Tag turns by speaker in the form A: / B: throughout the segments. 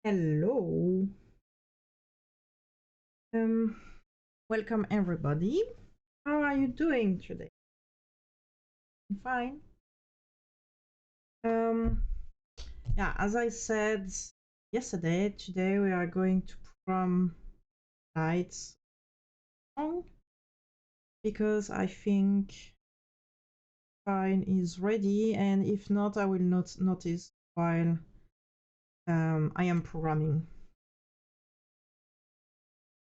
A: Hello. Um, Welcome everybody. How are you doing today? Fine. Um, yeah, as I said yesterday, today we are going to perform lights song because I think fine is ready, and if not, I will not notice while I am programming.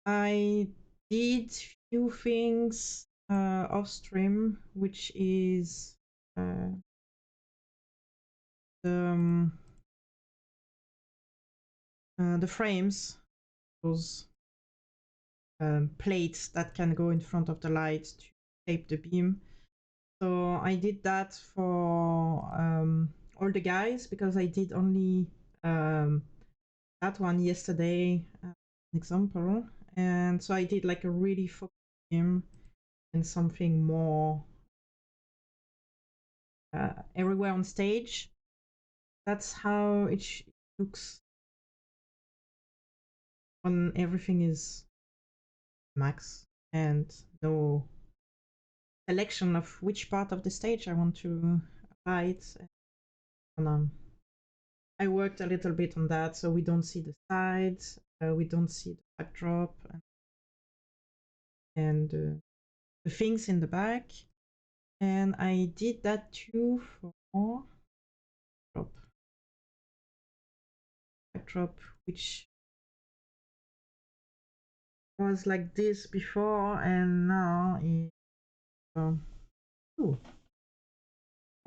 A: I did few things off stream, which is the frames, those plates that can go in front of the light to shape the beam. So I did that for all the guys because I did only that one yesterday, an example. And so I did like a really focused beam and something more everywhere on stage. That's how it looks when everything is max and no selection of which part of the stage I want to apply it. And, I worked a little bit on that, so we don't see the sides, we don't see the backdrop, and the things in the back. And I did that too for backdrop, which was like this before, and now it. Ooh,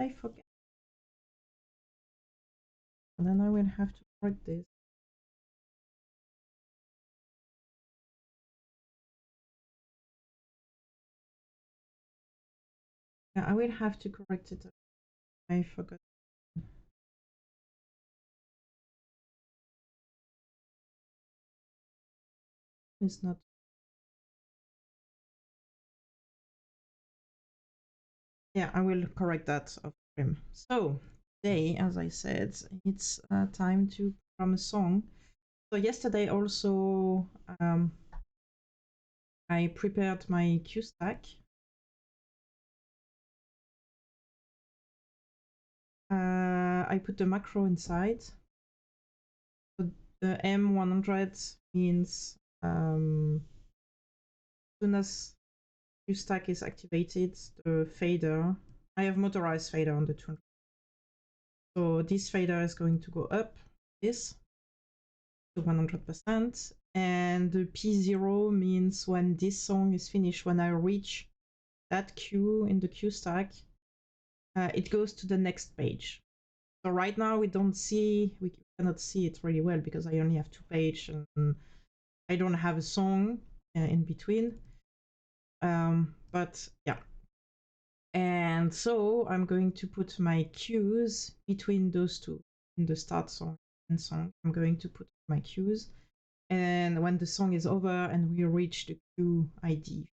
A: I forget. And then I will have to correct this. Yeah, I will have to correct it. I forgot. It's not. Yeah, I will correct that off stream. So today, as I said, it's time to perform a song. So yesterday also I prepared my cue stack. I put the macro inside. So the M100 means as soon as cue stack is activated, the fader. I have motorized fader on the 200. So this fader is going to go up this to 100%. And the P0 means when this song is finished, when I reach that cue in the cue stack, it goes to the next page. So right now we cannot see it really well because I only have 2 pages and I don't have a song in between. But yeah. And so I'm going to put my cues between those two in the start song and song. I'm going to put my cues. And when the song is over and we reach the cue ID,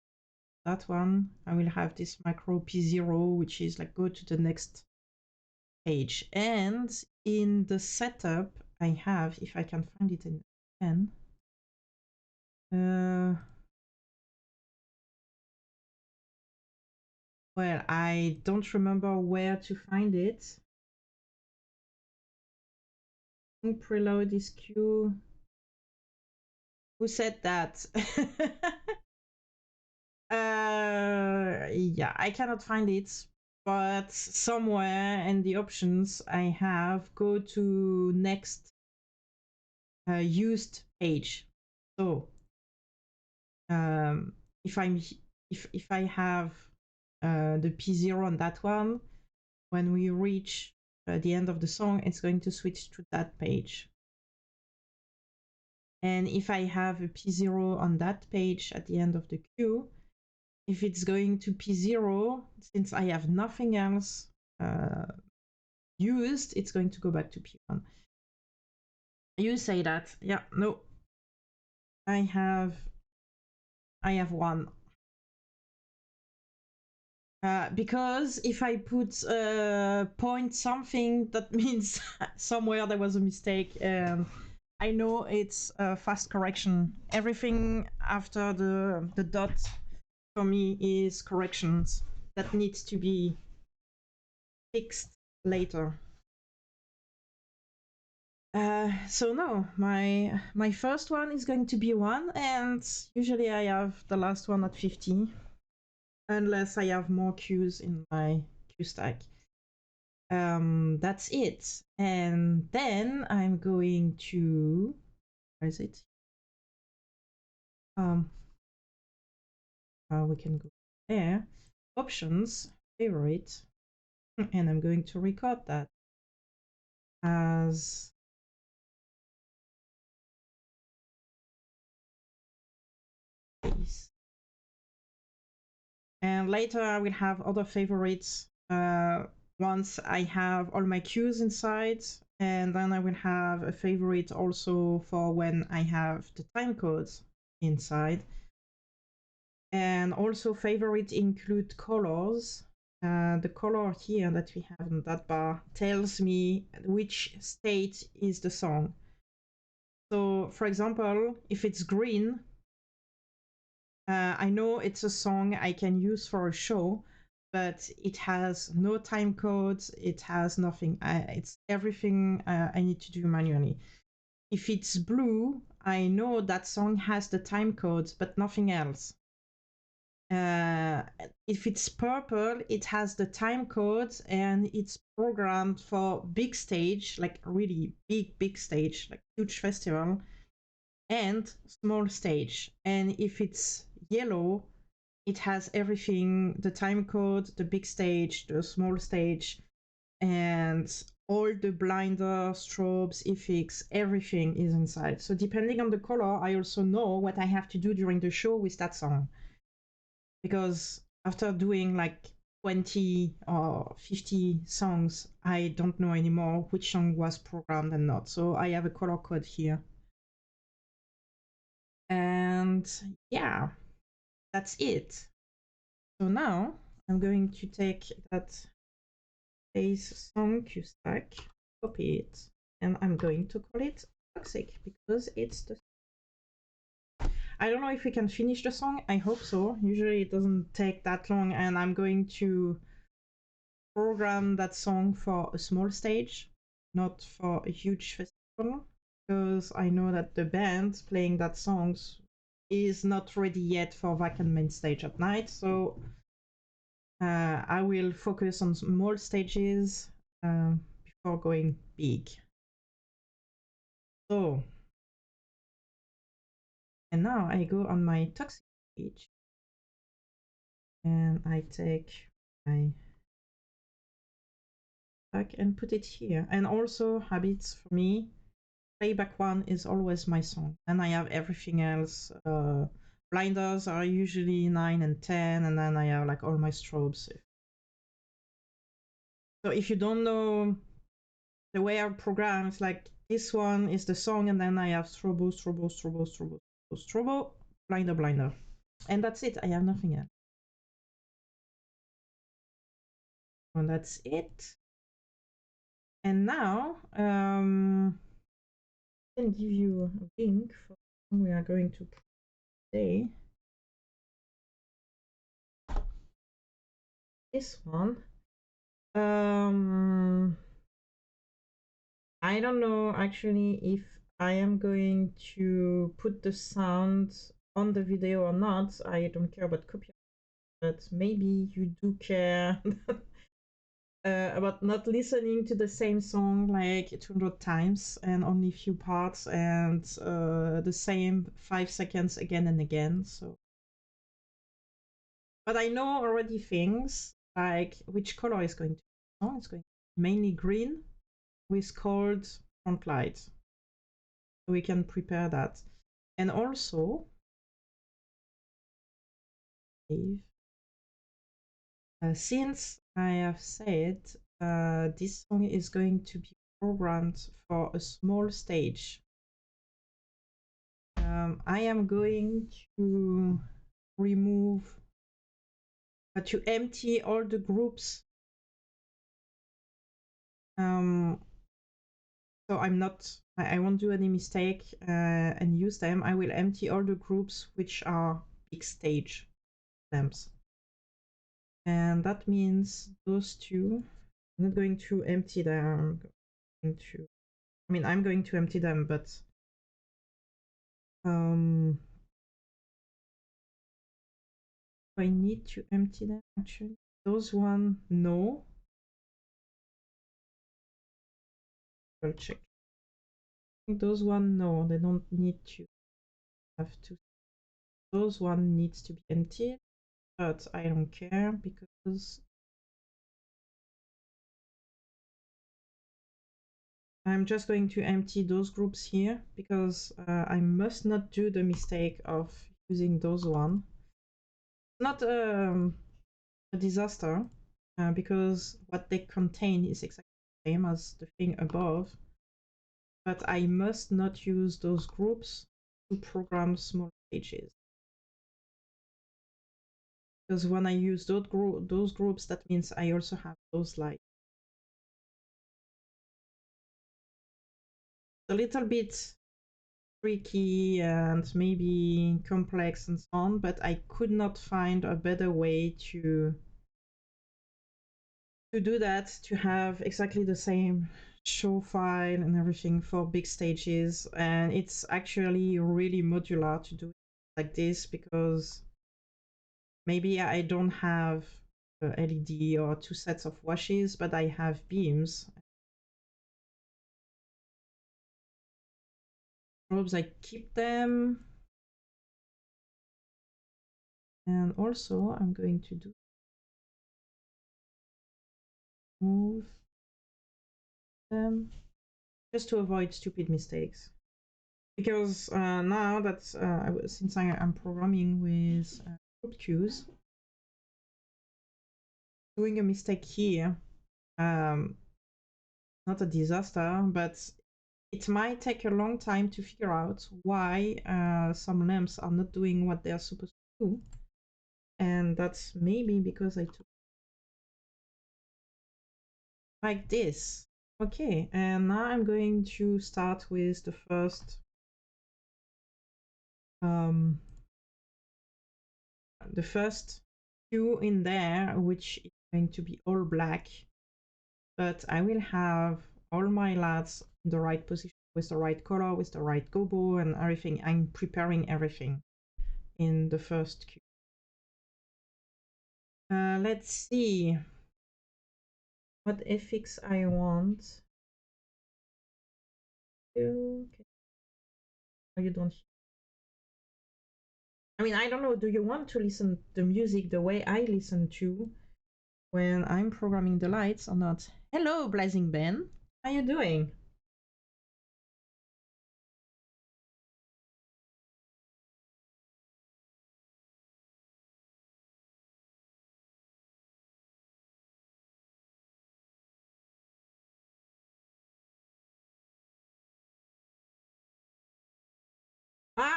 A: that one, I will have this macro P0, which is like go to the next page. And in the setup, I have, if I can find it in pen, well, I don't remember where to find it. Preload this cue. Who said that? Yeah, I cannot find it, but somewhere in the options I have go to next used page. So if I have the P0 on that one, when we reach the end of the song, it's going to switch to that page. And if I have a P0 on that page at the end of the queue, if it's going to P0, since I have nothing else used, it's going to go back to P1. You say that. Yeah, no. I have one. Because if I put point something, that means somewhere there was a mistake and I know it's a fast correction. Everything after the dot for me is corrections that needs to be fixed later. So no, my first one is going to be 1, and usually I have the last one at 50, unless I have more cues in my cue stack. That's it. And then I'm going to, where is it? We can go there, options, favorite, and I'm going to record that as this. And later I will have other favorites once I have all my cues inside, and then I will have a favorite also for when I have the time codes inside. And also favorite include colors. The color here that we have in that bar tells me which state is the song. So for example, if it's green, I know it's a song I can use for a show, but it has no time codes, it has nothing. It's everything I need to do manually. If it's blue, I know that song has the time codes, but nothing else. If it's purple, it has the time codes and it's programmed for big stage, like really big stage, like huge festival, and small stage. And if it's yellow, it has everything, the time code, the big stage, the small stage, and all the blinder, strobes, effects, everything is inside. So depending on the color, I also know what I have to do during the show with that song. Because after doing like 20 or 50 songs, I don't know anymore which song was programmed and not. So I have a color code here. And yeah, that's it. So now I'm going to take that base song cue stack, copy it, and I'm going to call it Toxic because it's the. I don't know if we can finish the song. I hope so. Usually it doesn't take that long, and I'm going to program that song for a small stage, not for a huge festival, because I know that the band playing that song is not ready yet for vacant main stage at night. So I will focus on small stages before going big. So, and now I go on my toxic page and I take my track and put it here. And also habits for me, playback 1 is always my song. And I have everything else. Blinders are usually 9 and 10, and then I have like all my strobes. So if you don't know the way I program, it's like this one is the song, and then I have strobo, strobo, strobo, strobo, strobo, strobo, blinder, blinder. And that's it. I have nothing else. And that's it. And now I can give you a link for we are going to play. This one. I don't know actually if I am going to put the sound on the video or not. I don't care about copyright, but maybe you do care about not listening to the same song like 200 times and only a few parts and the same 5 seconds again and again. So, but I know already things like which color is going to be. Oh, it's going to be mainly green with cold front light. So we can prepare that. And also, since I have said this song is going to be programmed for a small stage, I am going to remove, to empty all the groups So I won't do any mistake and use them. I will empty all the groups which are big stage lamps. And that means those two, I'm not going to empty them. I'm going to empty them, but do I need to empty them actually? Those one, no. I'll check. Those one, no, they don't need to have to. Those one needs to be emptied, but I don't care because I'm just going to empty those groups here because I must not do the mistake of using those one. Not a disaster because what they contain is exactly the same as the thing above, but I must not use those groups to program small stages. Because when I use those groups, that means I also have those lights. A little bit tricky and maybe complex and so on, but I could not find a better way to do that, to have exactly the same show file and everything for big stages. And it's actually really modular to do it like this because maybe I don't have a LED or two sets of washes, but I have beams. Robes, I keep them. And also I'm going to do move them just to avoid stupid mistakes. Because now that since I am programming with group queues, doing a mistake here, not a disaster, but it might take a long time to figure out why some lamps are not doing what they are supposed to do. And that's maybe because I took like this. Okay, and now I'm going to start with the first queue in there, which is going to be all black, but I will have all my LADs in the right position with the right color, with the right gobo and everything. I'm preparing everything in the first queue. Let's see what FX I want. Okay. Oh, you don't. I don't know. Do you want to listen to the music the way I listen to when I'm programming the lights or not? Hello, Blazing Ben. How are you doing?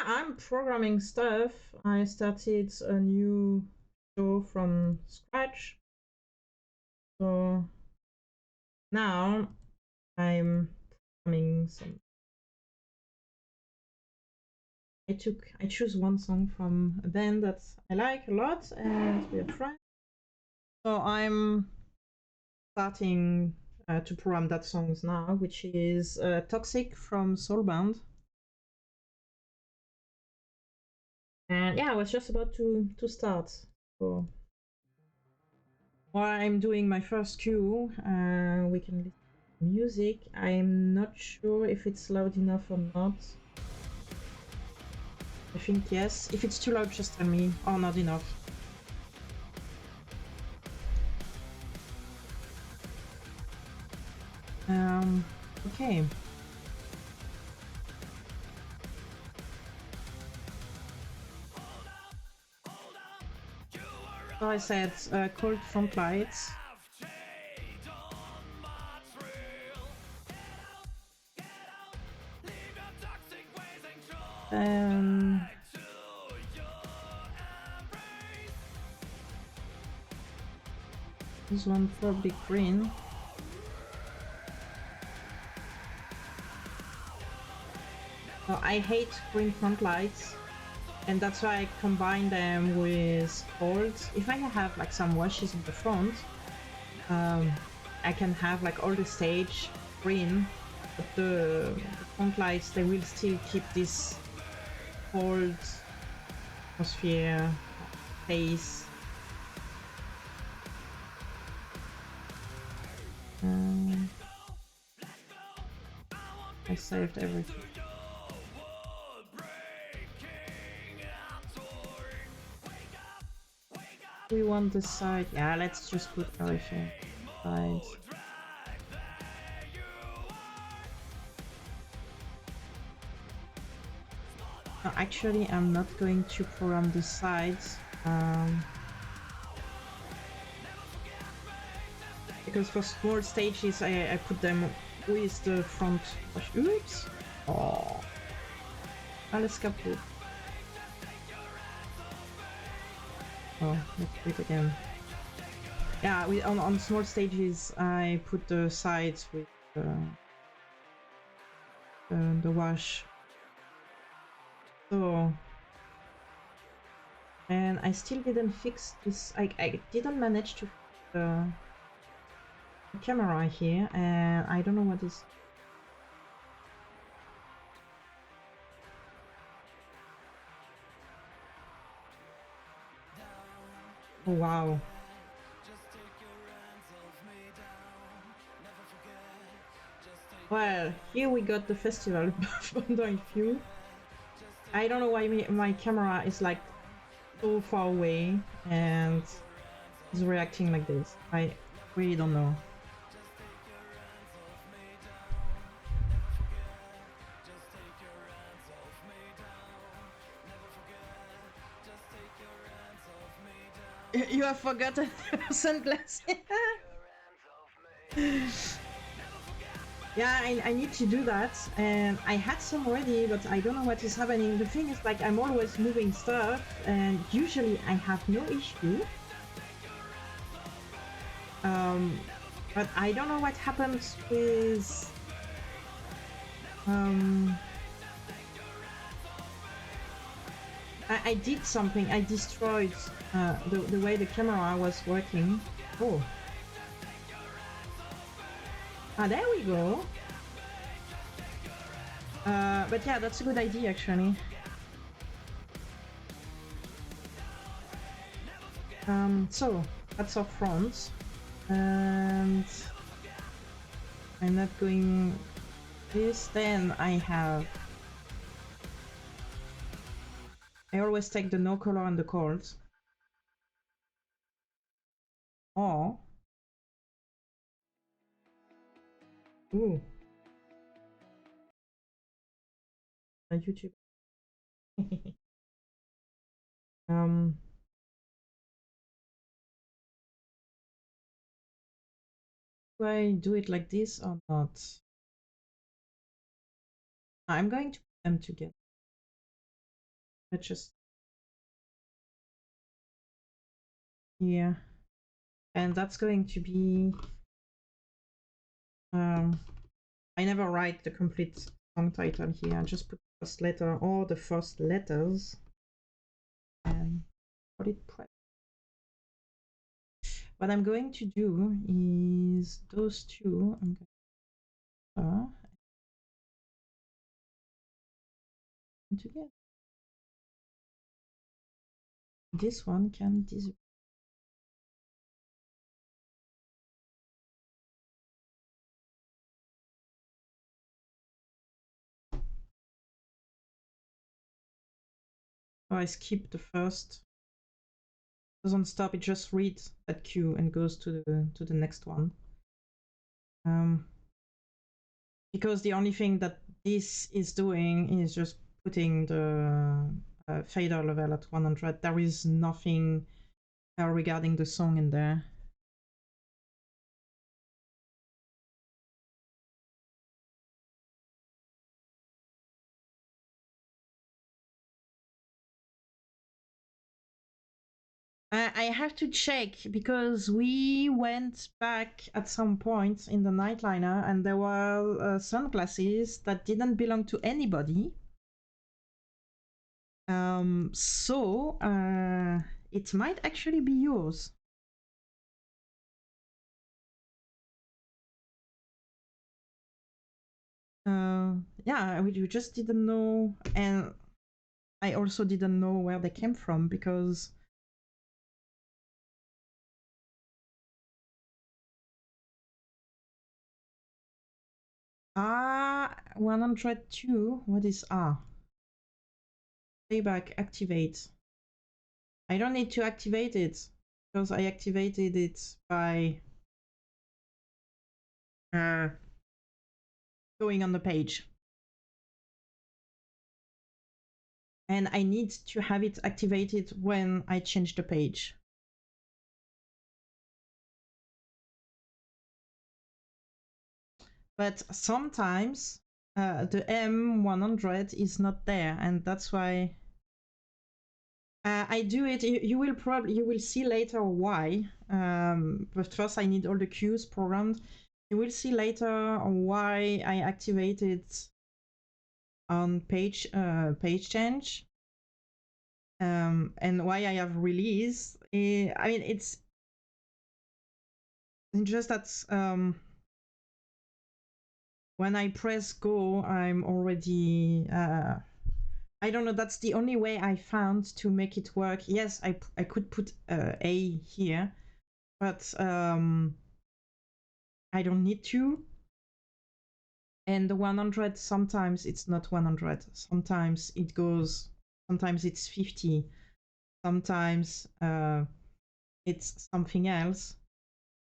A: I'm programming stuff. I started a new show from scratch. So now I'm programming some. I choose one song from a band that I like a lot and we are friends. So I'm starting to program that songs now, which is Toxic from Soulbound. And yeah, I was just about to start. So while I'm doing my first cue, we can listen to music. I'm not sure if it's loud enough or not. I think yes. If it's too loud, just tell me. Or not enough. Okay. So I said cold front lights. This one for big green. So I hate green front lights, and that's why I combine them with golds. If I have like some washes in the front, I can have like all the stage green, but the front lights, they will still keep this cold atmosphere, face. I saved everything. We want this side. Yeah, let's just put everything sides. No, actually, I'm not going to program the sides. Because for small stages, I put them with the front. Oops! Oh, alles kaputt. Oh, let's do it again. Yeah, on small stages, I put the sides with the wash. So, and I still didn't fix this. I didn't manage to fix the camera here, and I don't know what is. Oh wow. Well, here we got the festival point view. I don't know why my camera is like so far away and is reacting like this. I really don't know. You have forgotten sunglasses. Yeah, I need to do that, and I had some ready, but I don't know what is happening. The thing is, like, I'm always moving stuff, and usually I have no issue. But I don't know what happens with I did something. I destroyed the way the camera was working. Oh. Ah, there we go. But yeah, that's a good idea, actually. So, that's our front. And I'm not going this. Then I always take the no color and the cold. Or ooh, a YouTube. um, do I do it like this or not? I'm going to put them together. Let's just here, and that's going to be. I never write the complete song title here. I just put the first letter or the first letters and put it prep. What I'm going to do is those two. I'm going to together. This one can disappear. Oh, I skip the first. Doesn't stop. It just reads that cue and goes to the next one. Because the only thing that this is doing is just putting the fader level at 100. There is nothing regarding the song in there. I have to check because we went back at some point in the nightliner and there were sunglasses that didn't belong to anybody. So it might actually be yours. Yeah, we just didn't know, and I also didn't know where they came from because 102. What is playback activate? I don't need to activate it because I activated it by uh, going on the page. And I need to have it activated when I change the page. But sometimes the M100 is not there, and that's why I do it. You will see later why. But first, I need all the cues programmed. You will see later why I activated on page change, and why I have release. I mean, it's just that when I press go, I'm already. I don't know. That's the only way I found to make it work. Yes, I could put A here, but I don't need to. And the 100, sometimes it's not 100. Sometimes it goes. Sometimes it's 50. Sometimes it's something else,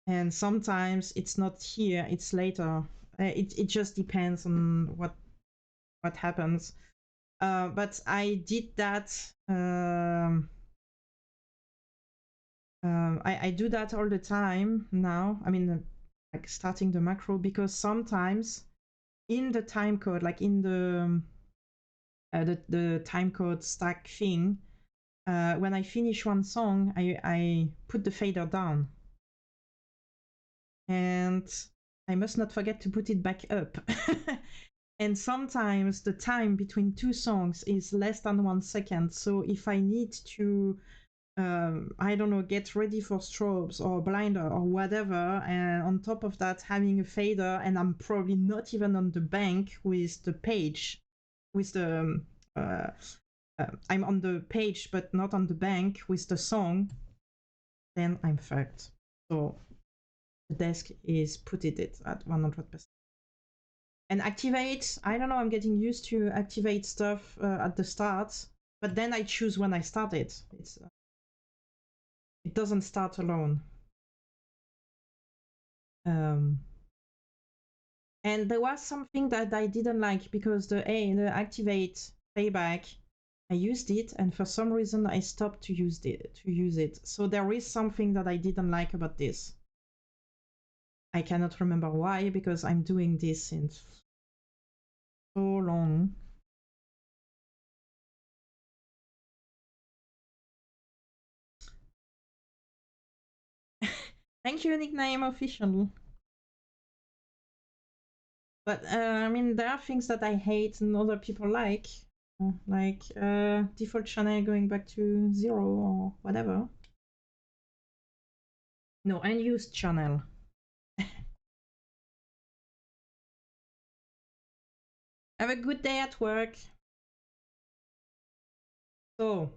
A: and sometimes it's not here. It's later. It just depends on what happens. But I did that. I do that all the time now. I mean, like starting the macro, because sometimes in the time code, like in the time code stack thing, when I finish one song, I put the fader down, and I must not forget to put it back up. And sometimes the time between two songs is less than 1 second. So if I need to, I don't know, get ready for strobes or blinder or whatever, and on top of that, having a fader, and I'm probably not even on the bank with the page, with the, I'm on the page but not on the bank with the song, then I'm fucked. So the desk is putting it at 100%. And activate, I don't know, I'm getting used to activate stuff at the start, but then I choose when I start it. It doesn't start alone. And there was something that I didn't like, because the activate playback, I used it, and for some reason I stopped to use it. So there is something that I didn't like about this. I cannot remember why, because I'm doing this since so long. Thank you, nickname official. But I mean, there are things that I hate and other people like default channel going back to 0 or whatever. No, unused channel. Have a good day at work. So,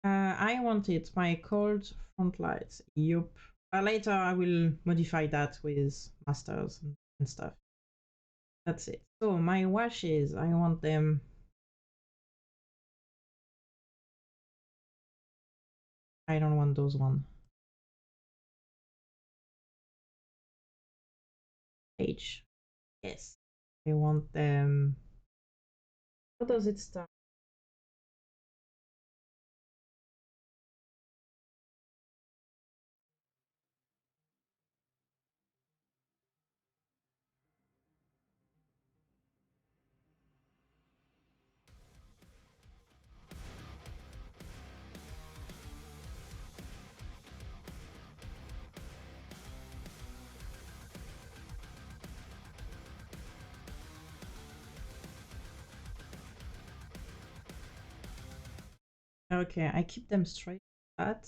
A: I wanted my cold front lights. Yup. Later I will modify that with masters and stuff. That's it. So my washes, I want them. I don't want those one. H. Yes. I want them. How does it start? Okay, I keep them straight. That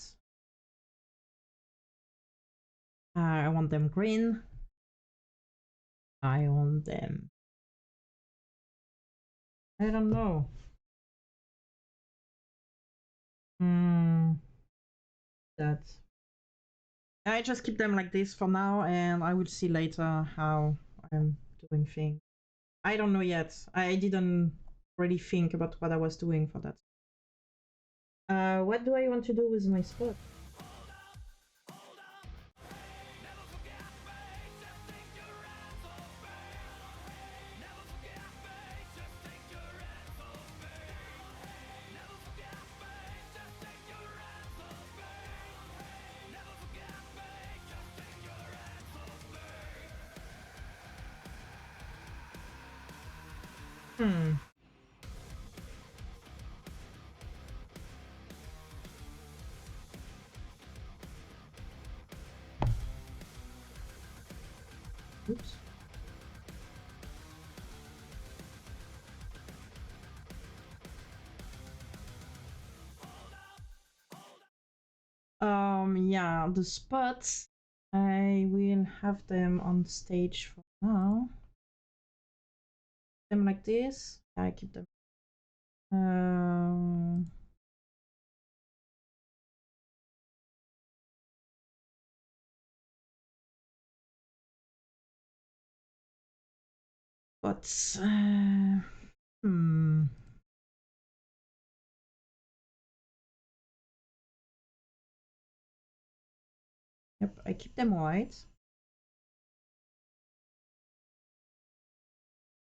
A: I want them green. I want them. I don't know. That I just keep them like this for now, and I will see later how I'm doing things. I don't know yet. I didn't really think about what I was doing for that. What do I want to do with my spot? Hmm. Oops. Yeah, the spots. I will have them on stage for now. Them like this. I keep them. But hmm. Yep, I keep them white.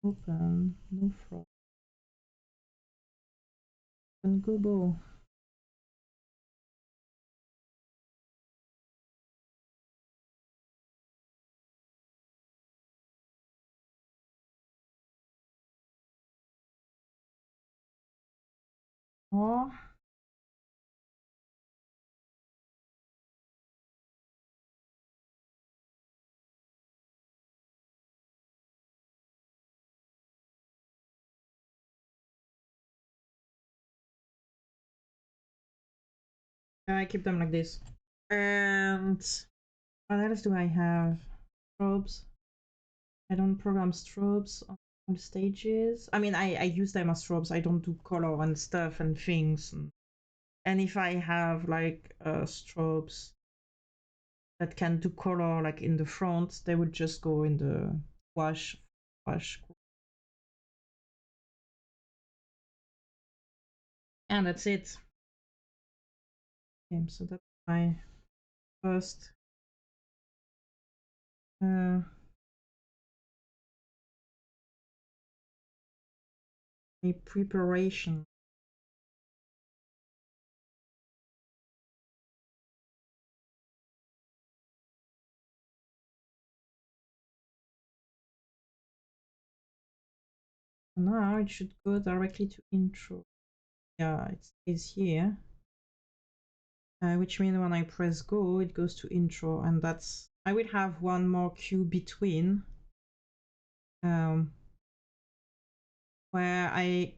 A: Open, no frost. And go. Or I keep them like this. And what else do I have? Strobes. I don't program strobes on stages. I mean, I use them as strobes. I don't do color and stuff and things. And if I have like strobes that can do color like in the front, they would just go in the wash. And that's it. Okay, so that's my first a preparation. Now it should go directly to intro. Yeah, it stays here. Which means when I press go, it goes to intro, and that's I will have one more cue between where I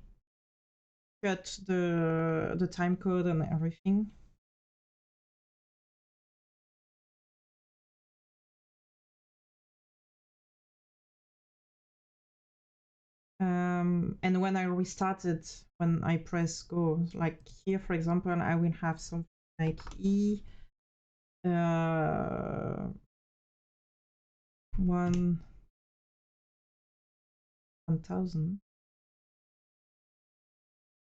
A: cut the time code and everything. And when I restarted, when I press go, like here, for example, I will have something like E 1000.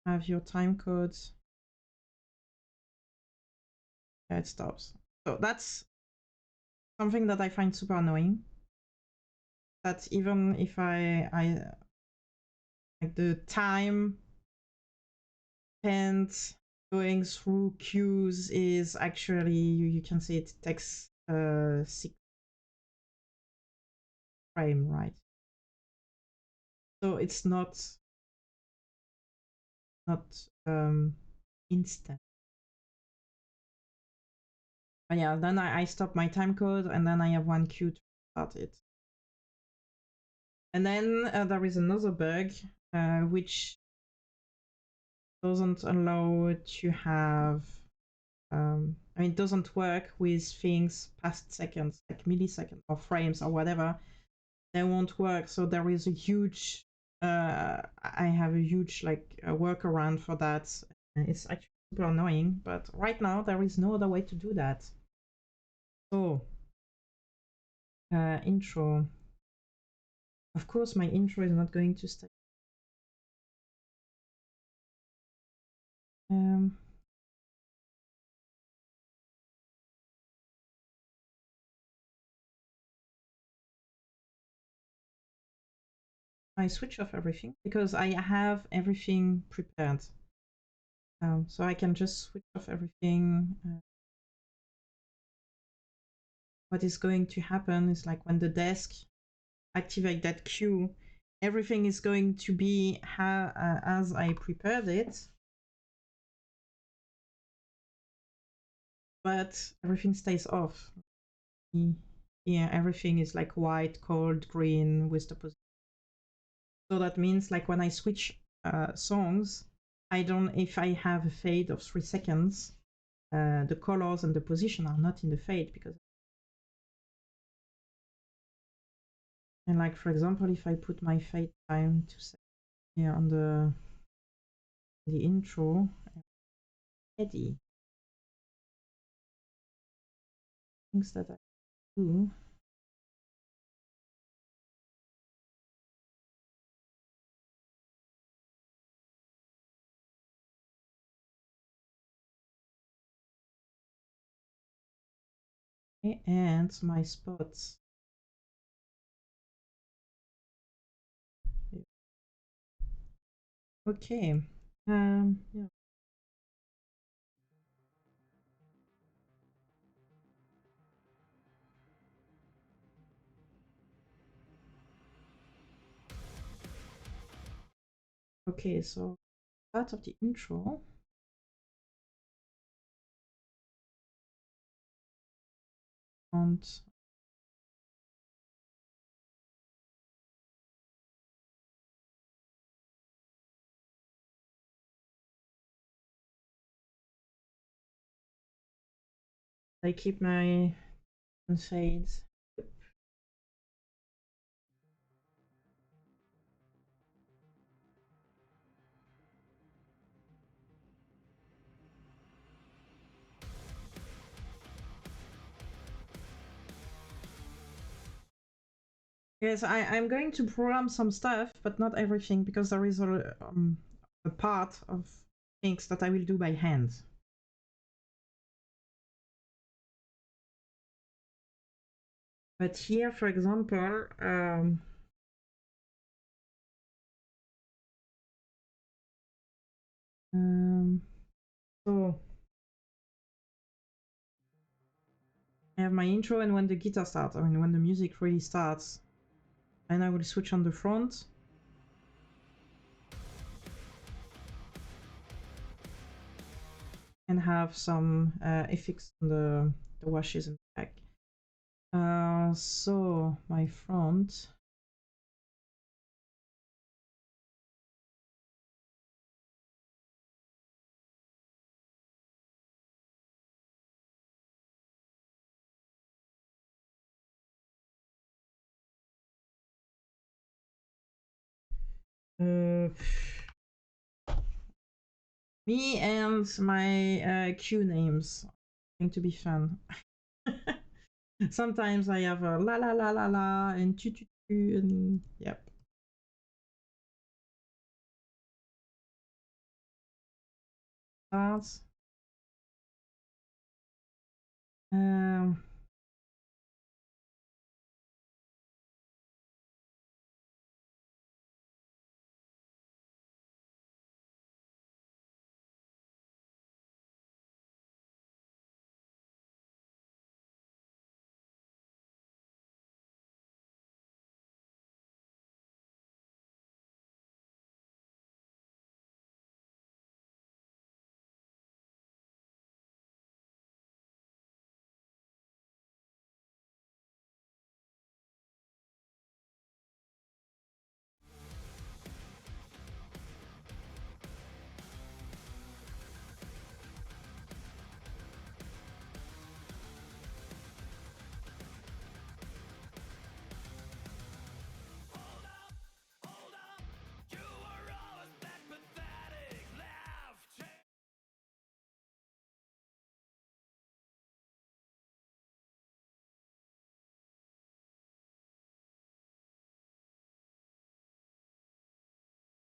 A: Have your time codes. Yeah, it stops. So that's something that I find super annoying. That even if I like the time spent going through queues is actually you can see it takes 6 frame, right? So it's not instant. But yeah, then I stop my time code and then I have one queue to start it. And then there is another bug which doesn't allow to have. I mean, it doesn't work with things past seconds, like milliseconds or frames or whatever. They won't work. So there is a huge. I have a huge workaround for that. It's actually super annoying, but right now there is no other way to do that. So, intro. Of course, my intro is not going to stay. I switch off everything because I have everything prepared. So I can just switch off everything. What is going to happen is like when the desk activate that queue, everything is going to be as I prepared it, but everything stays off. Yeah, everything is like white, cold, green with the position. So that means like when I switch songs, I don't, if I have a fade of 3 seconds, the colors and the position are not in the fade because. And like for example, if I put my fade time to say here on the intro, ready. Things that I do. Okay, and my spots. Okay. Yeah. Okay, so part of the intro. And I keep my fades. Yes, I'm going to program some stuff, but not everything, because there is a part of things that I will do by hand. But here, for example, so I have my intro, and when the guitar starts, I mean, when the music really starts, and I will switch on the front. And have some effects on the washes in the back. So my front. Me and my cue names going to be fun. Sometimes I have a la la la la la and tu tu tu and yep. Starts. Um,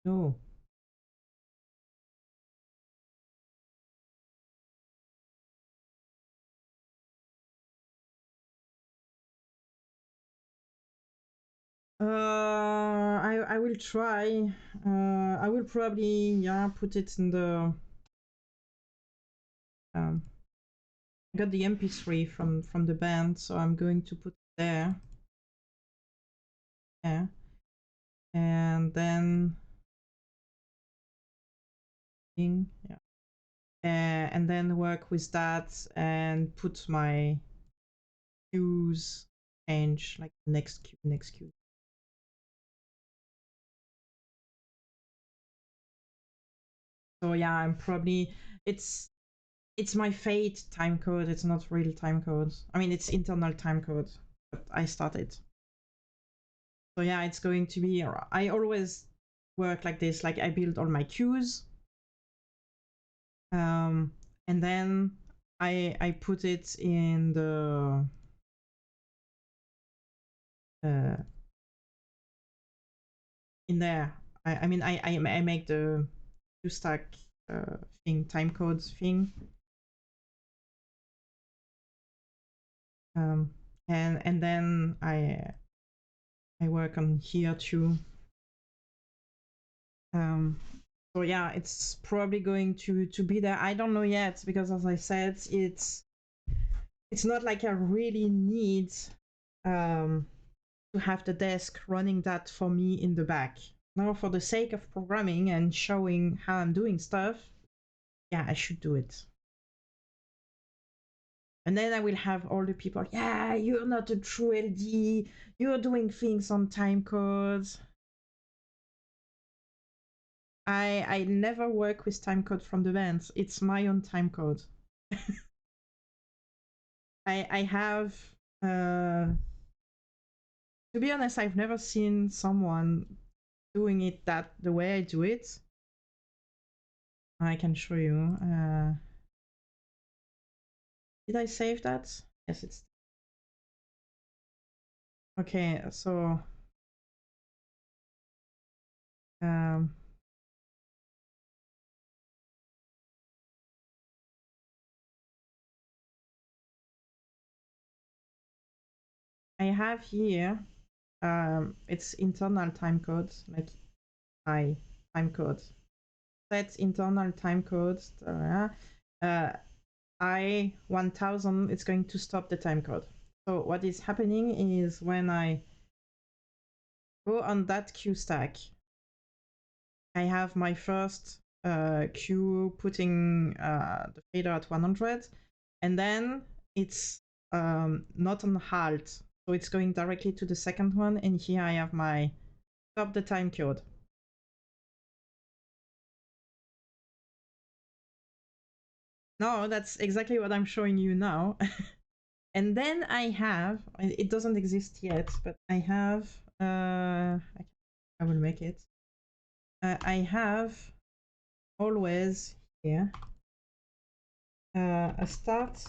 A: No. I will try. I will probably put it in the I got the MP3 from the band, so I'm going to put it there. Yeah. And then yeah. And then work with that and put my cues change like next cue. So yeah, I'm probably it's my fate time code. It's not real time code. I mean, it's internal time code, but I started. So yeah, it's going to be. I always work like this. Like I build all my cues, and then I put it uh, in there. I mean, I make the two stack thing, time codes thing, um, and then I work on here too. So yeah, it's probably going to be there. I don't know yet because, as I said, it's not like I really need to have the desk running that for me in the back. Now, for the sake of programming and showing how I'm doing stuff, yeah, I should do it. And then I will have all the people, yeah, you're not a true LD, you're doing things on time codes. I never work with time code from the bands. It's my own time code. I have to be honest, I've never seen someone doing it the way I do it. I can show you. Did I save that? Yes, it's okay. So um, I have here. It's internal time code, like my time code. Set internal time code. I 1000. It's going to stop the time code. So what is happening is when I go on that queue stack, I have my first queue putting the fader at 100, and then it's not on halt, so it's going directly to the second one, and here I have my stop the time code. No, that's exactly what I'm showing you now. And then I have, it doesn't exist yet, but I have, I will make it. I have always here a start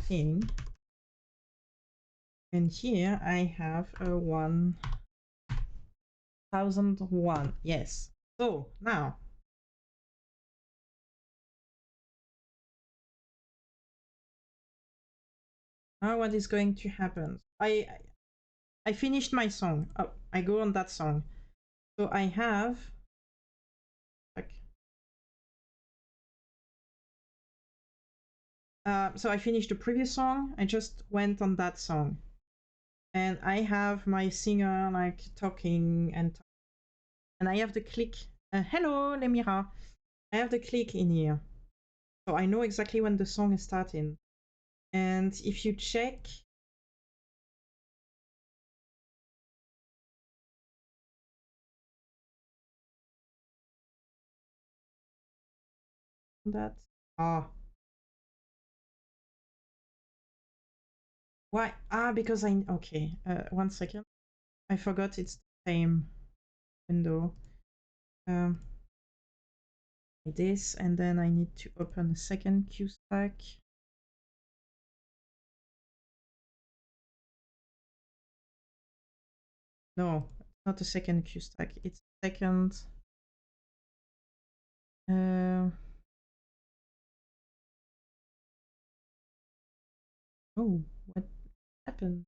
A: thing, and here I have a 1001. Yes. So now what is going to happen? I finished my song. Oh, I go on that song. So I have like so I finished the previous song. I just went on that song, and I have my singer like talking and I have the click. Hello, Lemira. I have the click in here, so I know exactly when the song is starting. And if you check that, why? Because okay. 1 second. I forgot it's the same window. Like this, and then I need to open a second queue stack. No, not a second queue stack. It's a second. Oh, what happened?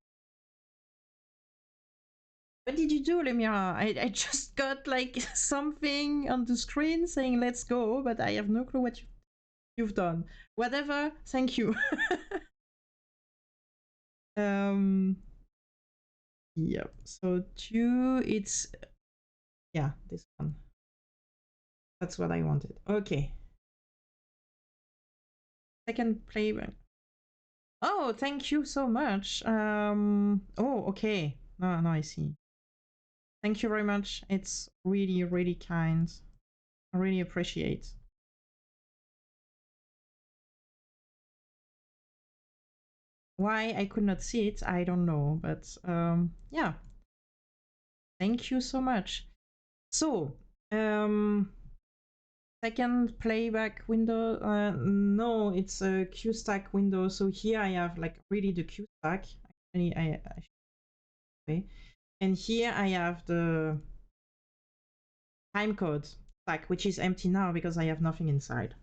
A: What did you do, Lemira? I just got like something on the screen saying let's go, but I have no clue what you've done. Whatever, thank you. Yep, so 2, it's, yeah, this one. That's what I wanted. Okay. Second playback. Oh, thank you so much. Oh, okay. No, I see. Thank you very much. It's really, really kind. I really appreciate. Why I could not see it, I don't know. But yeah. Thank you so much. So, second playback window. No, it's a queue stack window. So here I have like really the queue stack. Actually, I should say. And here I have the timecode stack, which is empty now because I have nothing inside.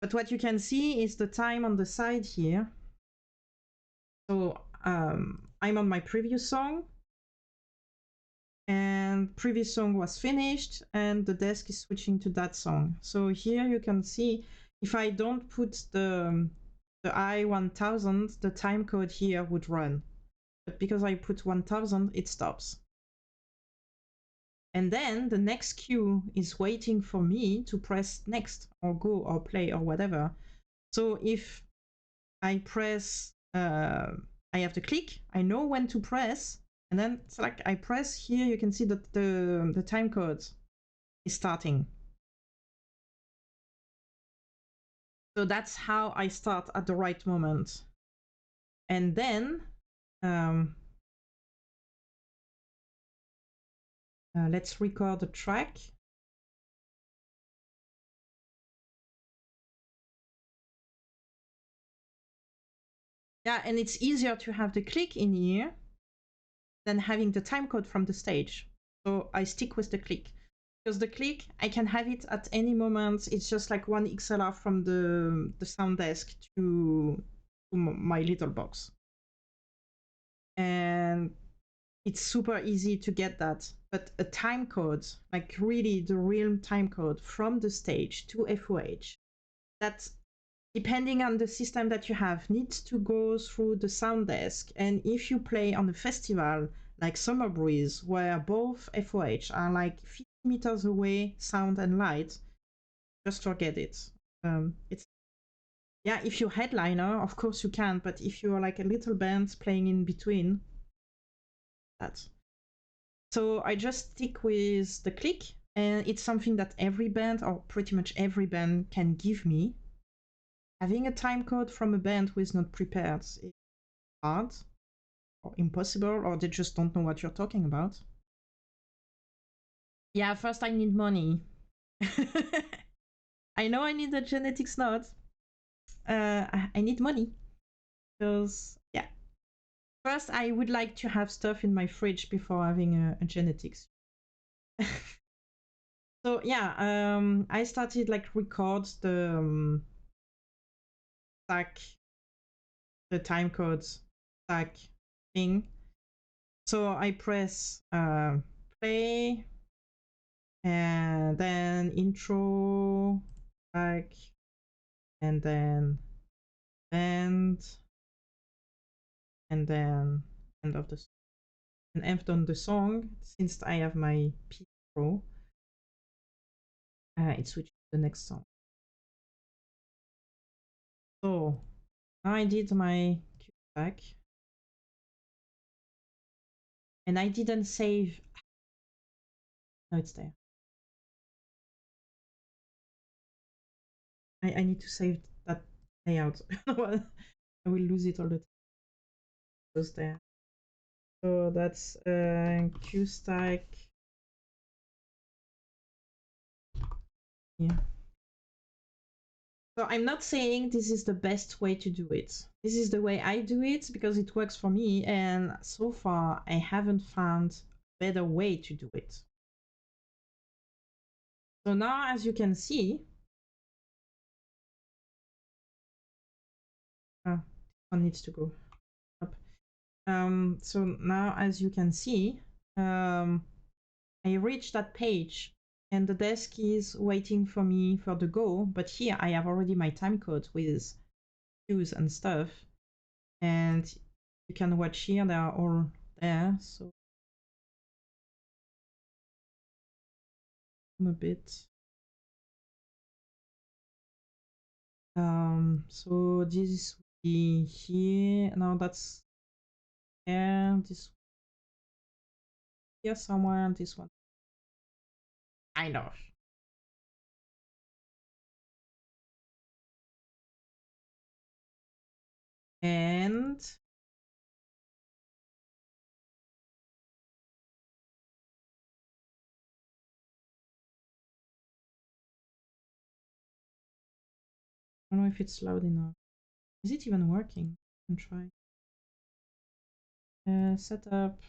A: But what you can see is the time on the side here. So I'm on my previous song, and previous song was finished, and the desk is switching to that song. So here you can see if I don't put the I1000, the time code here would run. But because I put 1000, it stops. And then the next queue is waiting for me to press next or go or play or whatever. So if I press, I have to click, I know when to press, and then it's like I press here, you can see that the time code is starting. So that's how I start at the right moment. And then let's record the track. Yeah, and it's easier to have the click in here than having the timecode from the stage. So I stick with the click. Because the click, I can have it at any moment. It's just like one XLR from the sound desk to my little box. And it's super easy to get that. But a time code, like really the real time code from the stage to FOH, that, depending on the system that you have, needs to go through the sound desk. And if you play on a festival like Summer Breeze, where both FOH are like 50 meters away, sound and light, just forget it. It's, yeah, if you're headliner, of course you can, but if you're like a little band playing in between, that's. So I just stick with the click, and it's something that every band, or pretty much every band, can give me. Having a time code from a band who is not prepared is hard or impossible, or they just don't know what you're talking about. Yeah, first I need money. I know I need a genetics node. I need money. Because, yeah. First, I would like to have stuff in my fridge before having a genetics. So, yeah, I started like record the stack, the time codes stack thing. So I press play, and then intro, back, and then end, and then end of the song. And end on the song, since I have my P Pro, it switches to the next song. So I did my cue back, and I didn't save. No, it's there. I need to save that layout. I will lose it all the time. It was there. So that's Q stack. Yeah. So I'm not saying this is the best way to do it. This is the way I do it because it works for me, and so far I haven't found better way to do it. So now, as you can see, this one needs to go up. So now, as you can see, I reached that page and the desk is waiting for me for the go. But here I have already my time code with cues and stuff. And you can watch here, they are all there. So a bit. So this will be here. Now that's there. This here somewhere. This one. Kind of. And I don't know if it's loud enough. Is it even working? I can try. Setup.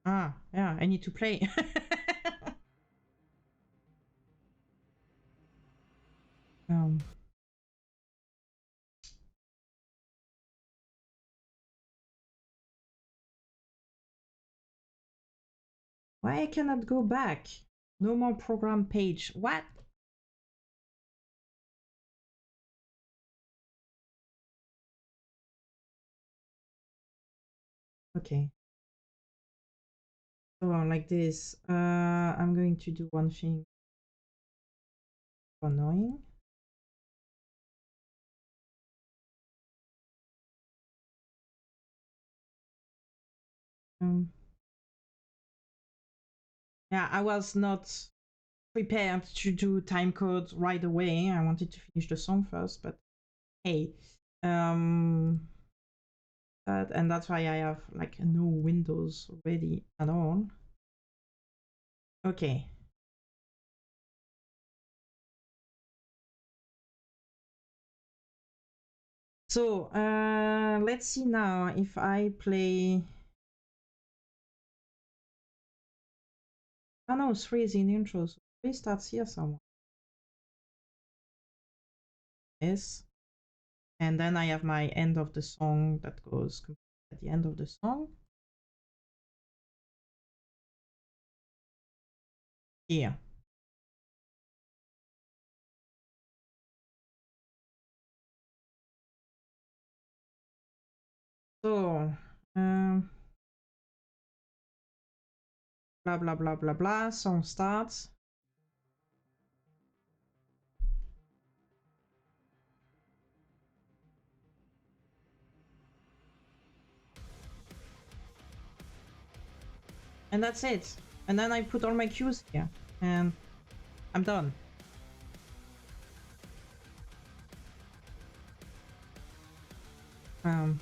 A: Ah, yeah, I need to play. um, why I cannot go back? No more program page. What? Okay. So like this. I'm going to do one thing. Annoying. Yeah, I was not prepared to do time code right away. I wanted to finish the song first, but hey, and that's why I have like no windows ready at all. Okay. So let's see now if I play. Oh no, 3 is in intro, so 3 starts here somewhere. Yes. And then I have my end of the song that goes at the end of the song. Here. So, blah blah blah blah blah, song starts. And that's it. And then I put all my cues here, and I'm done.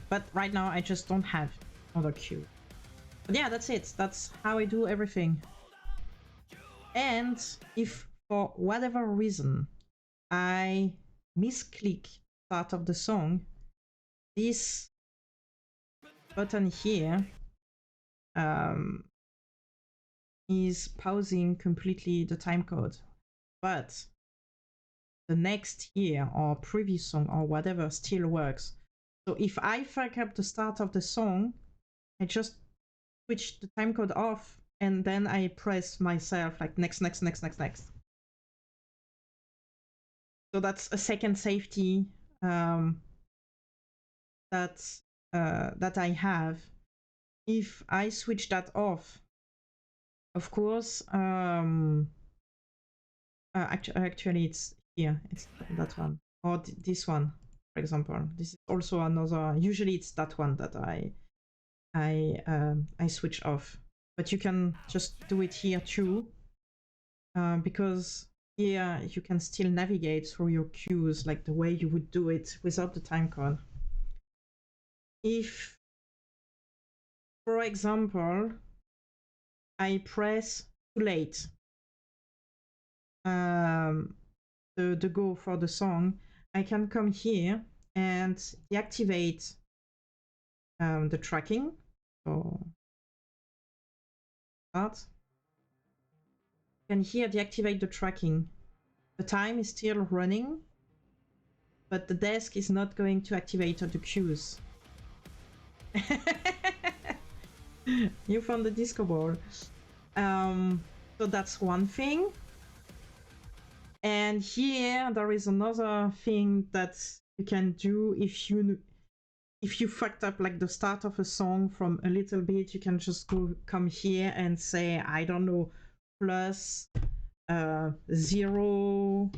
A: But right now I just don't have another cue. But yeah, that's it. That's how I do everything. And if for whatever reason I misclick part of the song, this button here is pausing completely the time code. But the next year or previous song or whatever still works. So if I fuck up the start of the song, I just switch the time code off and then I press myself like next, next, next, next, next. So that's a second safety that I have. If I switch that off, of course, actually it's here, it's that one, or this one, for example. This is also another. Usually it's that one that I switch off, but you can just do it here too, because here you can still navigate through your cues like the way you would do it without the timecode. If, for example, I press too late, the go for the song, I can come here and deactivate the tracking. So that. And here deactivate the tracking. The time is still running, but the desk is not going to activate the cues. You found the disco ball. So that's one thing. And here there is another thing that you can do if you fucked up like the start of a song from a little bit. You can just come here and say, I don't know, plus 0,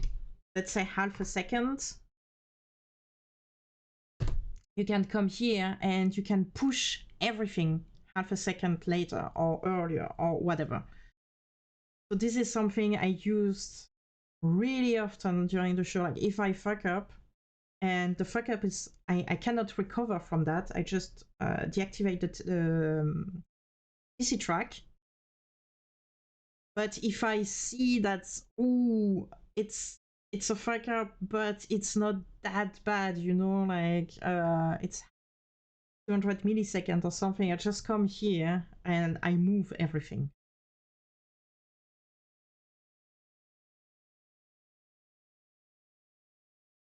A: let's say half a second. You can come here and you can push everything half a second later or earlier or whatever. So this is something I used really often during the show. Like if I fuck up and the fuck up is I cannot recover from that, I just deactivated the PC track. But if I see that, ooh, it's a fuck up, but it's not that bad, you know, like it's 200 milliseconds or something, I just come here and I move everything.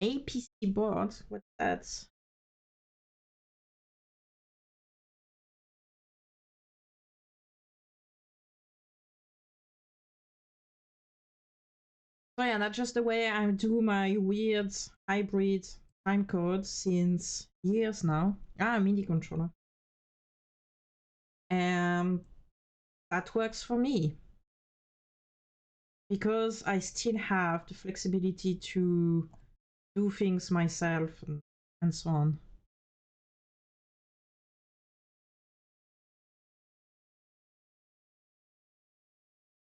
A: APC board, what's that? So yeah, that's just the way I do my weird hybrid timecode since years now. MIDI controller. And that works for me. Because I still have the flexibility to do things myself and so on.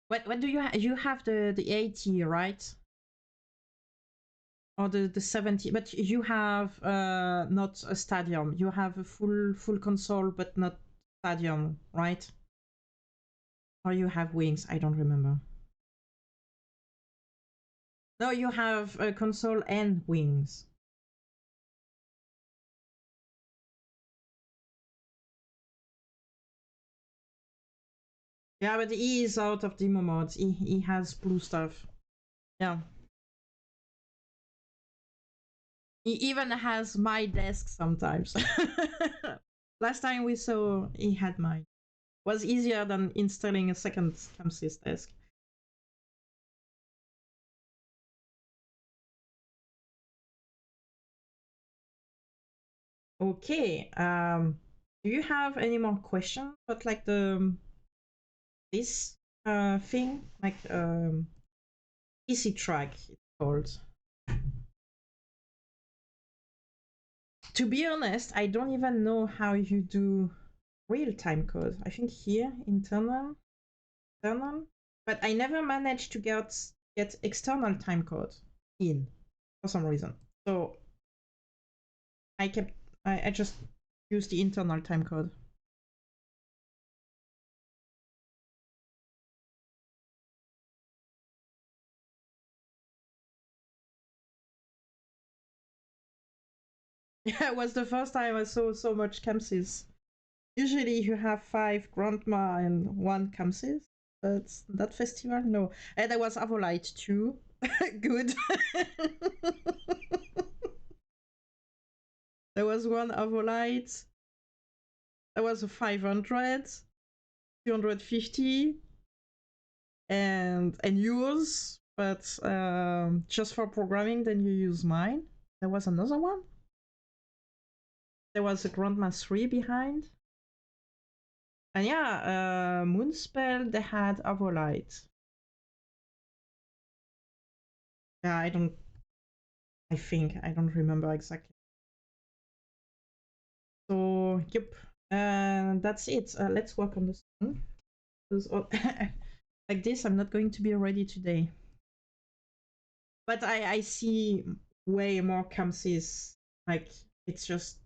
A: What do you have? You have the 80, right? Or the 70, but you have not a stadium. You have a full console, but not stadium, right? Or you have wings. I don't remember. No, you have a console and wings. Yeah, but he is out of demo modes. He has blue stuff. Yeah. He even has my desk sometimes. Last time we saw, he had mine. Was easier than installing a second CamSys desk. Okay. Do you have any more questions about like this thing, like easy track it's called? To be honest, I don't even know how you do real time code. I think here internal, but I never managed to get external time code in for some reason. So I just used the internal time code. Yeah, it was the first time I saw so much CamSys. Usually you have 5 Grandma and 1 CamSys. But that festival, no. And there was Avolite too. Good. There was one Avolite. There was a 500, 250, and yours. But just for programming, then you use mine. There was another one. There was a Grandma 3 behind. And yeah, Moonspell, they had Avolite. Yeah, I don't remember exactly. So, yep, that's it. Let's work on this one. Because like this, I'm not going to be ready today. But I see way more camsies. Like it's just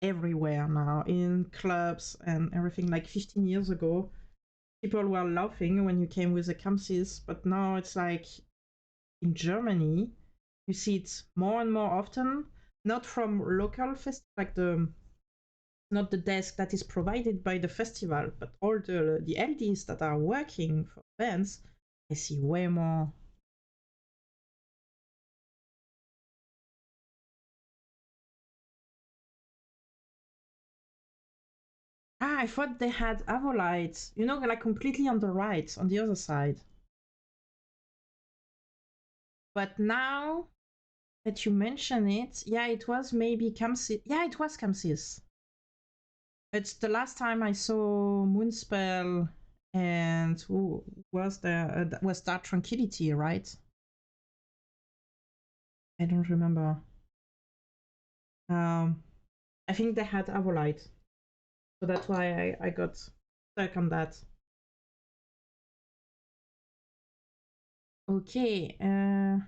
A: everywhere now in clubs and everything. Like 15 years ago, people were laughing when you came with the camsies, but now it's like in Germany, you see it more and more often. Not from local fest, like the not the desk that is provided by the festival, but all the LDs that are working for bands. I see way more. Ah, I thought they had Avolites, you know, like completely on the right, on the other side. But now that you mention it, yeah, it was maybe Camsis. Yeah, it was Camsis. It's the last time I saw Moonspell and who was there? That was Dark Tranquility, right? I don't remember. Um, I think they had Avolite, so that's why I got stuck on that. Okay, now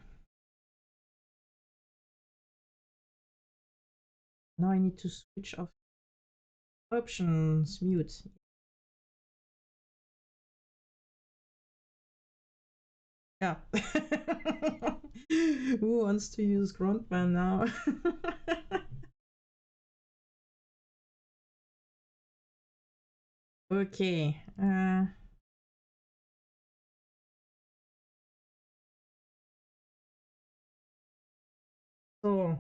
A: I need to switch off options, mute. Yeah. Who wants to use Grundman now? Okay. So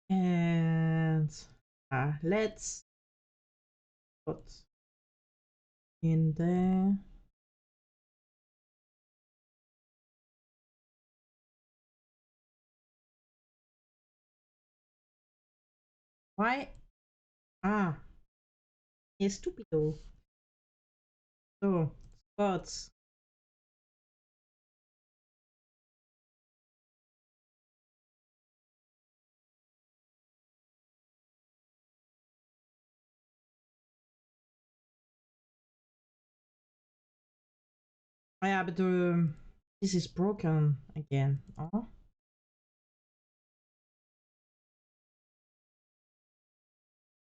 A: and let's put in there. Why? Ah, estúpido. So, spots. Oh, yeah, but this is broken again. Oh,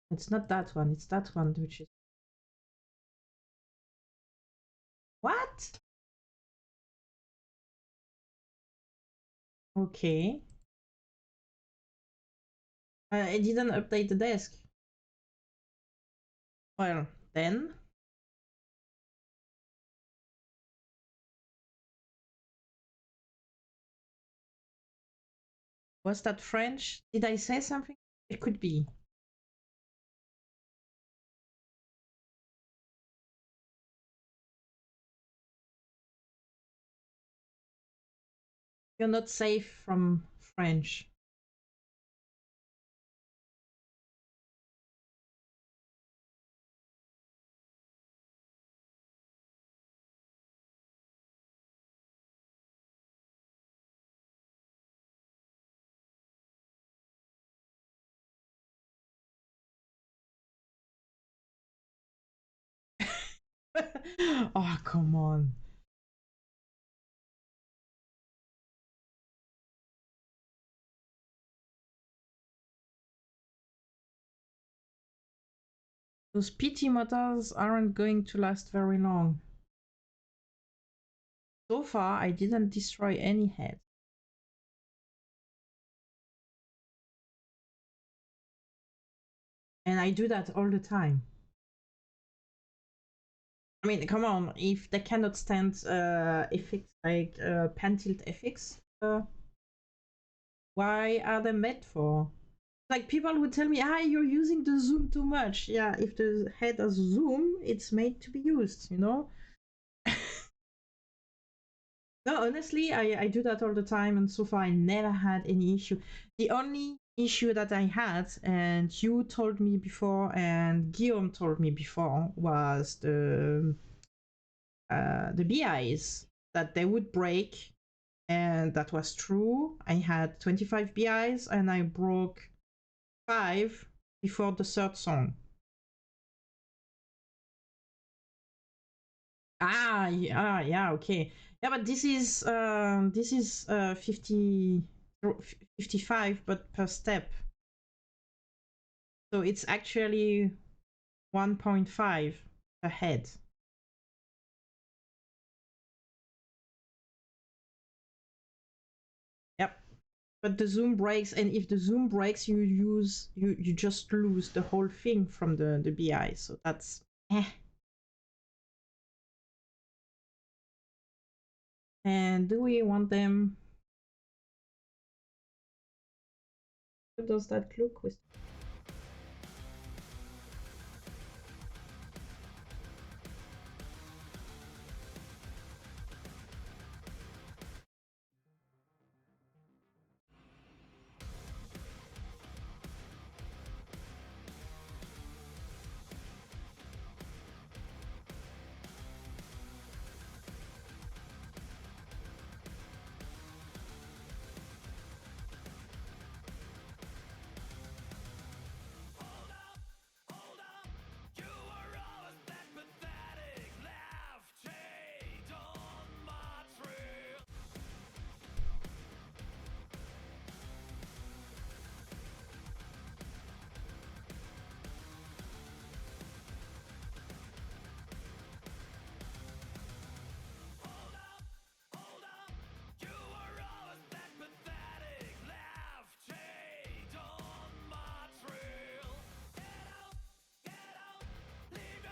A: it's not that one. It's that one, which is what? Okay. I didn't update the desk. Well, then was that French? Did I say something? It could be. You're not safe from French. Oh, come on. Those PT motors aren't going to last very long. So far, I didn't destroy any head. And I do that all the time. I mean, come on, if they cannot stand effects like pan tilt effects, why are they made for? Like people would tell me, you're using the zoom too much. Yeah, if the head has zoom, it's made to be used, you know? No, honestly, I do that all the time, and so far I never had any issue. The only issue that I had, and you told me before, and Guillaume told me before, was the BIs. that they would break, and that was true. I had 25 BIs and I broke 5 before the third song. Yeah, okay. Yeah, but this is 55, but per step. So it's actually 1.5 ahead. Yep. But the zoom breaks, and if the zoom breaks, you just lose the whole thing from the BI. So that's And do we want them? How does that look with?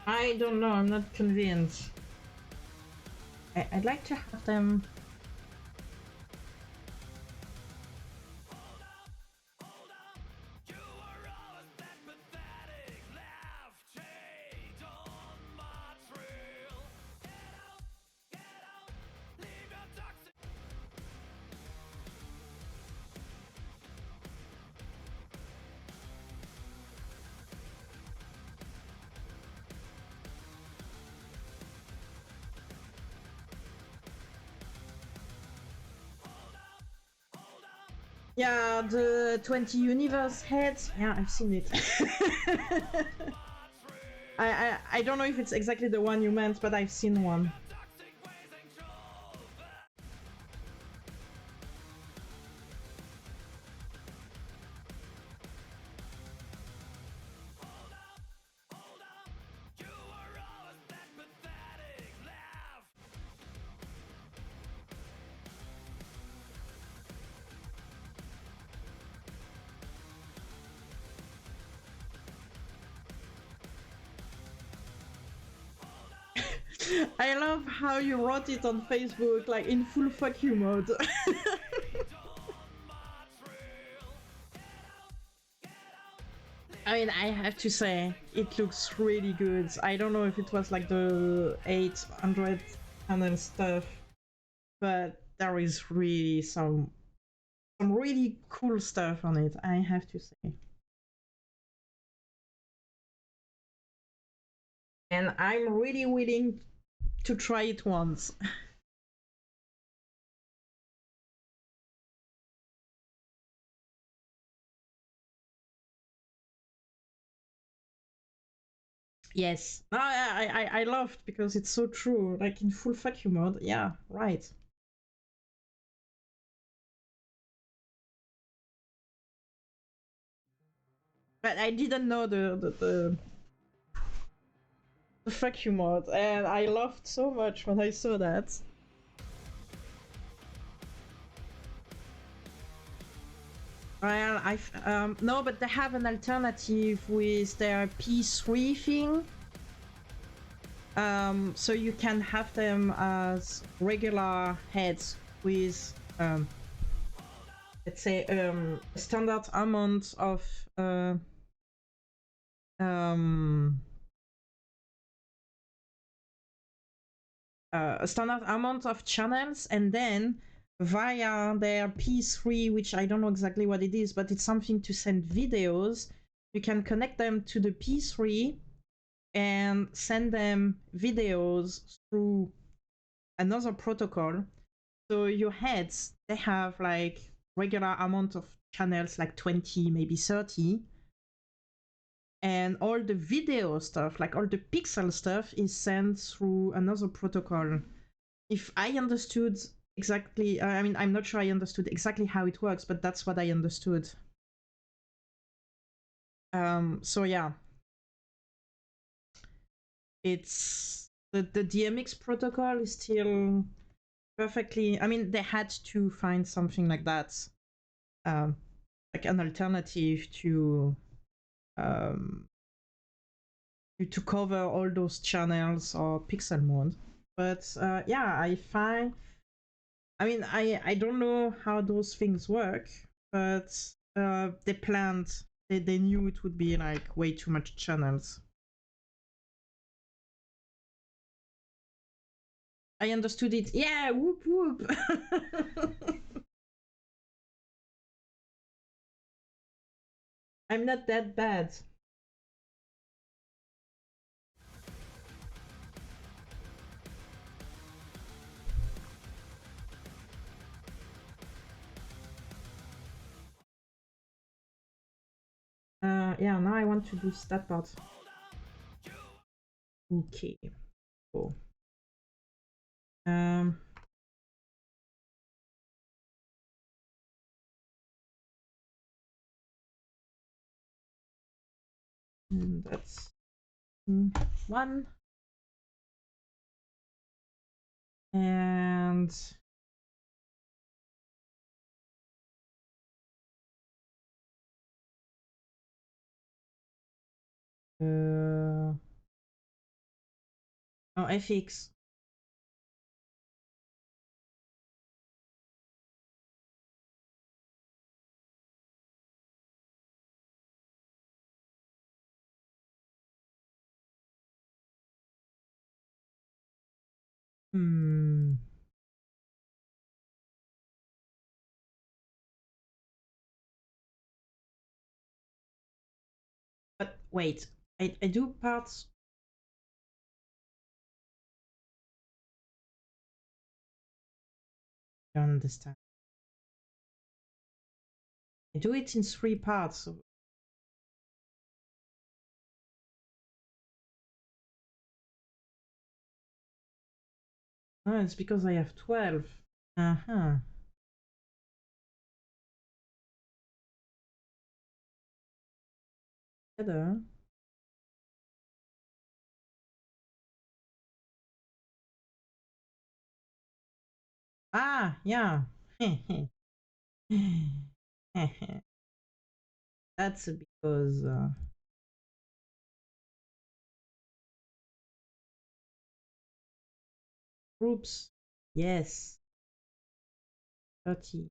A: I don't know, I'm not convinced. I'd like to have them. Yeah, the 20 universe heads. Yeah, I've seen it. I don't know if it's exactly the one you meant, but I've seen one. I love how you wrote it on Facebook, like in full fuck you mode. I mean, I have to say, it looks really good. I don't know if it was like the 800 and stuff, but there is really some really cool stuff on it, I have to say. And I'm really willing to try it once. Yes. No, I loved because it's so true. Like in full fuck you mode. Yeah, right. But I didn't know the fuck you mode, and I laughed so much when I saw that. Well, no, but they have an alternative with their P3 thing. So you can have them as regular heads with, let's say, a standard amount of a standard amount of channels, and then via their P3, which I don't know exactly what it is, but it's something to send videos, you can connect them to the P3 and send them videos through another protocol. So your heads, they have like regular amount of channels, like 20, maybe 30. And all the video stuff, like all the pixel stuff, is sent through another protocol. If I understood exactly, I mean, I'm not sure I understood exactly how it works, but that's what I understood. So yeah, it's the DMX protocol is still perfectly. I mean, they had to find something like that, um, like an alternative um, to cover all those channels or pixel mode. But yeah, I find. I mean, I don't know how those things work, but they planned. They knew it would be like way too much channels. I understood it. Yeah, whoop whoop. I'm not that bad. Yeah, now I want to do stat part. Okay. Cool. Um. And that's one. And oh, FX. Hmm. But wait, I do parts. I don't understand. I do it in 3 parts. So. Oh, it's because I have 12. Uh-huh. Together. Ah, yeah. That's because groups. Yes. 30.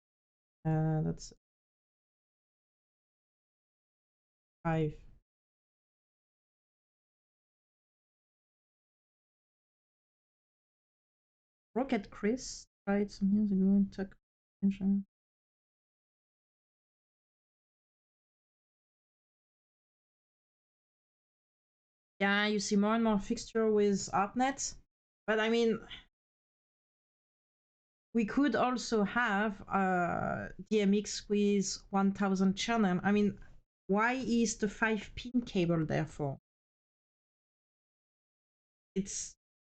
A: That's 5. Rocket Chris tried some years ago and took attention. Yeah, you see more and more fixture with ArtNet. But I mean, we could also have DMX with 1000 channel. I mean, why is the 5-pin cable there for? It's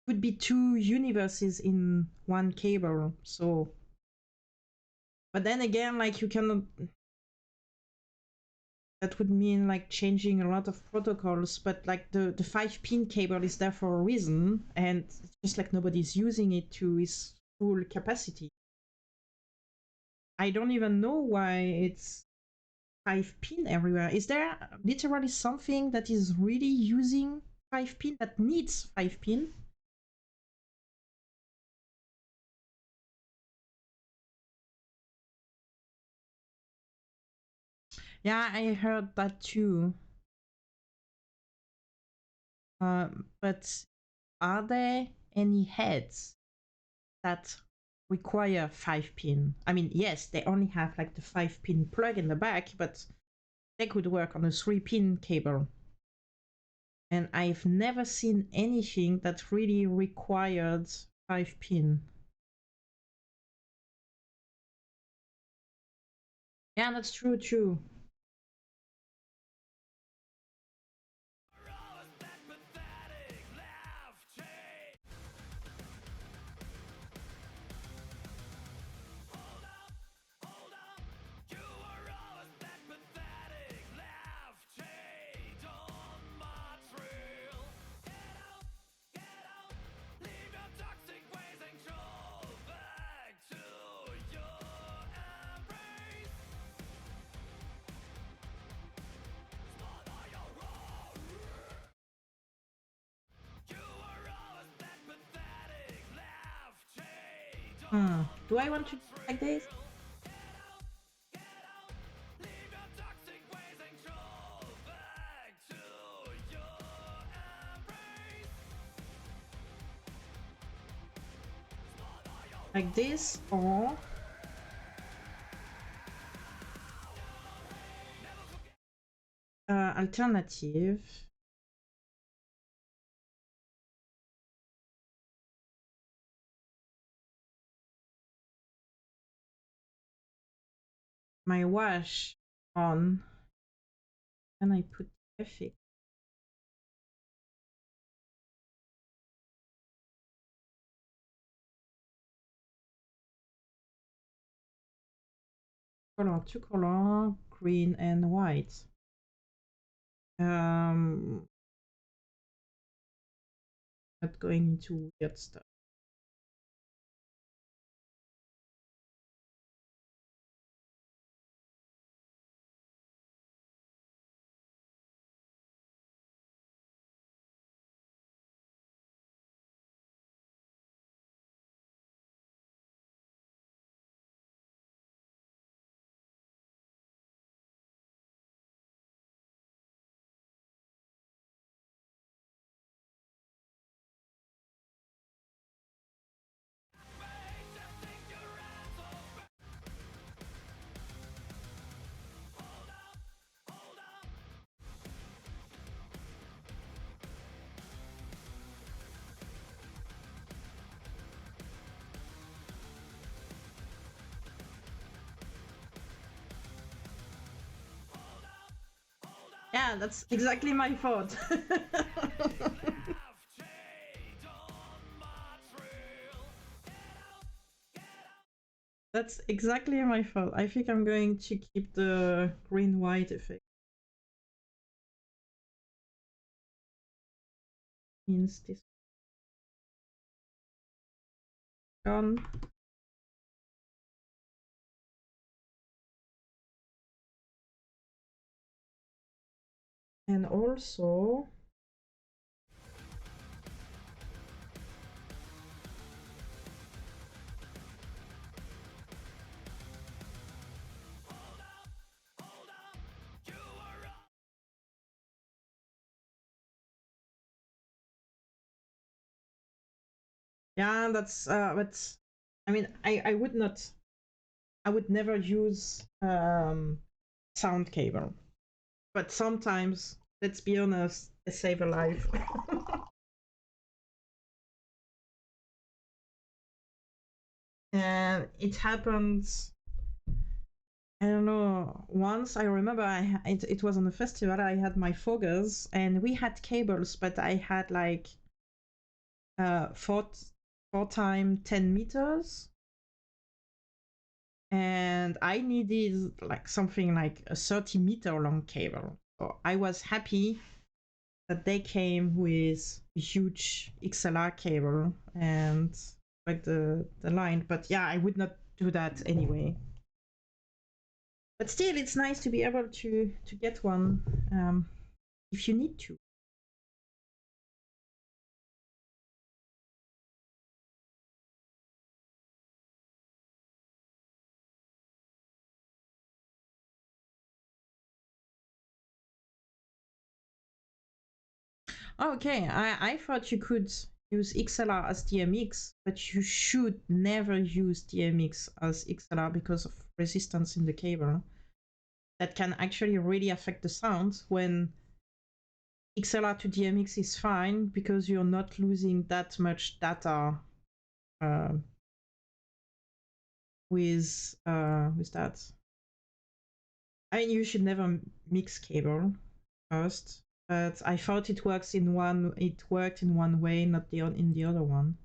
A: could be 2 universes in one cable. So, but then again, like you cannot. That would mean like changing a lot of protocols. But like the 5-pin cable is there for a reason, and it's just like nobody's using it to its full capacity. I don't even know why it's 5-pin everywhere. Is there literally something that is really using 5-pin that needs 5-pin? Yeah, I heard that too. But are there any heads that require 5-pin? I mean, yes, they only have like the 5-pin plug in the back, but they could work on a 3-pin cable. And I've never seen anything that really required 5 pin. Yeah, that's true. Do I want to do like this? Like this, or alternative. My wash on, and I put effect. Color, two color, green and white. Not going into weird stuff. Yeah, that's exactly my fault. That's exactly my fault. I think I'm going to keep the green-white effect. Means this gone. And also yeah, that's but I mean I would not, I would never use sound cable. But sometimes, let's be honest, they save a life. And it happens, I don't know, once I remember it was on a festival, I had my foggers and we had cables, but I had like four time 10 meters, and I needed like something like a 30-meter long cable. So I was happy that they came with a huge XLR cable and like the line. But yeah, I would not do that anyway. But still, it's nice to be able to get one if you need to. Okay, I thought you could use XLR as DMX, but you should never use DMX as XLR because of resistance in the cable. That can actually really affect the sound when XLR to DMX is fine because you're not losing that much data uh, with that. I mean, you should never mix cable first, but I thought it works in one. It worked in one way, not in the other one.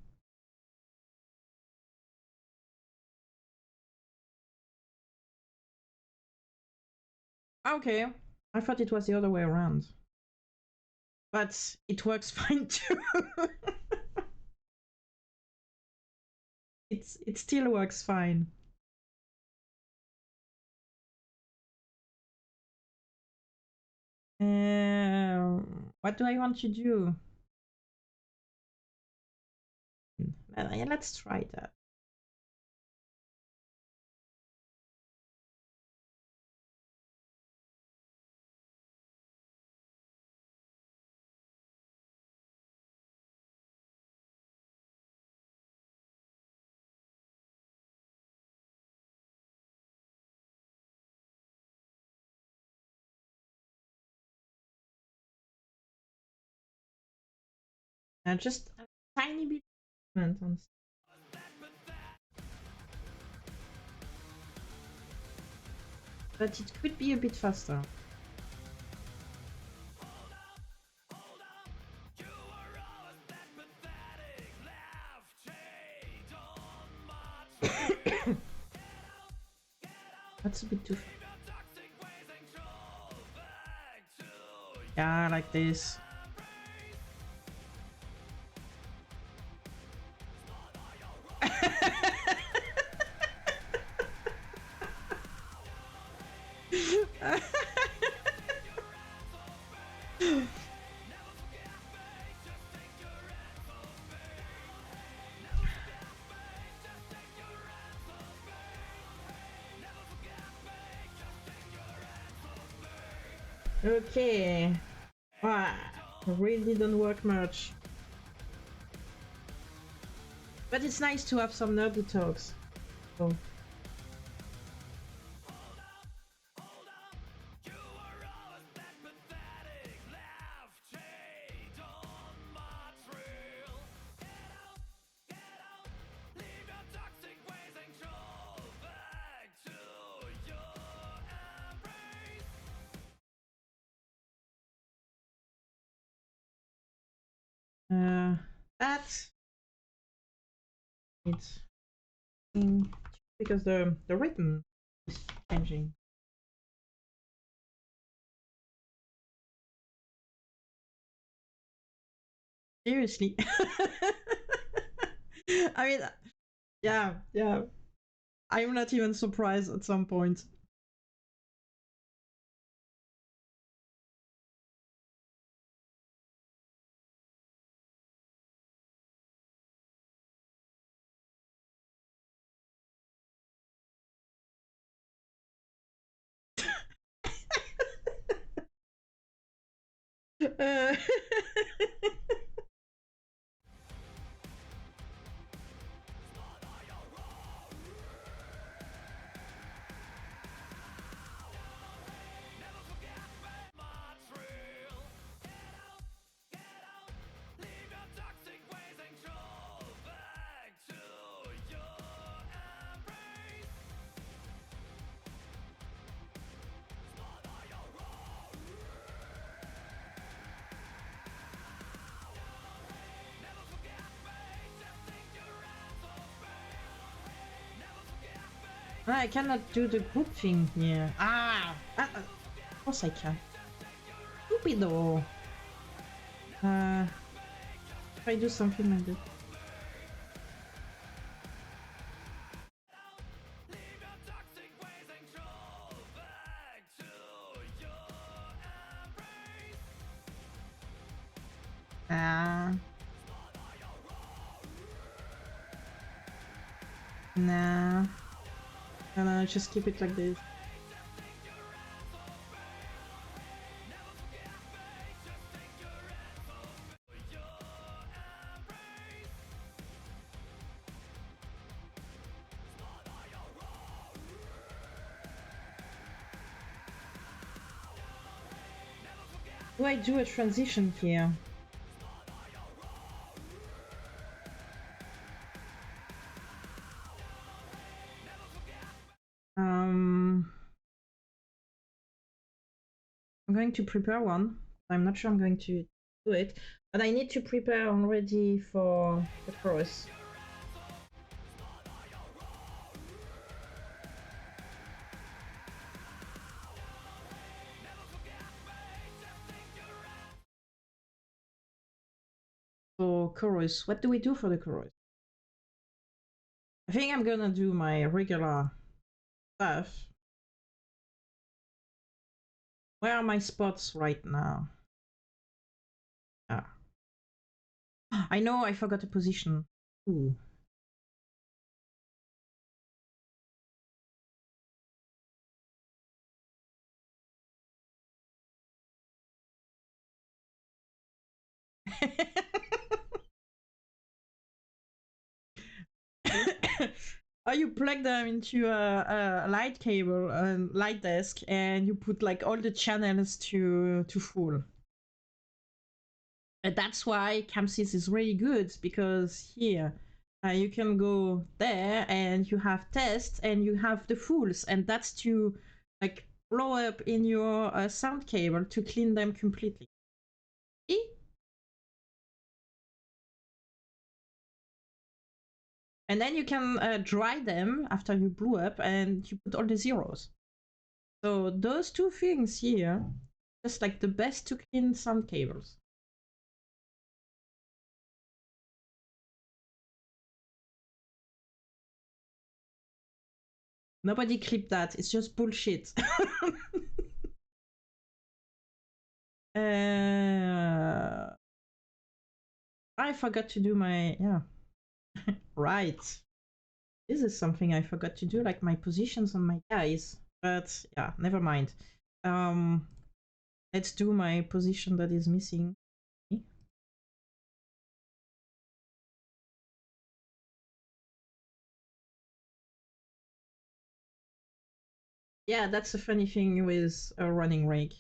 A: Okay, I thought it was the other way around, but it works fine too. It still works fine. What do I want to do? Yeah, let's try that. Just a tiny bit on, but it could be a bit faster. That's a bit too fast. Yeah, like this. Okay. Wow, really didn't work much. But it's nice to have some nerdy talks. So. That it's because the rhythm is changing. Seriously. I mean, yeah. I'm not even surprised at some point. Uh, I cannot do the group thing here. Of course I can. Stupido. If I do something like this. Ah. Nah. No, just keep it like this. Do I do a transition here? I'm going to prepare one. I'm not sure I'm going to do it, but I need to prepare already for the chorus. So chorus, what do we do for the chorus? I think I'm gonna do my regular stuff. Where are my spots right now? Ah. I know I forgot a position. Ooh. Or you plug them into a light cable, a light desk, and you put like all the channels to full. And that's why CAMSYS is really good, because here you can go there and you have tests and you have the fulls, and that's to like blow up in your sound cable to clean them completely. See? And then you can dry them after you blew up and you put all the zeros. So those two things here, just like the best to clean sound cables. Nobody clipped that. It's just bullshit. I forgot to do my right. This is something I forgot to do, like my positions on my guys. But yeah, never mind. Um, let's do my position that is missing. Yeah, that's a funny thing with a running rig.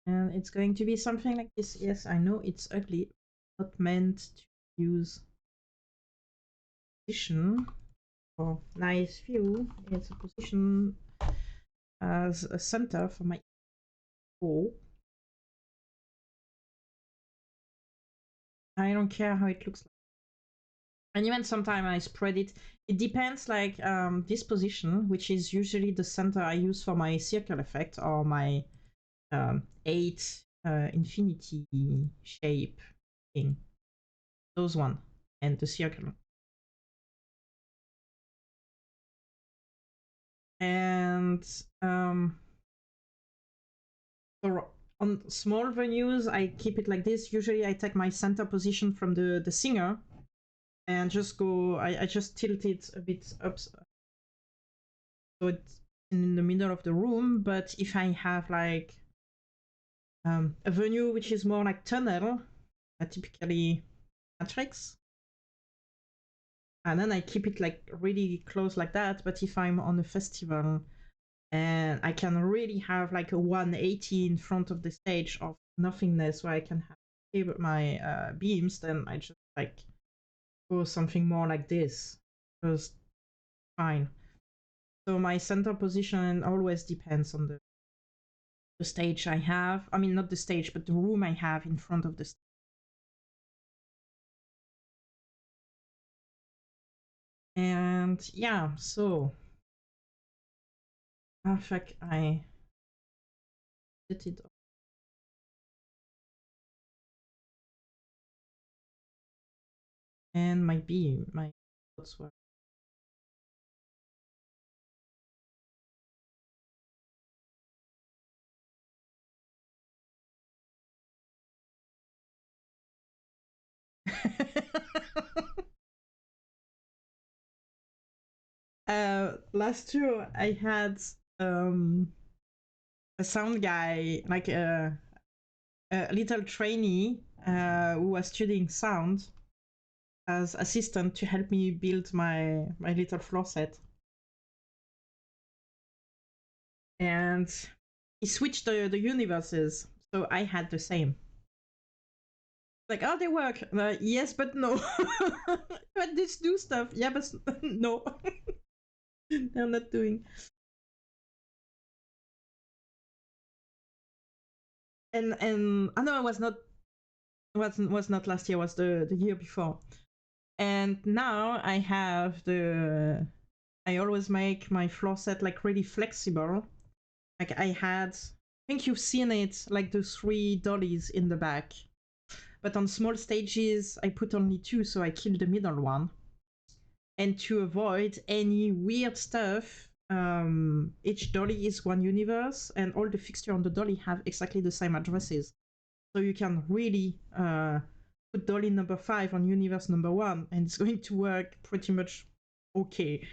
A: And it's going to be something like this. Yes, I know it's ugly. Not meant to use position for nice view. It's a position as a center for my O. I don't care how it looks like. And even sometimes I spread it. It depends, like this position, which is usually the center I use for my circle effect or my 8 infinity shape thing. Those one and the circle. And so on small venues, I keep it like this. Usually I take my center position from the singer and just go, I just tilt it a bit up so it's in the middle of the room. But if I have like a venue which is more like tunnel, typically matrix, and then I keep it like really close like that. But if I'm on a festival and I can really have like a 180 in front of the stage of nothingness where I can have my beams, then I just like go something more like this. Just fine. So my center position always depends on the stage I have. I mean, not the stage, but the room I have in front of the stage. And yeah, so fuck, I did it. And my beam, my thoughts were. Last year I had a sound guy, like a little trainee who was studying sound as assistant to help me build my little floor set. And he switched the universes, so I had the same. Like, oh, they work. Yes, but no. But this do stuff. Yeah, but no, they're not doing. And I know it was not last year. Was the year before. And now I have the. I always make my floor set like really flexible. Like I had, I think you've seen it, like the 3 dollies in the back. But on small stages, I put only 2, so I killed the middle one. And to avoid any weird stuff, each dolly is one universe, and all the fixtures on the dolly have exactly the same addresses. So you can really put dolly number 5 on universe number 1, and it's going to work pretty much okay.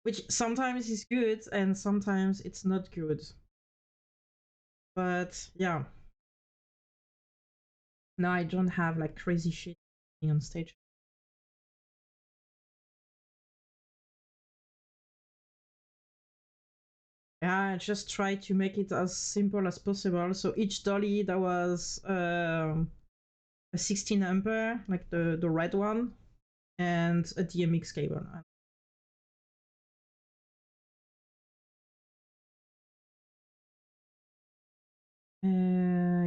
A: Which sometimes is good, and sometimes it's not good. But yeah. No, I don't have like crazy shit on stage. Yeah, I just try to make it as simple as possible. So each dolly that was a 16 ampere, like the red one, and a DMX cable.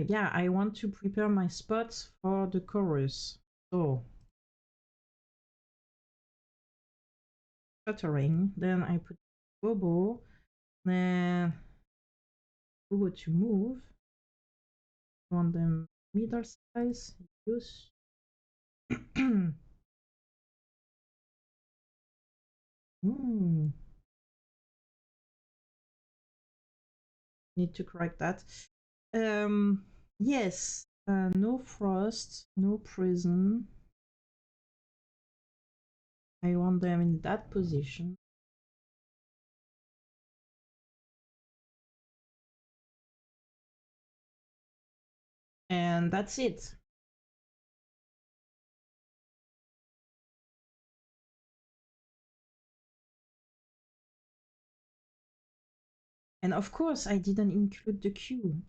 A: Yeah, I want to prepare my spots for the chorus. So stuttering, then I put Bobo, then Bobo to move. I want them middle size, use. Need to correct that. Yes, no frost, no prison. I want them in that position. And that's it. And of course, I didn't include the queue.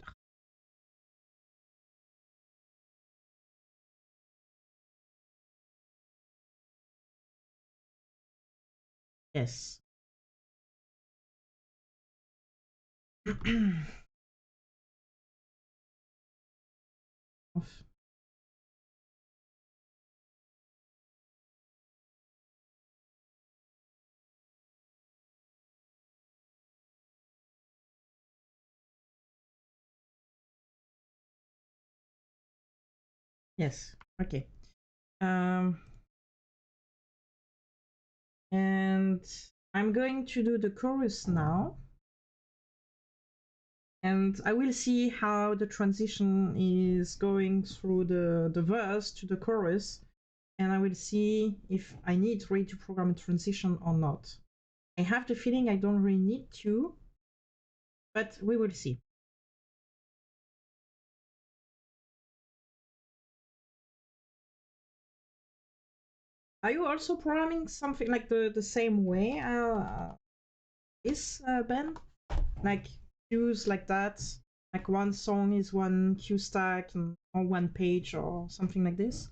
A: Yes. Yes. Okay. And I'm going to do the chorus now. And I will see how the transition is going through the verse to the chorus. And I will see if I need really to program a transition or not. I have the feeling I don't really need to, but we will see. Are you also programming something like the same way is Ben? Like cues like that? Like one song is one cue stack and on one page or something like this?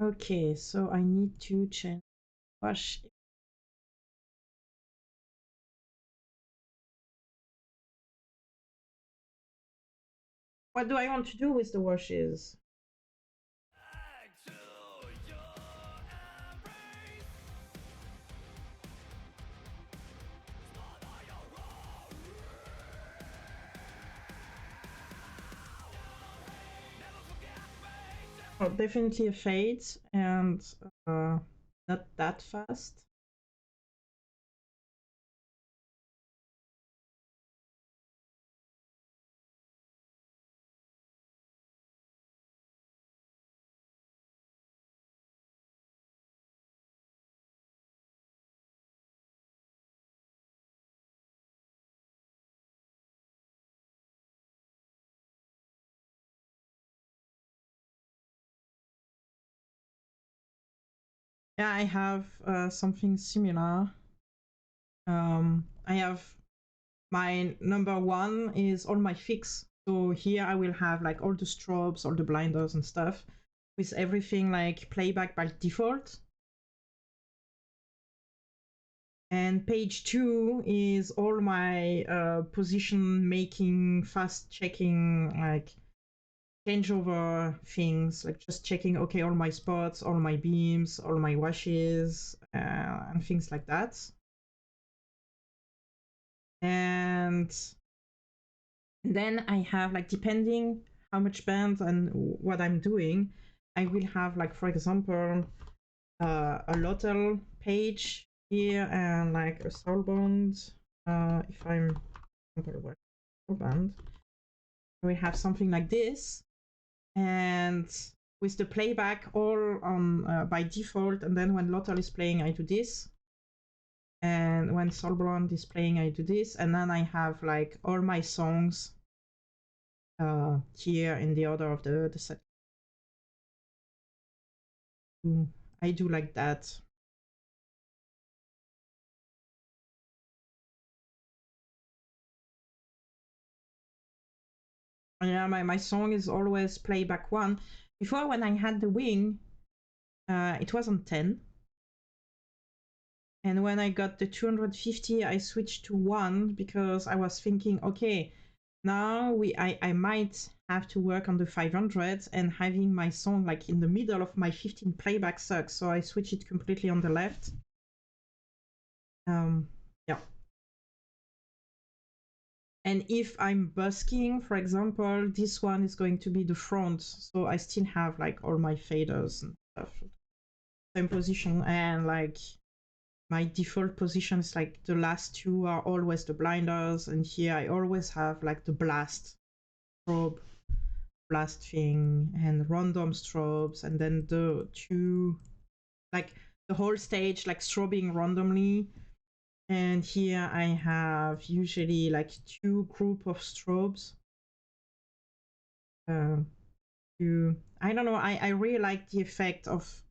A: Okay, so I need to change wash. What do I want to do with the washes? Oh, definitely a fade and not that fast. Yeah, I have something similar. I have my number one is all my fix. So here I will have like all the strobes, all the blinders and stuff with everything like playback by default. And page two is all my position making, fast checking, like changeover things, like just checking, okay, all my spots, all my beams, all my washes, and things like that. And then I have like, depending how much band and what I'm doing, I will have like, for example, a Lottel page here and like a Soulbound. If I'm, for example, Soulbound, we have something like this, and with the playback all on by default. And then when Lottel is playing, I do this, and when Soulbound is playing, I do this, and then I have like all my songs here in the order of the set. I do like that. Yeah, my song is always playback one. Before, when I had the wing, it was on 10. And when I got the 250, I switched to 1 because I was thinking, okay, now I might have to work on the 500, and having my song like in the middle of my 15 playback sucks. So I switched it completely on the left. Yeah. And if I'm busking, for example, this one is going to be the front. So I still have like all my faders and stuff. Same position, and like my default position is like the last two are always the blinders, and here I always have like the blast strobe, blast thing, and random strobes, and then the two, like the whole stage like strobing randomly. And here I have usually like two group of strobes. I don't know, I really like the effect of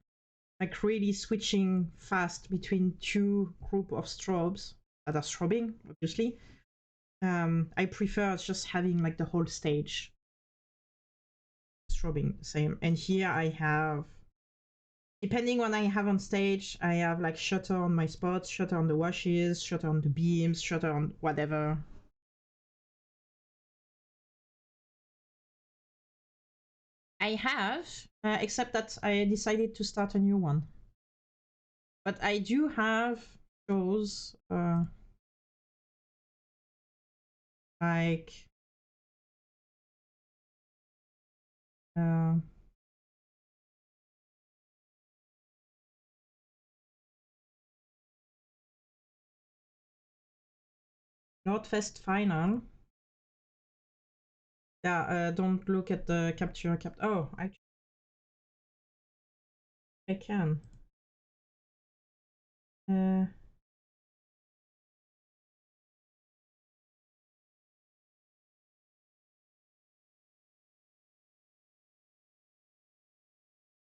A: like really switching fast between two group of strobes that are strobing, obviously. I prefer just having like the whole stage strobing the same. And here I have, depending what I have on stage, I have like shutter on my spots, shutter on the washes, shutter on the beams, shutter on whatever. I have, except that I decided to start a new one. But I do have shows like uh, Nordfest Final. Yeah, don't look at the capture. Oh, I can. Uh,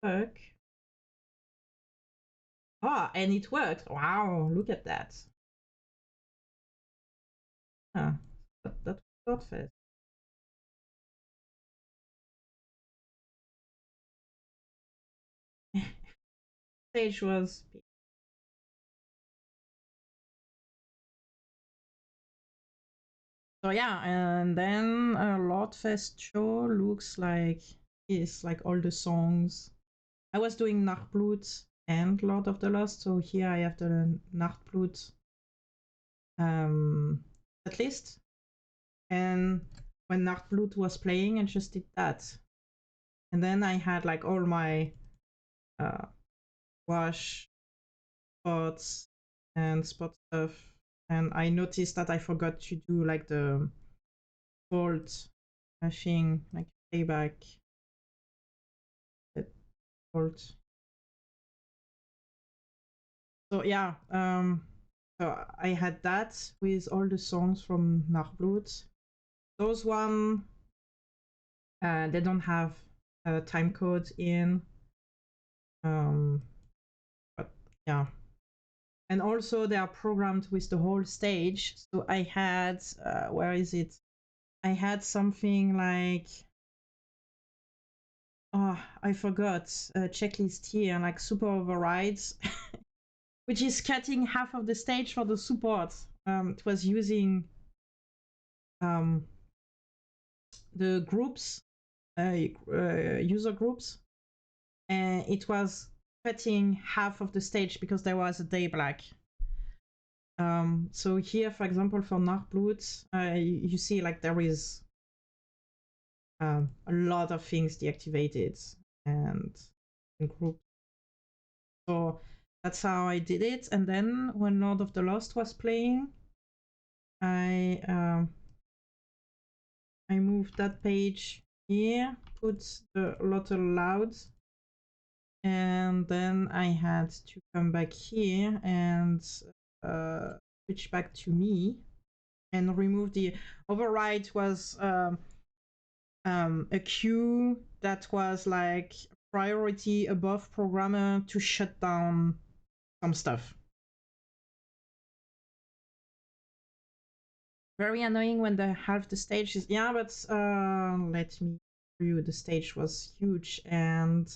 A: Work. Ah, and it worked. Wow, look at that. Ah, that was Nordfest. Stage was. So yeah, and then a Lordfest show looks like is like all the songs. I was doing Nachtblut and Lord of the Lost, so here I have the Nachtblut at least. And when Nachtblut was playing, I just did that. And then I had like all my uh, wash spots and spot stuff. And I noticed that I forgot to do like the bolt thing, like playback, bolt. So yeah, so I had that with all the songs from Nachtblut. Those one, they don't have time code in. But yeah. And also they are programmed with the whole stage. So I had, where is it? I had something like, oh, I forgot, a checklist here, like super overrides, which is cutting half of the stage for the support. It was using um, the groups, user groups, and it was cutting half of the stage because there was a day black. So here, for example, for Nachblut, you see like there is a lot of things deactivated and in group. So that's how I did it. And then when Lord of the Lost was playing, I moved that page here, put the Lotto Loud, and then I had to come back here and switch back to me and remove the override. Was a queue that was like priority above programmer to shut down some stuff. Very annoying when the half the stage is, yeah, but let me review. The stage was huge and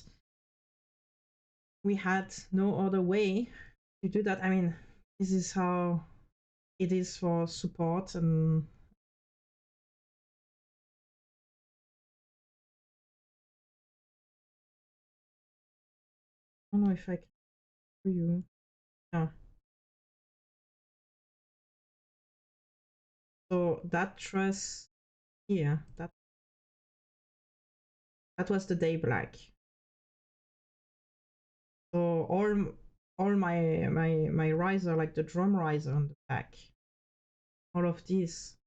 A: we had no other way to do that. I mean, this is how it is for support. And I don't know if I can review. Yeah. So that truss here, that was the day black. So all my riser, like the drum riser on the back, all of this,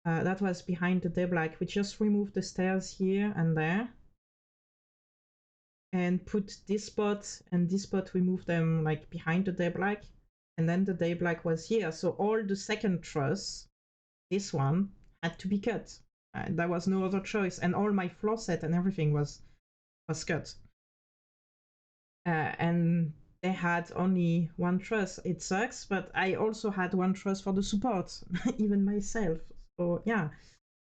A: that was behind the day black. We just removed the stairs here and there, and put this spot and this spot. We moved them like behind the day black, and then the day black was here. So all the second truss, this one, had to be cut. There was no other choice, and all my floor set and everything was cut. And they had only one truss. It sucks, but I also had one truss for the support, even myself. So yeah,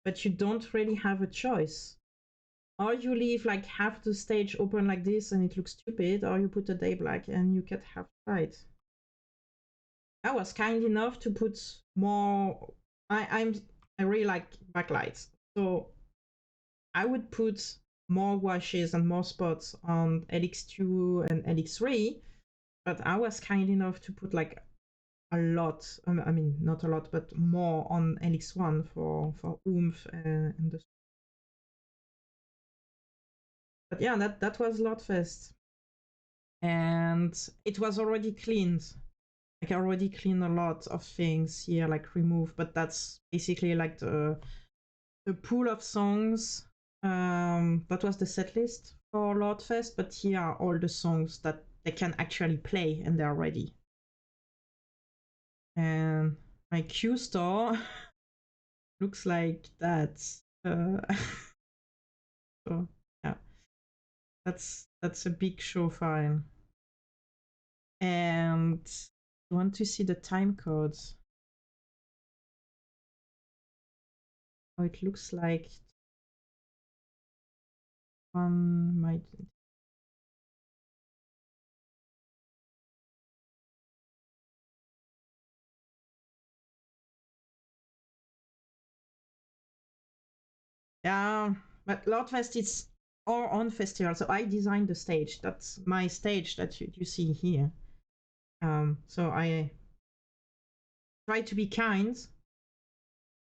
A: but you don't really have a choice. Or you leave like half the stage open like this and it looks stupid, or you put a day black and you cut half right. I was kind enough to put more. I really like backlights, so I would put more washes and more spots on LX2 and LX3, but I was kind enough to put like a lot. I mean, not a lot, but more on LX1 for oomph and the. But yeah, that was Lotfest, and it was already cleaned. Like I already cleaned a lot of things here, like remove. But that's basically like the pool of songs. That was the set list for Lordfest, but here are all the songs that they can actually play and they're ready. And my Q store looks like that. So yeah, that's a big show file. And you want to see the time codes? Oh, it looks like one might. Yeah, but Lordfest is our own festival, so I designed the stage. That's my stage that you see here. So I try to be kind,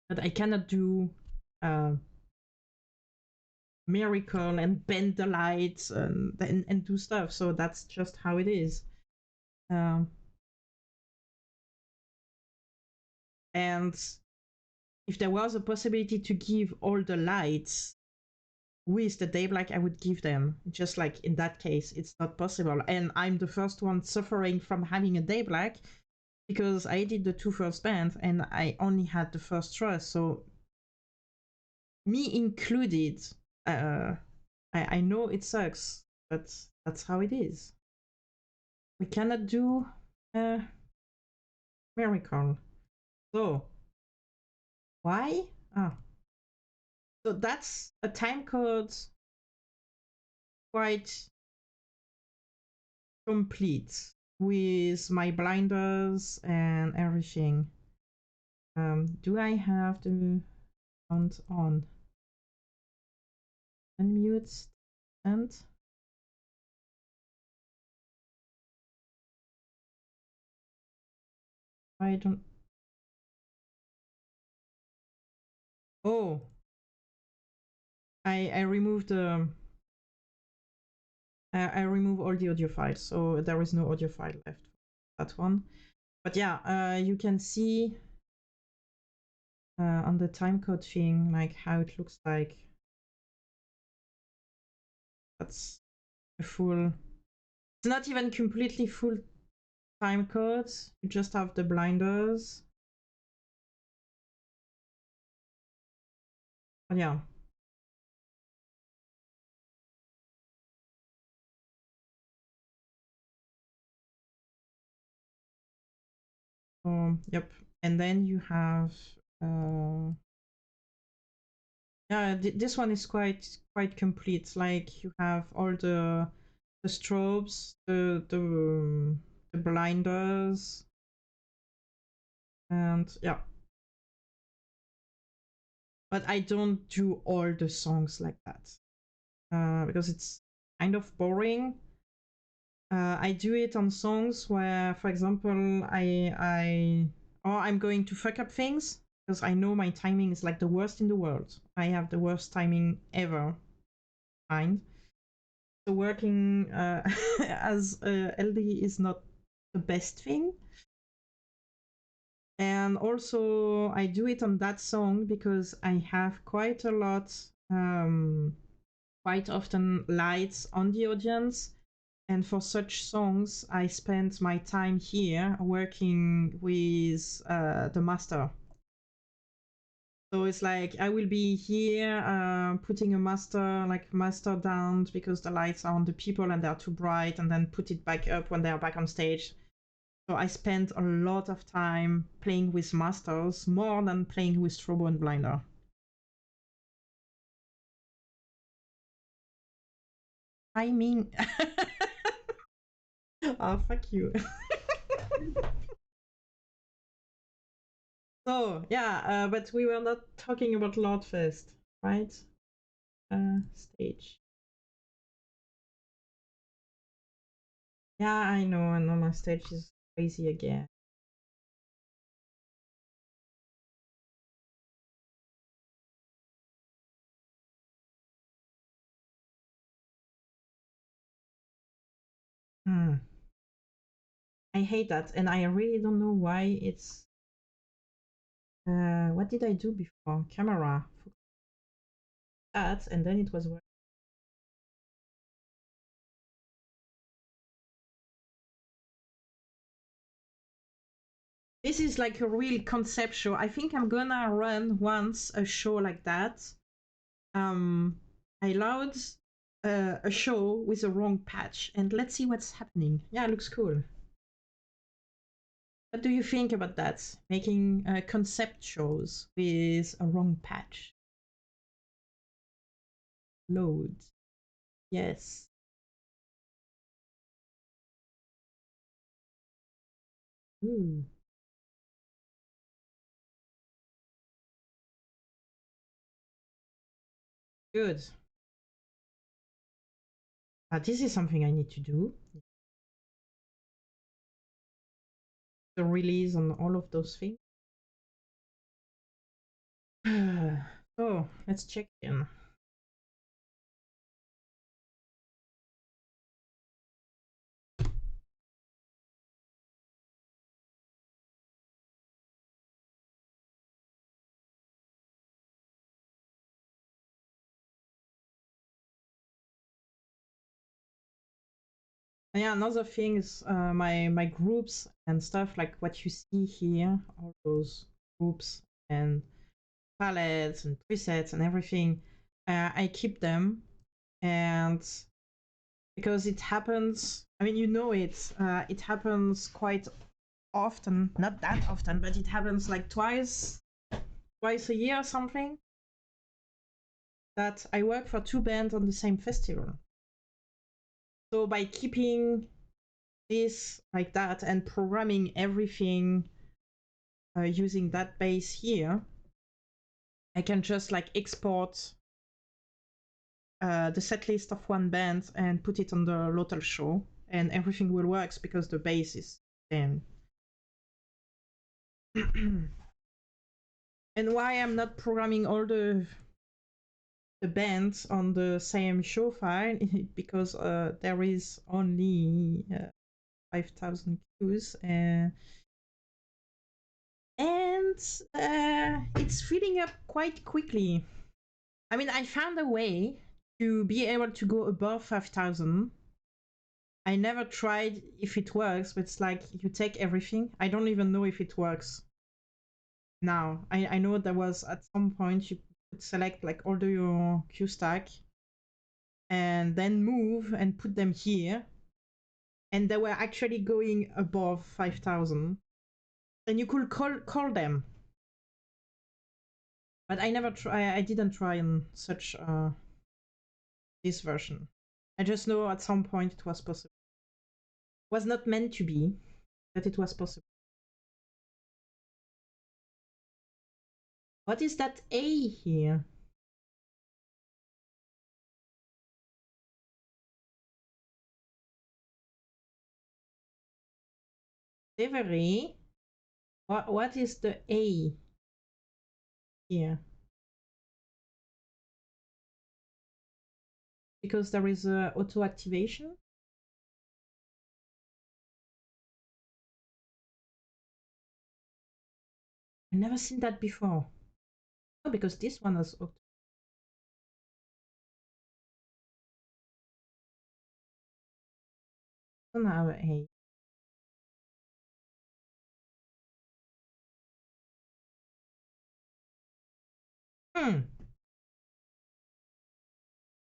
A: but I cannot do uh, miracle and bend the lights and do stuff. So that's just how it is. Um, and if there was a possibility to give all the lights with the day black, I would give them. Just like in that case, it's not possible. And I'm the first one suffering from having a day black because I did the two first bands and I only had the first truss. So me included, I know it sucks, but that's how it is. we cannot do a miracle. So why? Ah, so that's a time code quite complete with my blinders and everything. Do I have the sound on? Unmute and I don't. Oh, I removed I remove all the audio files, so there is no audio file left for that one. But yeah, you can see on the timecode thing like how it looks like. That's a full. It's not even completely full timecode. You just have the blinders. But yeah. Yep. And then you have yeah, this one is quite complete. Like you have all the strobes, the blinders, and yeah. But I don't do all the songs like that because it's kind of boring. I do it on songs where, for example, or I'm going to fuck up things because I know my timing is like the worst in the world. I have the worst timing ever. Mind. So working as LD is not the best thing. And also, I do it on that song because I have quite a lot, quite often lights on the audience. And for such songs, I spend my time here working with the master. So it's like I will be here putting a master down because the lights are on the people and they're too bright, and then put it back up when they're back on stage. So I spend a lot of time playing with masters, more than playing with strobo and blinder. I mean, oh, fuck you. So yeah, but we were not talking about Lordfest, right? Stage. Yeah, I know my stage is crazy again. Hmm. I hate that, and I really don't know why it's. What did I do before? Camera. That, and then it was. This is like a real concept show. I think I'm gonna run once a show like that. I allowed a show with a wrong patch, and let's see what's happening. Yeah, it looks cool. What do you think about that? Making concept shows with a wrong patch. Load. Yes. Ooh. Good. This is something I need to do. The release on all of those things. So let's check in. Yeah, another thing is my groups and stuff like what you see here, all those groups and palettes and presets and everything. I keep them, and because it happens. I mean, you know it. It happens quite often. Not that often, but it happens like twice a year or something. That I work for two bands on the same festival. So by keeping this like that and programming everything using that base here, I can just like export the set list of one band and put it on the local show, and everything will work because the base is same. And why I'm not programming all the bands on the same show file because there is only 5,000 queues and it's filling up quite quickly. I mean, I found a way to be able to go above 5,000. I never tried if it works, but it's like you take everything. I don't even know if it works now. I know there was at some point you could select like all your queue stack and then move and put them here. And they were actually going above 5,000. And you could call them. But I didn't try on such this version. I just know at some point it was possible. It was not meant to be, but it was possible. What is that A here? Delivery. What is the A here? Because there is a auto activation. I've never seen that before. Oh, because this one has auto. Now A.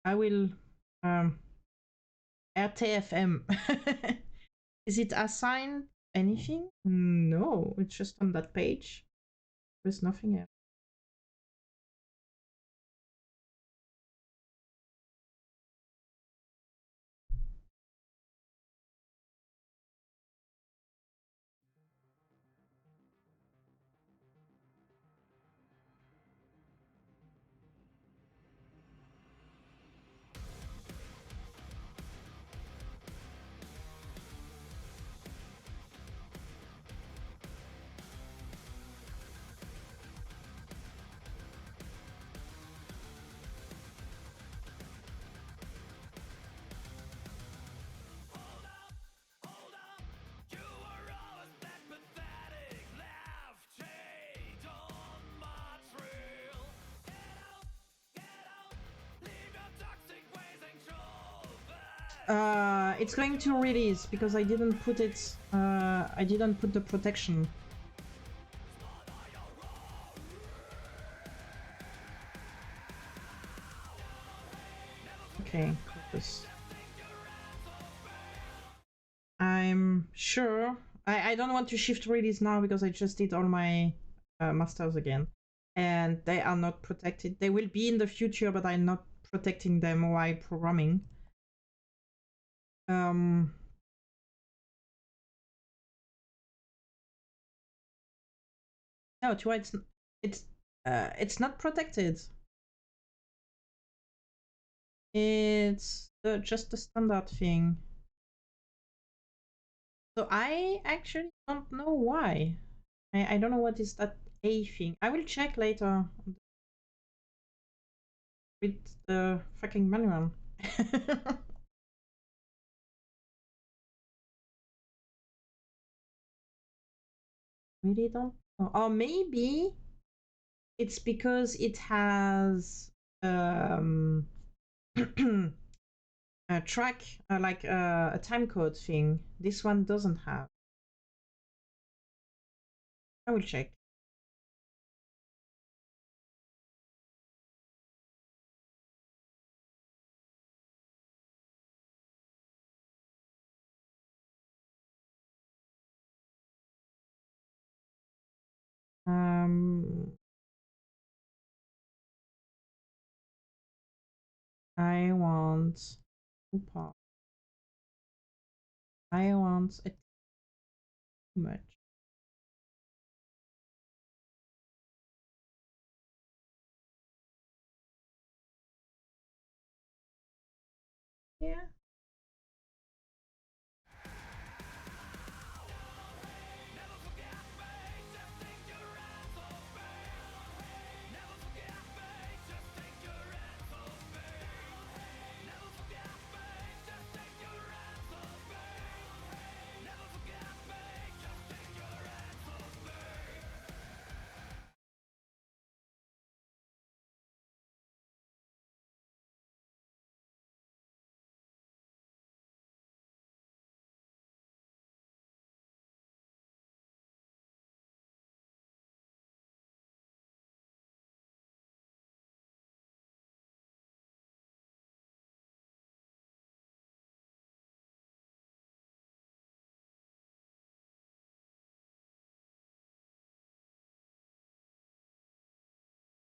A: I will RTFM. Is it assigned anything? No, it's just on that page. There's nothing else. It's going to release because I didn't put it. I didn't put the protection. Okay, focus. I'm sure. I don't want to shift release now because I just did all my masters again, and they are not protected. They will be in the future, but I'm not protecting them while programming. No, it's not protected. It's just the standard thing. So I actually don't know why. I don't know what is that A thing. I will check later with the fucking manual. Really don't know. Or maybe it's because it has a track, like a time code thing. This one doesn't have. I will check. I want two parts. I want it too much. Yeah.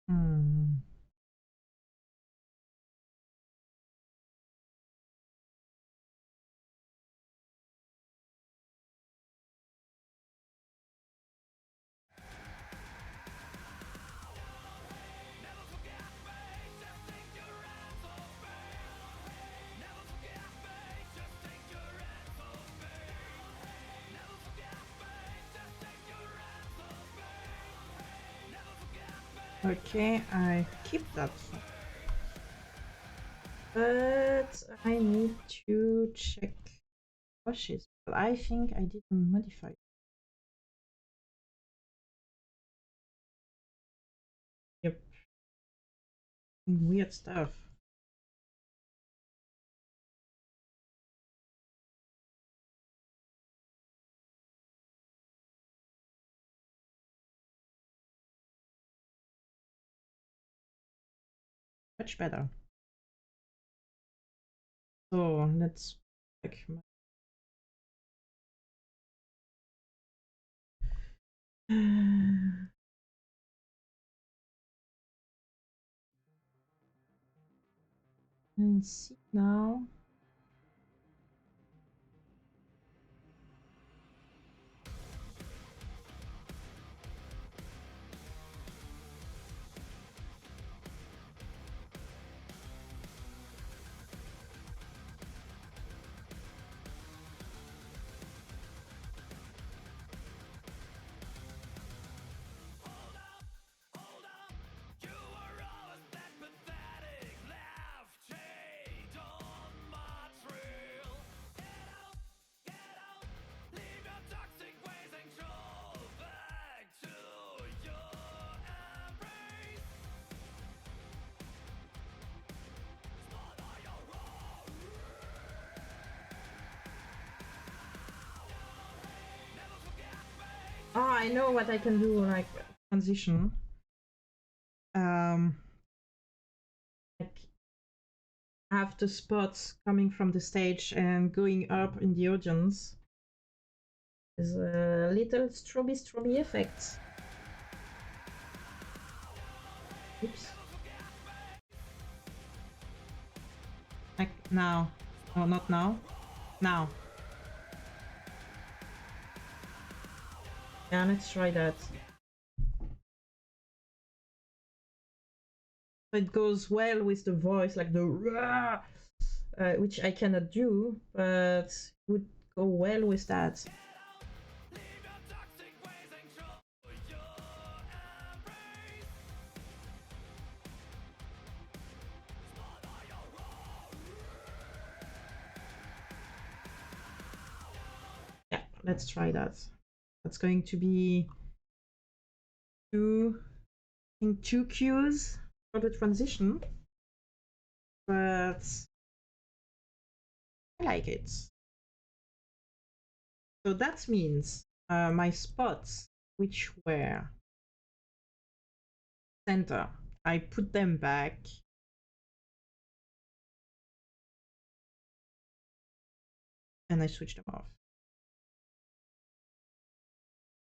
A: Hmm. Okay, I keep that. But I need to check washes. But I think I didn't modify. Yep. Weird stuff. Much better. So let's check and see now. Oh, I know what I can do, like transition. Like have the spots coming from the stage and going up in the audience. There's a little stroby effect. Oops. Like now. No, not now. Now. Yeah, let's try that. It goes well with the voice, like the rah, which I cannot do, but would go well with that. Yeah, let's try that. That's going to be two, I think, two cues for the transition, but I like it. So that means my spots, which were center, I put them back. And I switch them off.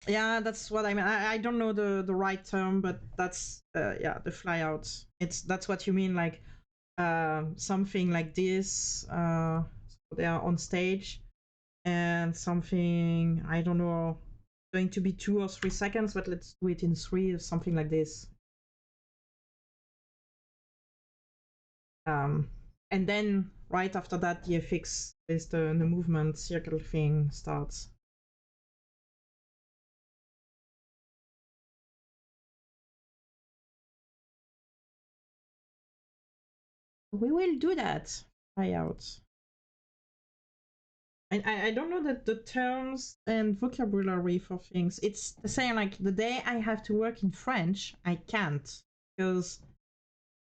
A: Yeah, that's what I mean. I don't know the right term, but that's yeah, the fly out. That's what you mean, like something like this. So they are on stage, and something, I don't know, going to be 2 or 3 seconds, but let's do it in 3 or something like this. And then right after that, the FX is the movement circle thing starts. We will do that. Try out. I don't know the terms and vocabulary for things. It's the same, like the day I have to work in French, I can't. Because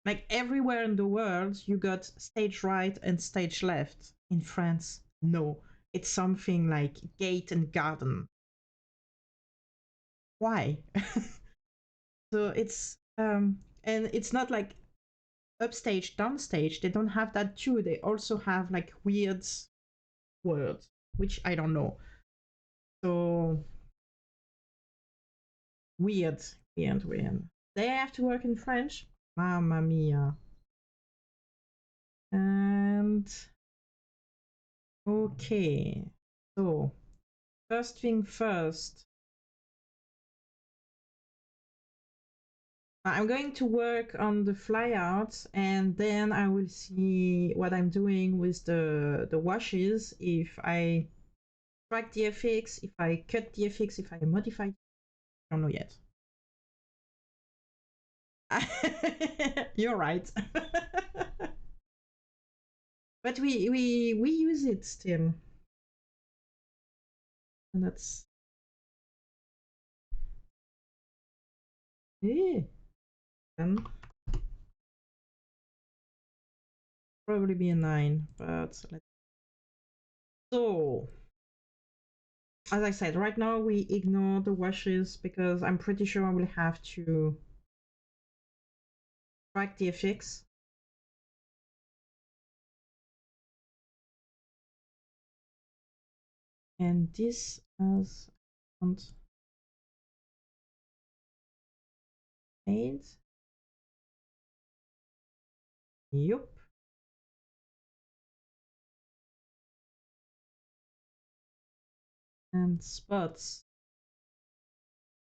A: like everywhere in the world, you got stage right and stage left. In France, no. It's something like gate and garden. Why? So it's and it's not like upstage, downstage. They don't have that too. They also have like weird words, which I don't know. So weird, weird, weird. They have to work in French. Mamma mia. And okay, so first thing first, I'm going to work on the flyouts, and then I will see what I'm doing with the washes. If I track the FX, if I cut the FX, if I modify, I don't know yet. You're right. But we use it still, and that's eh, then probably be a 9. But let's so as I said, right now we ignore the washes because I'm pretty sure I will have to track the FX. And this as eight. Yup. And spots.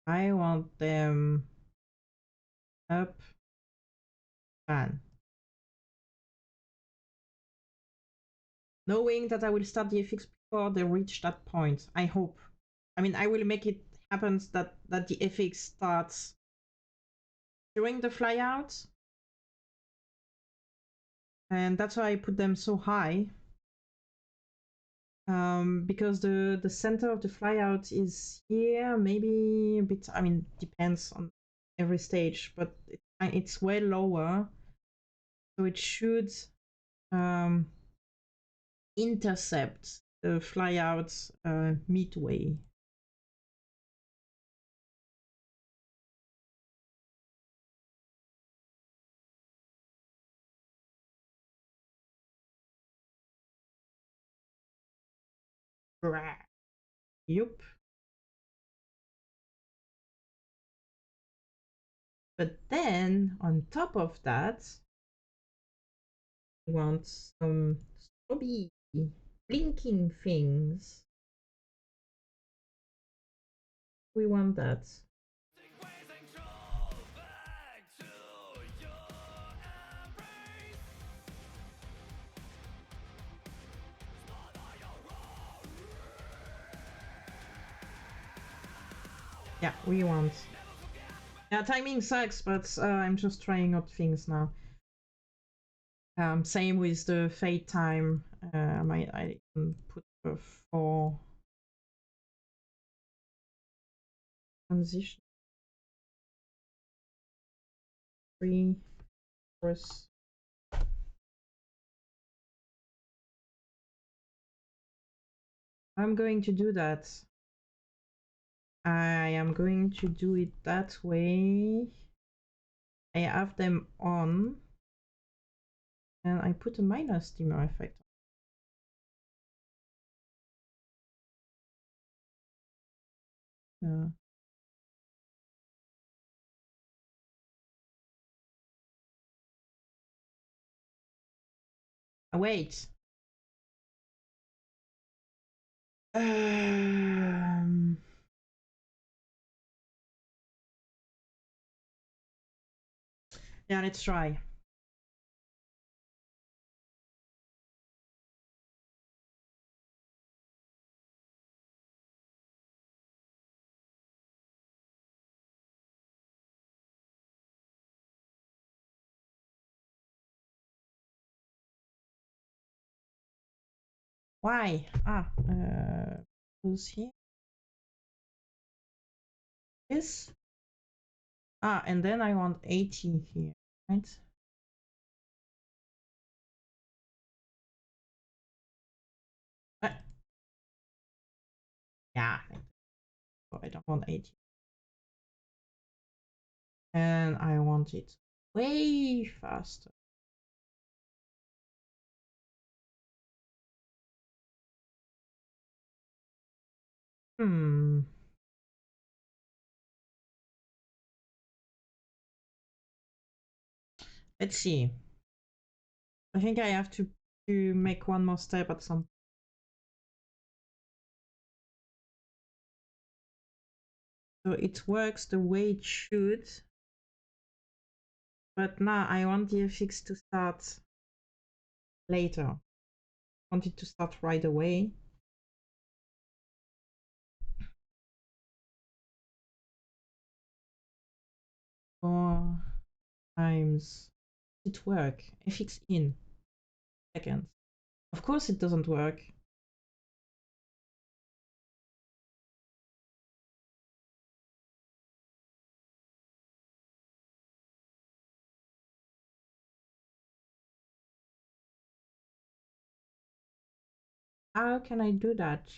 A: I want them up fan. Knowing that I will start the FX before they reach that point. I hope. I mean, I will make it happen that the FX starts during the flyout. And that's why I put them so high. Because the center of the flyout is here, maybe a bit, I mean, depends on every stage, but it's way lower. So it should intercept the flyout midway. Yup. But then on top of that, we want some stroby blinking things. We want that. Yeah, we want. Yeah, timing sucks, but I'm just trying out things now. Same with the fade time. I can put a 4 transition 3 course. I'm going to do that. I am going to do it that way. I have them on, and I put a minus dimmer effect. Yeah. Wait. Yeah, let's try. Why? Who's here? This? And then I want 80 here, right? Uh, yeah, I don't want 80. And I want it way faster. Hmm. Let's see. I think I have to make one more step at some. So it works the way it should. But now I want the FX to start later. I want it to start right away. Four times it work. FX in seconds. Of course it doesn't work. How can I do that?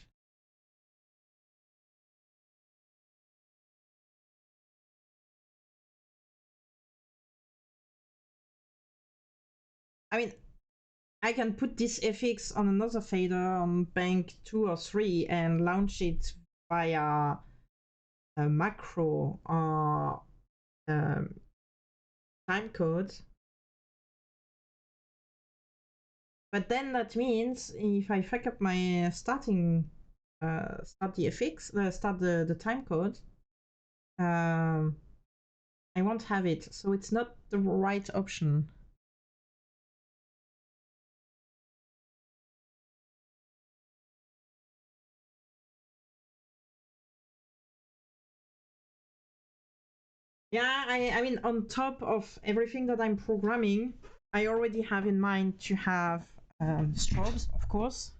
A: I mean, I can put this FX on another fader on bank 2 or 3 and launch it via a macro or time code. But then that means if I fuck up my starting, start the FX, start the time code, um, I won't have it. So it's not the right option. Yeah, I mean, on top of everything that I'm programming, I already have in mind to have strobes, of course.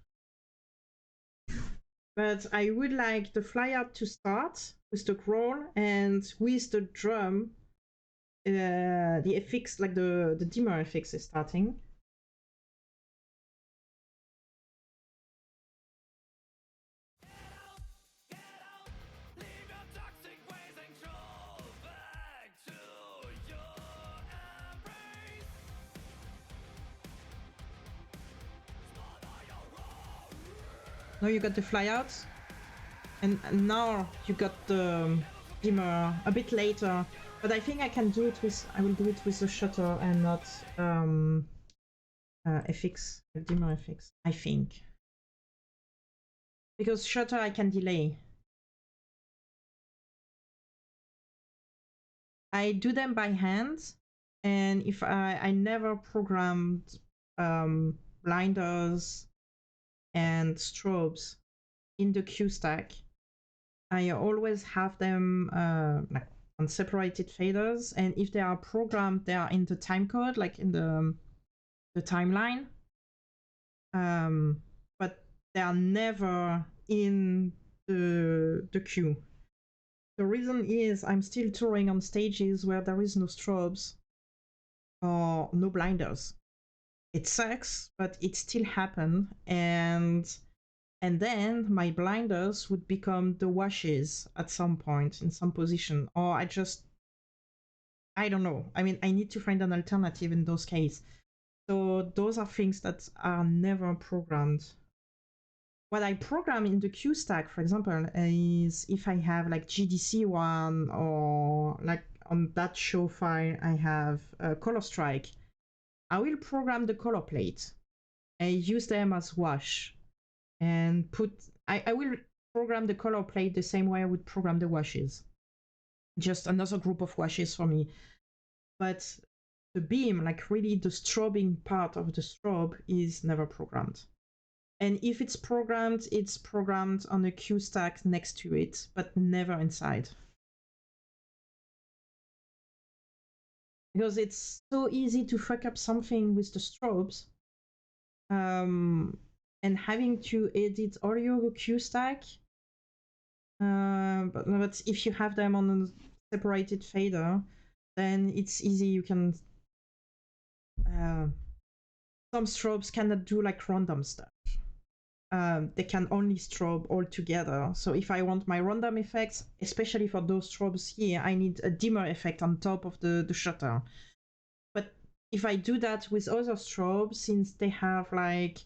A: But I would like the flyout to start with the crawl and with the drum, the FX, like the dimmer FX is starting. Now you got the flyout, and now you got the dimmer a bit later. But I think I can do it with, I will do it with the shutter and not FX, dimmer FX, I think. Because shutter I can delay. I do them by hand, and if I never programmed blinders and strobes in the Q stack. I always have them like on separated faders, and if they are programmed, they are in the time code, like in the timeline. But they are never in the queue. The reason is I'm still touring on stages where there is no strobes or no blinders. It sucks, but it still happen, and then my blinders would become the washes at some point in some position, or I don't know. I mean, I need to find an alternative in those cases. So those are things that are never programmed. What I program in the Q stack, for example, is if I have like GDC1 or like on that show file I have a color strike, I will program the color plate. I use them as wash and I will program the color plate the same way I would program the washes. Just another group of washes for me. But the beam, like really the strobing part of the strobe, is never programmed. And if it's programmed on a Q stack next to it, but never inside. Because it's so easy to fuck up something with the strobes. And having to edit all your Q stack. But if you have them on a separated fader, then it's easy. You can. Some strobes cannot do like random stuff. They can only strobe all together. So if I want my random effects, especially for those strobes here, I need a dimmer effect on top of the shutter. But if I do that with other strobes, since they have like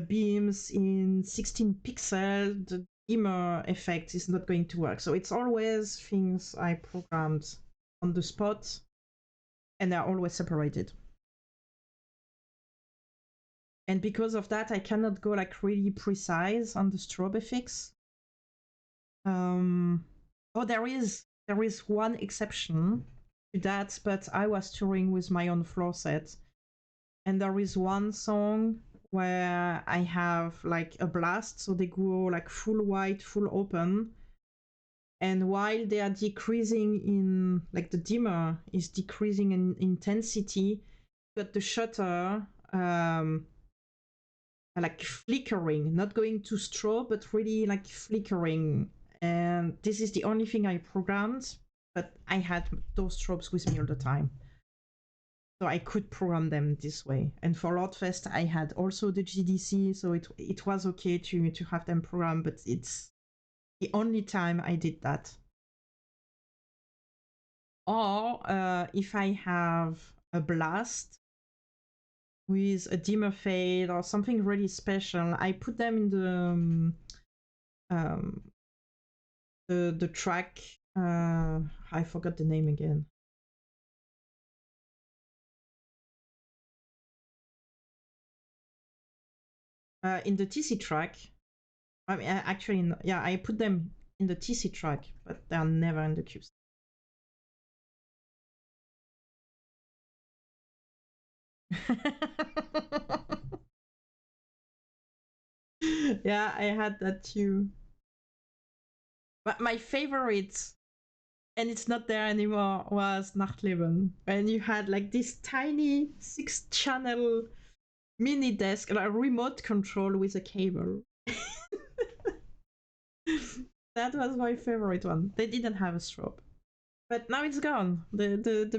A: beams in 16 pixels, the dimmer effect is not going to work. So it's always things I programmed on the spot, and they're always separated. And because of that, I cannot go like really precise on the strobe effects. Oh, there is one exception to that, but I was touring with my own floor set, and there is one song where I have like a blast, so they go like full white, full open, and while they are decreasing in, like the dimmer is decreasing in intensity, but the shutter like flickering, not going to strobe, but really like flickering. And this is the only thing I programmed, but I had those strobes with me all the time. So I could program them this way. And for Lordfest, I had also the GDC, so it was okay to have them programmed, but it's the only time I did that. Or if I have a blast with a dimmer fade or something really special, I put them in the track. I forgot the name again. In the TC track. I mean, actually, yeah, I put them in the TC track, but they're never in the cubes. Yeah, I had that too. But my favorite, and it's not there anymore, was Nachtleben. When you had like this tiny 6-channel mini desk, like a remote control with a cable. That was my favorite one. They didn't have a strobe, but now it's gone. The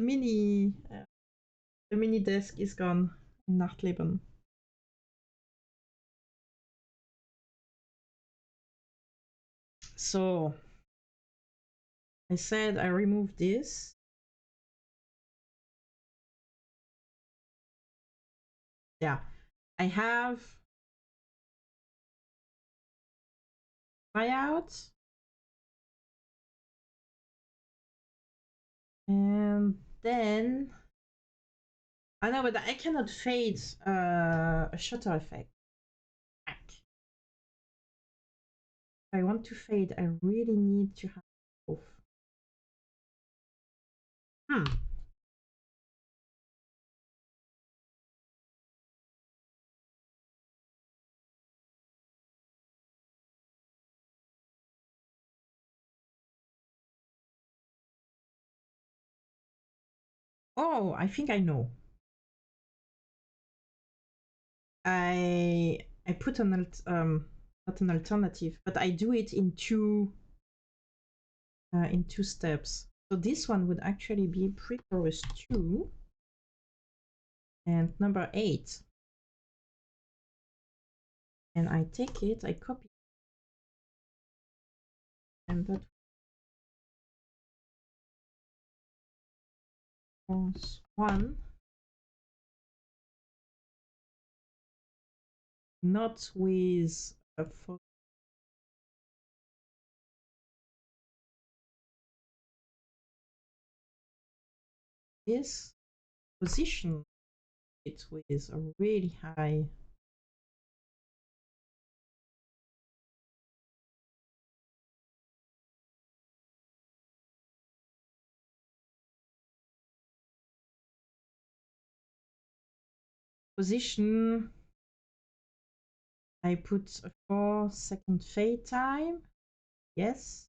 A: mini desk is gone in Nachtleben. So I said I removed this. Yeah, I have tryout, and then I know, but I cannot fade a shutter effect. If I want to fade, I really need to have both. Hmm. Oh, I think I know. I put an not an alternative, but I do it in two steps. So this one would actually be pre-chorus 2 and number 8. And I take it, I copy it, and that was 1, not with a this position it with a really high position, I put a 4-second fade time. Yes.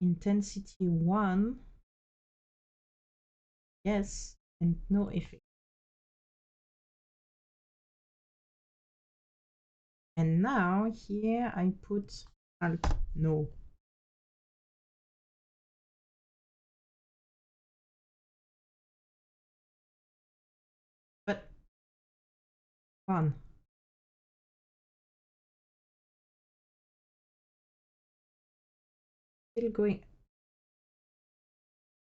A: Intensity 1. Yes. And no effect. And now here I put alt. No. But 1. Still going.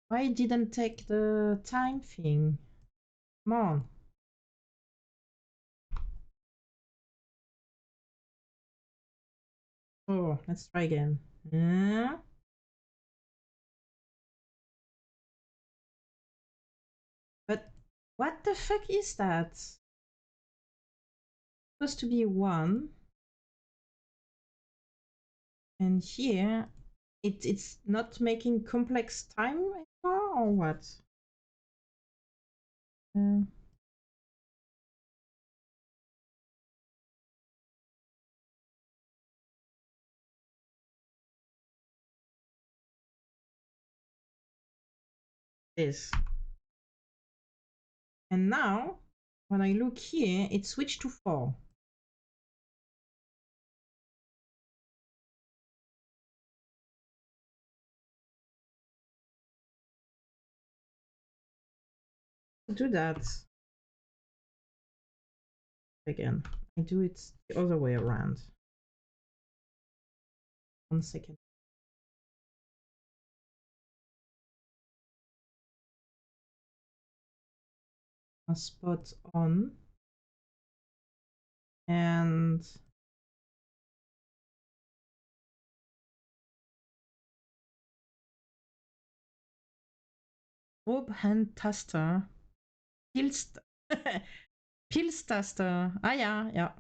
A: Why didn't take the time thing? Come on. Oh, let's try again. But what the fuck is that? It's supposed to be 1. And here it's not making complex time anymore, or what? This. And now, when I look here, it switched to 4. Do that again. I do it the other way around. 1 second. A spot on. And Robe hand taster. Pilztaster. Ah ja, ja.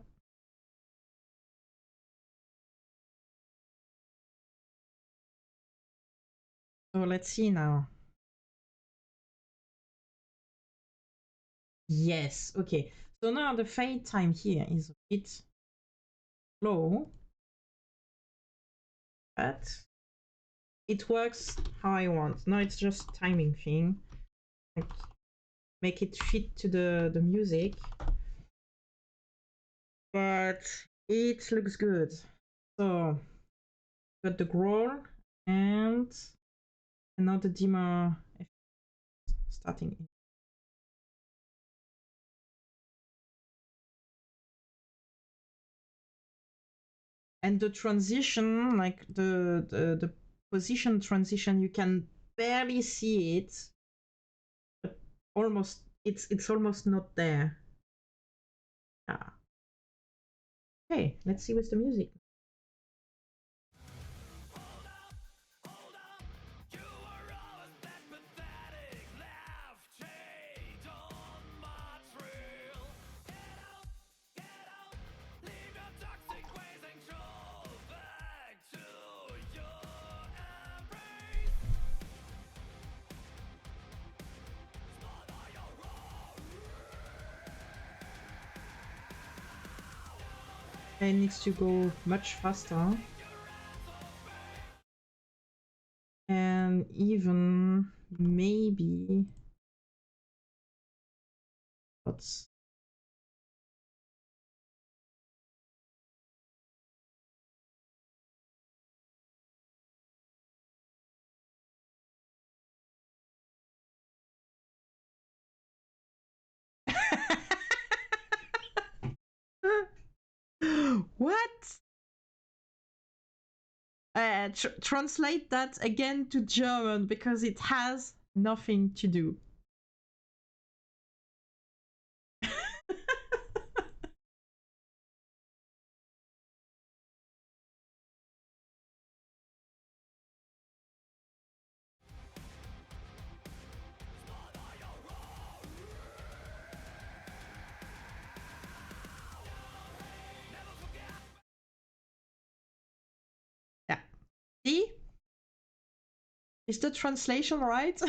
A: So let's see now. Yes, okay. So now the fade time here is a bit low, but it works how I want. Now it's just timing thing. Like, make it fit to the music. But it looks good. So got the growl and now the dimmer starting. And the transition, like the position transition, you can barely see it, but almost it's almost not there. Yeah. Okay, let's see what's the music. It needs to go much faster. And even maybe what's what? Translate that again to German because it has nothing to do. Yeah. See? Is the translation right?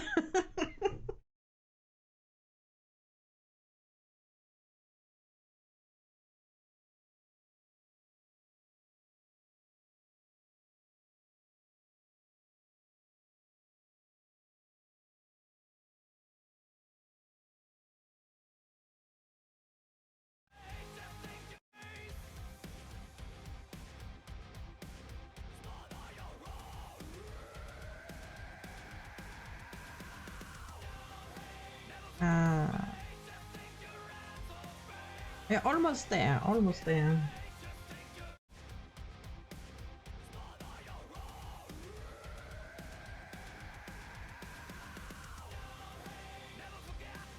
A: Yeah, almost there, almost there.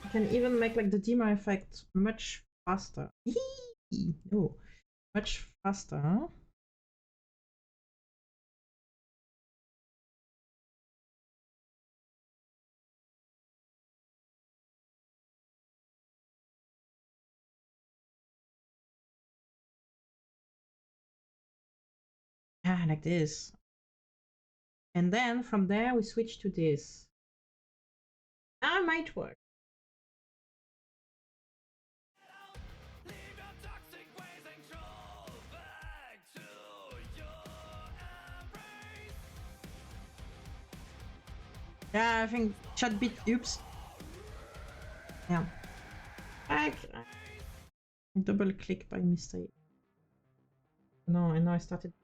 A: You can even make like the demo effect much faster. No, much faster. Yeah, like this. And then from there we switch to this. That might work. Yeah, I think chat bit. Oops. Yeah. I double click by mistake. No, and now I started.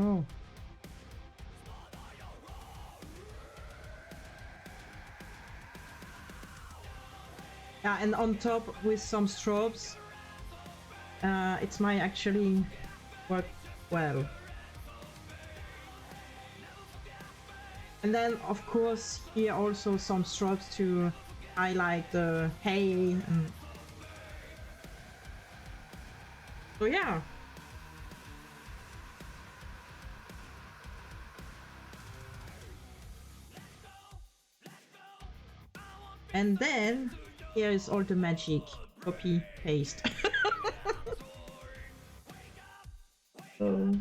A: Oh. Yeah, and on top with some strobes, it might actually work well. And then, of course, here also some strobes to highlight the hay. And... So yeah. And then here is all the magic. Copy, paste. So...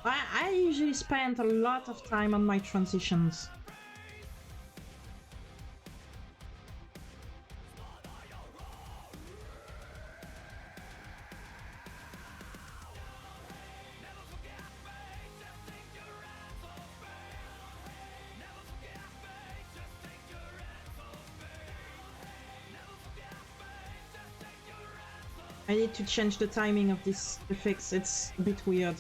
A: I usually spend a lot of time on my transitions. I need to change the timing of this effects, it's a bit weird.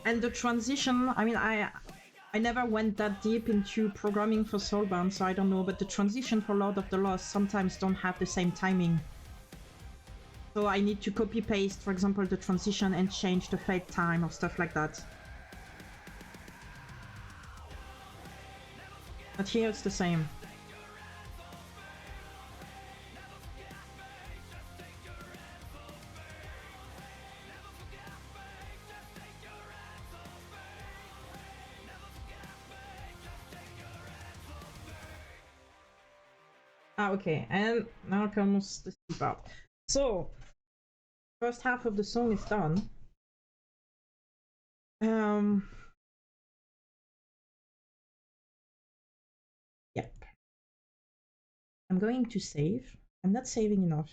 A: And the transition, I mean, I never went that deep into programming for Soulbound, so I don't know, but the transition for Lord of the Lost sometimes don't have the same timing. So I need to copy paste, for example, the transition and change the fade time or stuff like that. But here it's the same. Ah, okay, and now comes the steep up. So, first half of the song is done. Yep. I'm going to save. I'm not saving enough.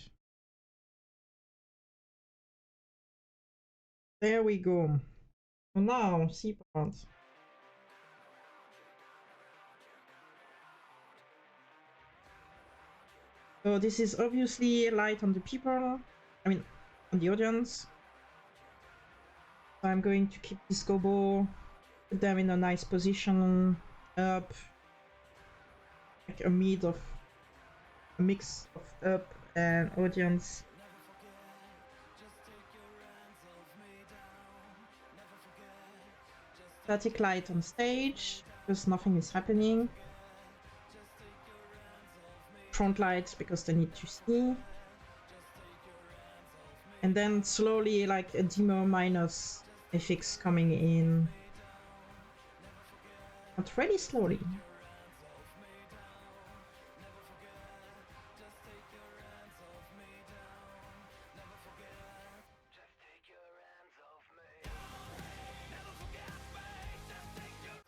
A: There we go. So now, see part. So this is obviously light on the people. I mean, on the audience. So I'm going to keep this gobo, put them in a nice position, up, like a mid of a mix of up and audience. Static light on stage because nothing is happening. front lights because they need to see. And then slowly like a dimmer minus FX coming in. But really slowly.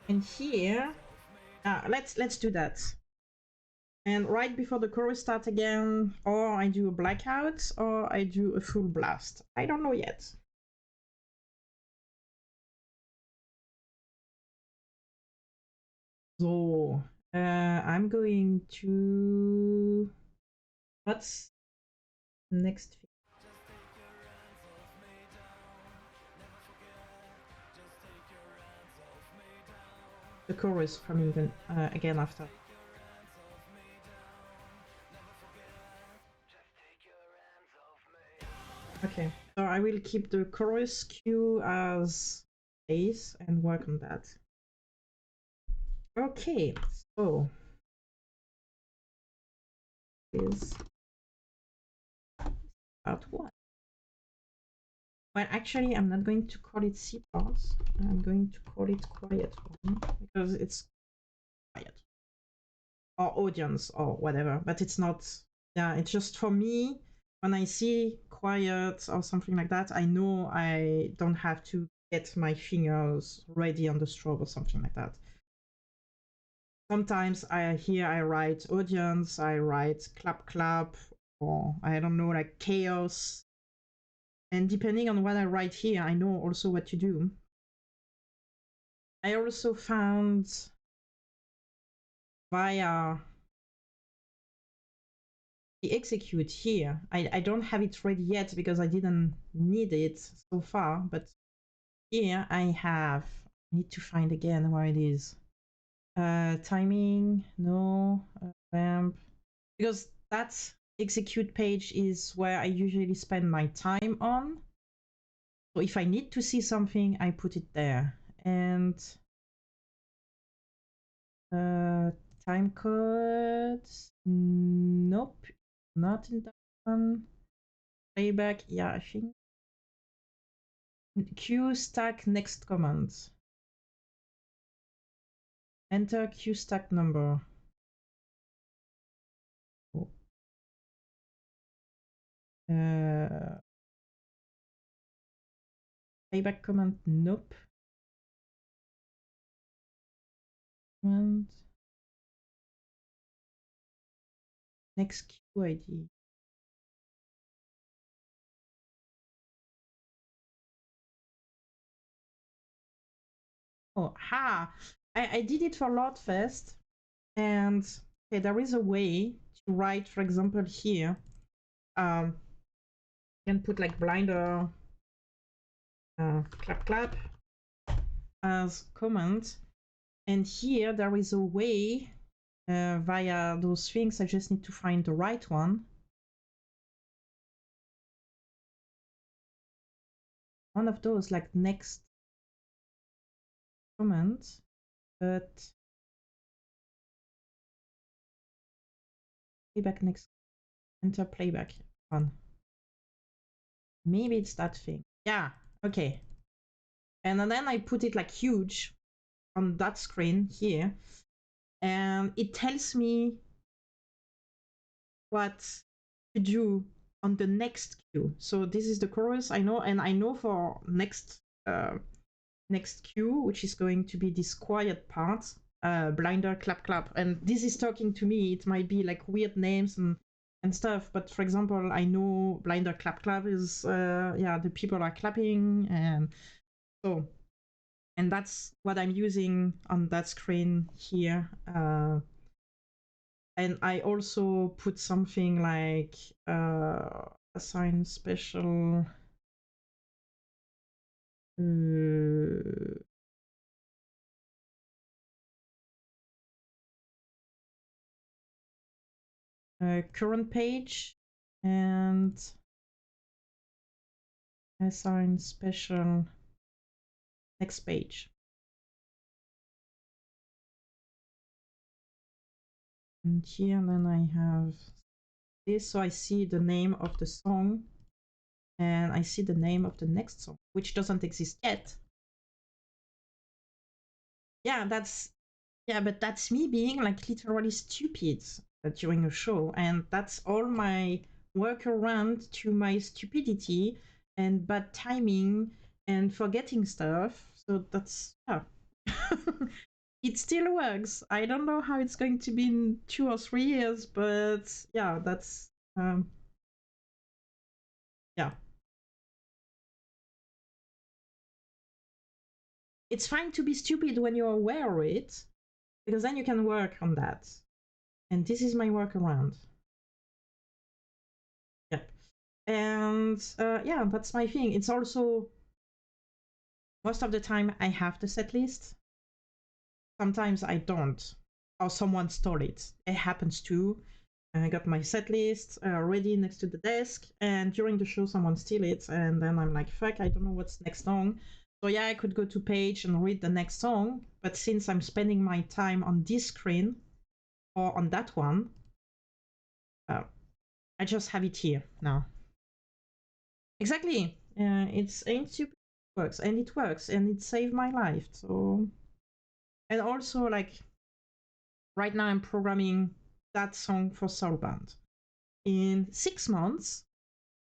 A: And here, let's do that. And right before the chorus starts again, or I do a blackout, or I do a full blast. I don't know yet. So, I'm going to... What's next? The chorus coming then, again after. Okay, so I will keep the chorus cue as bass and work on that. Okay, so is part one. Well, actually, I'm not going to call it C parts. I'm going to call it quiet one because it's quiet or audience or whatever. But it's not. Yeah, it's just for me. When I see quiet or something like that, I know I don't have to get my fingers ready on the strobe or something like that. Sometimes I write audience, I write clap clap, or I don't know, like chaos. And depending on what I write here, I know also what to do. I also found via the execute here. I don't have it ready yet because I didn't need it so far, but here I need to find again where it is. Timing, no, ramp, because that execute page is where I usually spend my time on. So if I need to see something, I put it there. And time codes, nope, not in that one. Playback, yeah, I think. Q stack next command. Enter Q stack number. Oh. Playback command, nope. Command. Next Q ID. Oh, ha! I did it for Lordfest, and okay, there is a way to write, for example, here. You can put like blinder clap clap as comment, and here there is a way via those things. I just need to find the right one. One of those, like next comment, but playback next, enter playback one. Maybe it's that thing. Yeah, okay. And then I put it like huge on that screen here, and it tells me what to do on the next cue. So this is the chorus, I know, and I know for next cue, which is going to be this quiet part, blinder clap clap, and this is talking to me. It might be like weird names and stuff, but for example, I know blinder clap clap is yeah, the people are clapping, and so, and that's what I'm using on that screen here. And I also put something like assign special current page and assign special next page. And here then I have this, so I see the name of the song and I see the name of the next song, which doesn't exist yet. Yeah, but that's me being like literally stupid during a show, and that's all my workaround to my stupidity and bad timing and forgetting stuff. So that's, yeah. It still works. I don't know how it's going to be in 2 or 3 years, but yeah, that's yeah. It's fine to be stupid when you're aware of it, because then you can work on that. And this is my workaround. Yep. And yeah, that's my thing. It's also most of the time I have the set list. Sometimes I don't, or someone stole it. It happens too. I got my set list ready next to the desk, and during the show, someone steal it, and then I'm like, fuck, I don't know what's next song. So yeah, I could go to page and read the next song, but since I'm spending my time on this screen or on that one, uh, I just have it here now. Exactly. It's ain't super works, and it works, and it saved my life. So, and also like right now, I'm programming that song for Soulbound. In 6 months,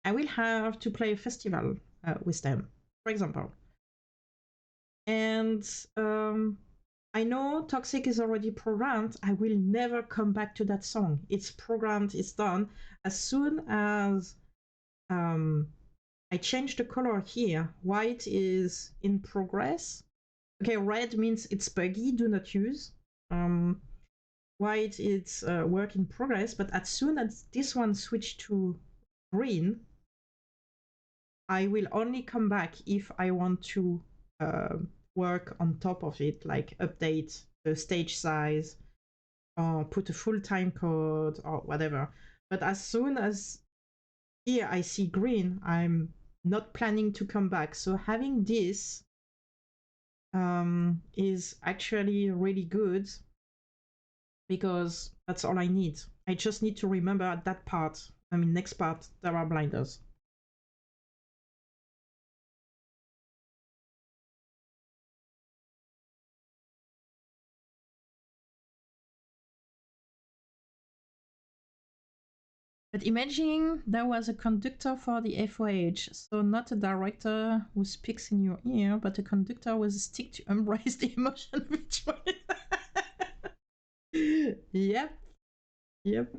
A: I will have to play a festival with them, for example. And I know Toxic is already programmed. I will never come back to that song. It's programmed, it's done. As soon as I change the color here, white is in progress. Okay, red means it's buggy, do not use. White it's work in progress, but as soon as this one switch to green, I will only come back if I want to work on top of it, like update the stage size or put a full time code or whatever. But as soon as here I see green, I'm not planning to come back. So having this is actually really good because that's all I need. I just need to remember that part. I mean, next part, there are blinders. But imagine there was a conductor for the FOH, so not a director who speaks in your ear, but a conductor with a stick to embrace the emotion between. Yep, yep.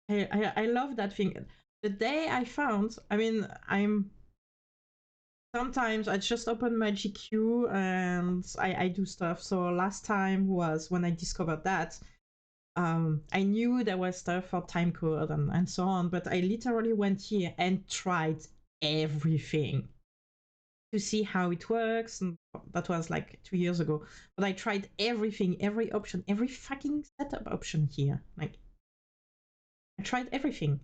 A: I love that thing. The day I found, I mean, I'm sometimes I just open my GQ and I do stuff. So last time was when I discovered that. I knew there was stuff for timecode and so on, but I literally went here and tried everything to see how it works. And that was like 2 years ago. But I tried everything, every option, every fucking setup option here. Like, I tried everything.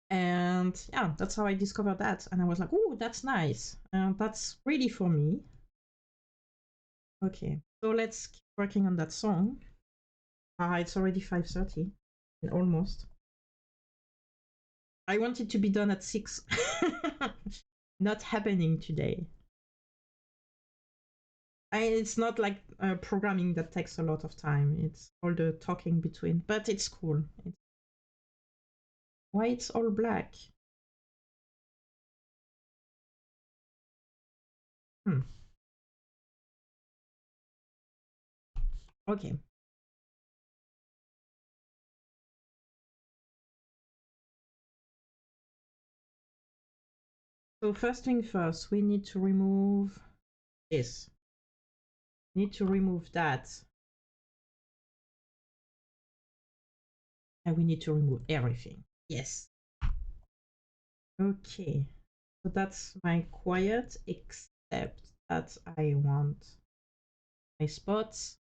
A: And yeah, that's how I discovered that. And I was like, oh, that's nice. That's really for me. Okay, so let's keep working on that song. It's already 5:30, almost. I want it to be done at 6. Not happening today. It's not like programming that takes a lot of time. It's all the talking between, but it's cool. Why it's all black? Hmm. Okay. So first thing first, we need to remove this. We need to remove that. And we need to remove everything. Yes. Okay. So that's my quiet, except that I want my spots.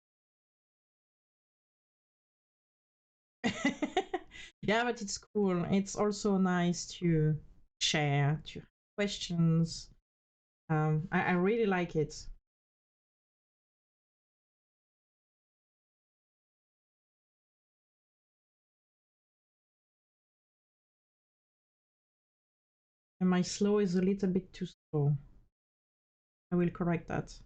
A: Yeah, but it's cool. It's also nice to share, to questions. I really like it. And my slow is a little bit too slow. I will correct that.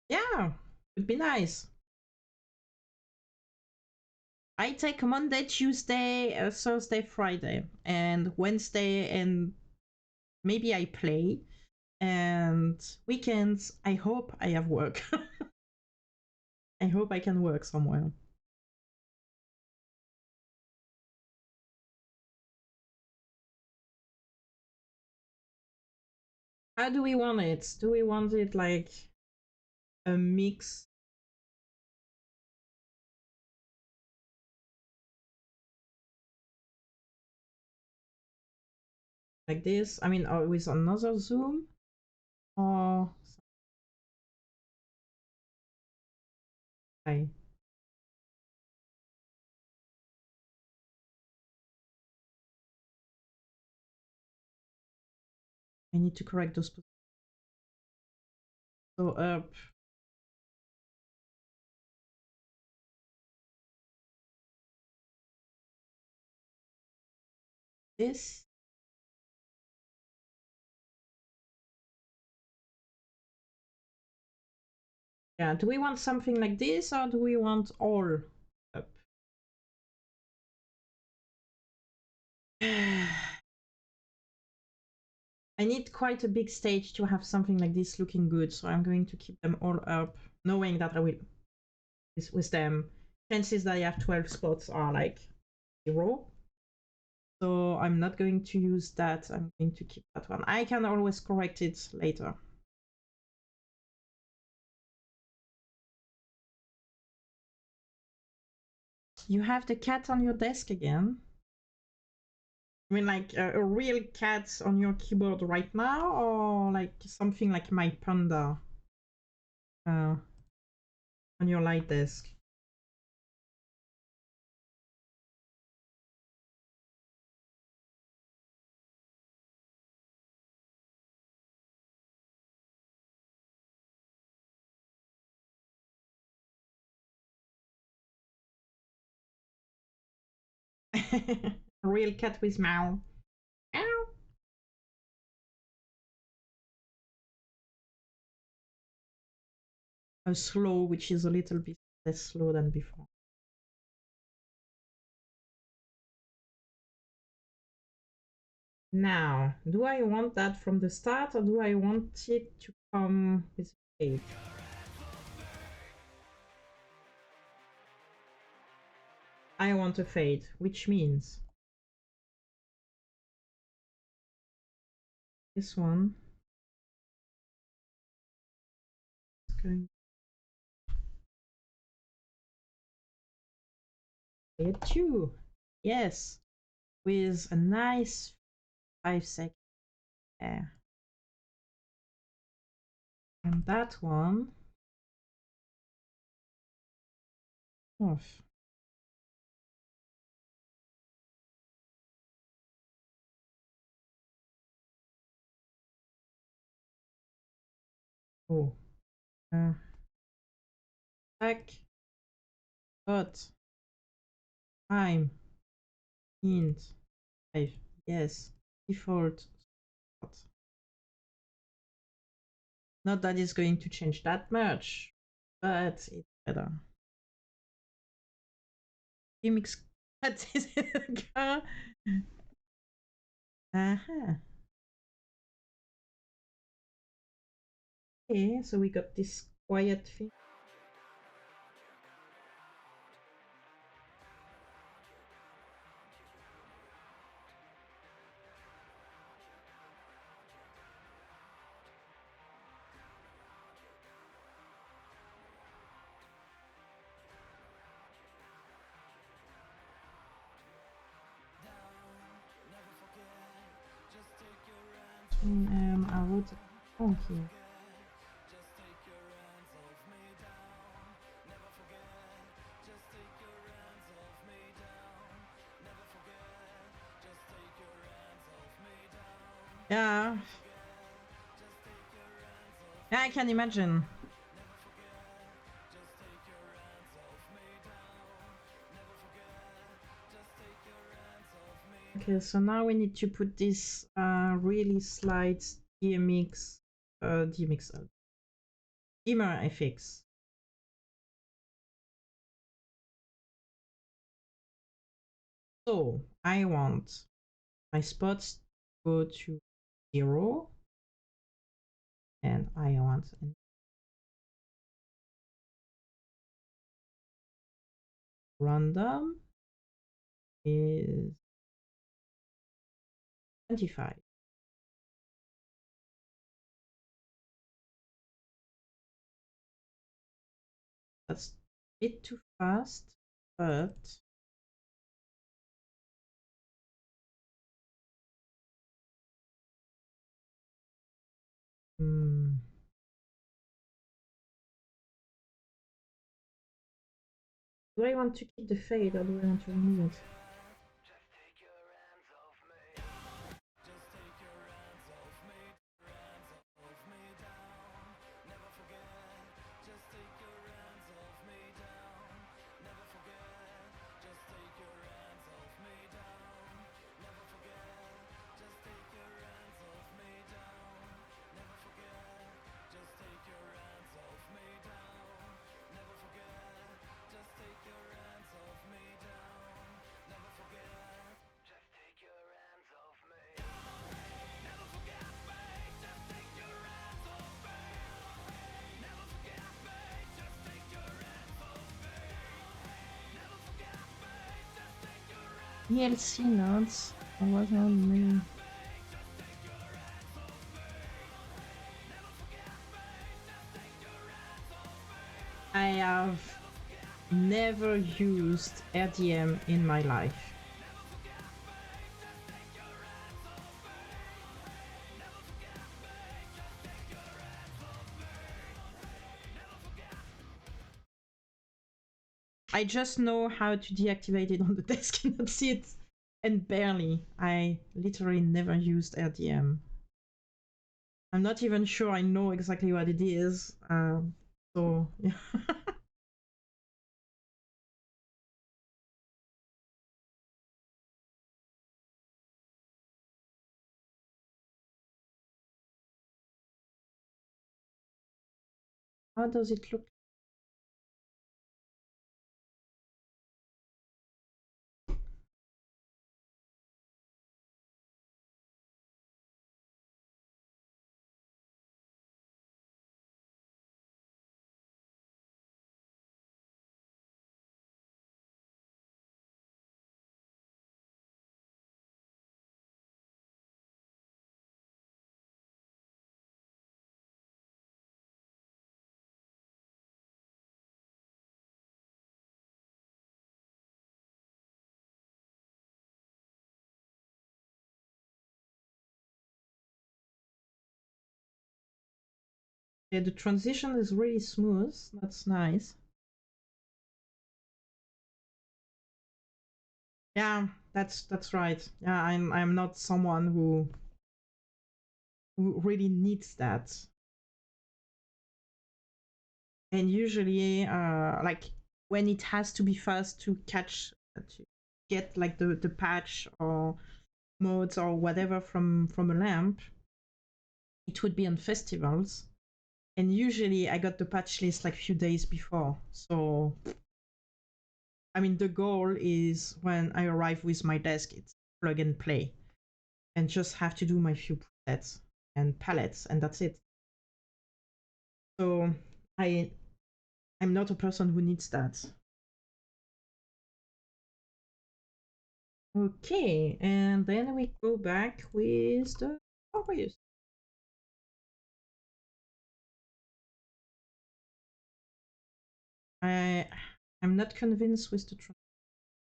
A: Yeah, would be nice. I take Monday, Tuesday, Thursday, Friday, and Wednesday, and maybe I play. And weekends, I hope I have work. I hope I can work somewhere. How do we want it? Do we want it like a mix? Like this? I mean, or with another zoom? Or I need to correct those. So up this. Yeah, do we want something like this or do we want all up? I need quite a big stage to have something like this looking good, so I'm going to keep them all up, knowing that I will, with them, chances that I have 12 spots are like 0. So I'm not going to use that, I'm going to keep that one. I can always correct it later. You have the cat on your desk again? I mean, like a real cat on your keyboard right now, or like something like my panda uh, on your light desk? A real cat with meow. Meow. A slow, which is a little bit less slow than before. Now, do I want that from the start or do I want it to come with fade? I want a fade, which means this one is going to be a 2. Yes, with a nice 5-second there. And that one off. Oh, back, but time, int, 5. Yes, default. Not that it's going to change that much, but it's better. Gimmicks. What is it? Uh-huh. Okay, so we got this quiet thing. I wrote it wrong here. Yeah. Yeah, I can imagine. Okay, so now we need to put this really slight dimmer FX. So I want my spots to go to 0, and I want random is 25. That's a bit too fast, but do I want to keep the fade or do I want to remove it? DLC notes. It was not me. I have never used RDM in my life. I just know how to deactivate it on the desk and that's it. And barely. I literally never used RDM. I'm not even sure I know exactly what it is. So, yeah. How does it look? Yeah, the transition is really smooth. That's nice. Yeah, that's right. Yeah, I'm not someone who really needs that. And usually, like when it has to be fast to catch, to get like the patch or modes or whatever from a lamp, it would be on festivals. And usually, I got the patch list like a few days before. So, I mean, the goal is when I arrive with my desk, it's plug and play, and just have to do my few presets and palettes, and that's it. So, I'm not a person who needs that. Okay, and then we go back with the chorus. I'm not convinced with the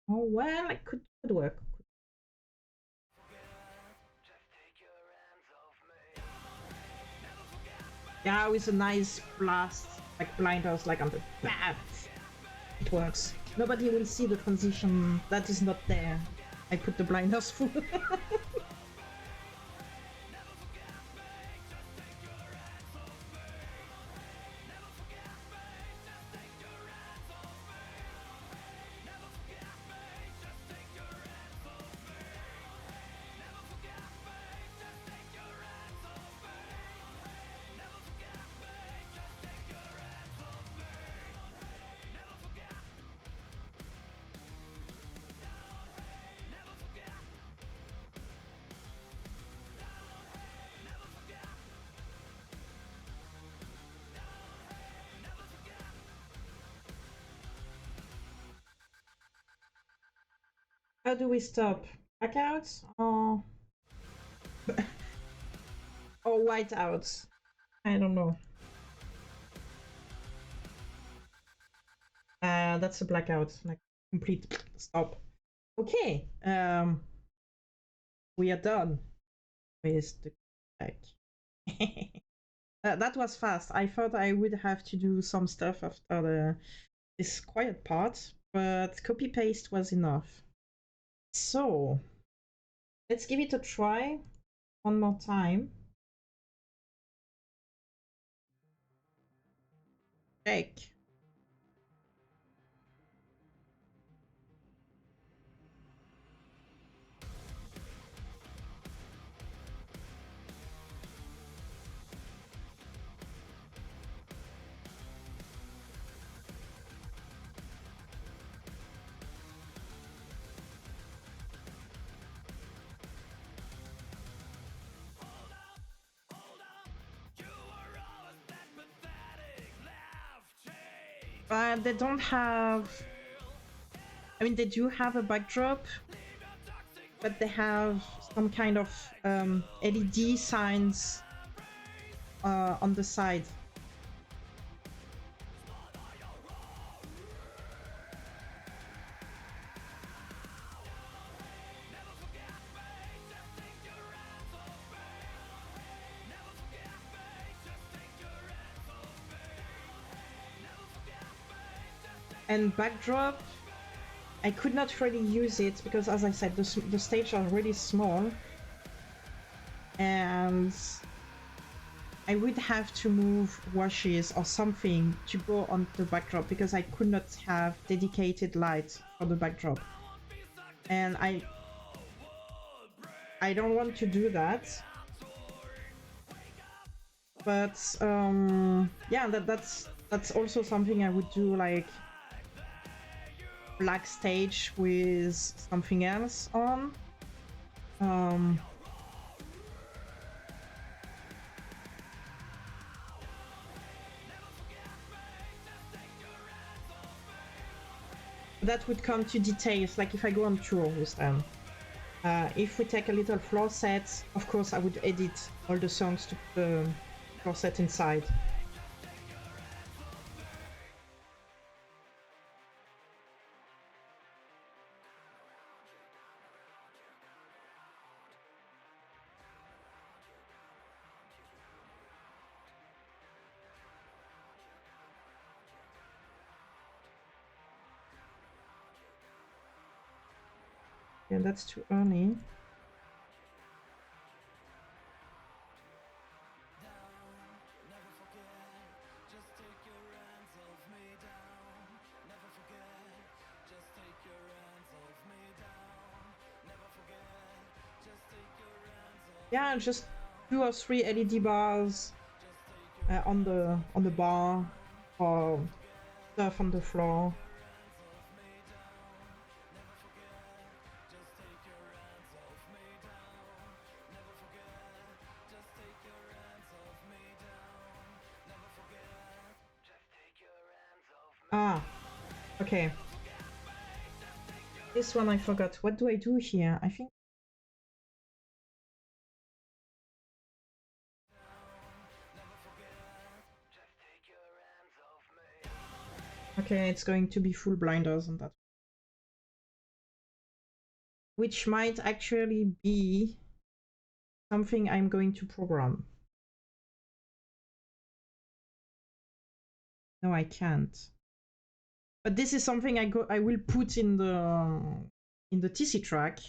A: oh well, it could work. Yeah, with a nice blast, like blinders, like on the bad. It works. Nobody will see the transition. That is not there. I put the blinders full. How do we stop? Blackouts or or whiteouts? I don't know. That's a blackout, like complete stop. Okay, we are done with the back. That was fast. I thought I would have to do some stuff after this quiet part, but copy paste was enough. So let's give it a try one more time. Check. But they don't have. I mean, they do have a backdrop, but they have some kind of LED signs on the side. And backdrop, I could not really use it because, as I said, the stage are really small, and I would have to move washes or something to go on the backdrop because I could not have dedicated light for the backdrop, and I don't want to do that. But yeah, that's also something I would do, like black stage with something else on. That would come to details, like if I go on tour with them. If we take a little floor set, of course I would edit all the songs to put the floor set inside. Yeah, that's too early. Yeah, just 2 or 3 LED bars on the bar, or stuff on the floor. Ah, okay. This one I forgot. What do I do here? I think. Okay, it's going to be full blinders on that. Which might actually be something I'm going to program. No, I can't. But this is something I will put in the TC track,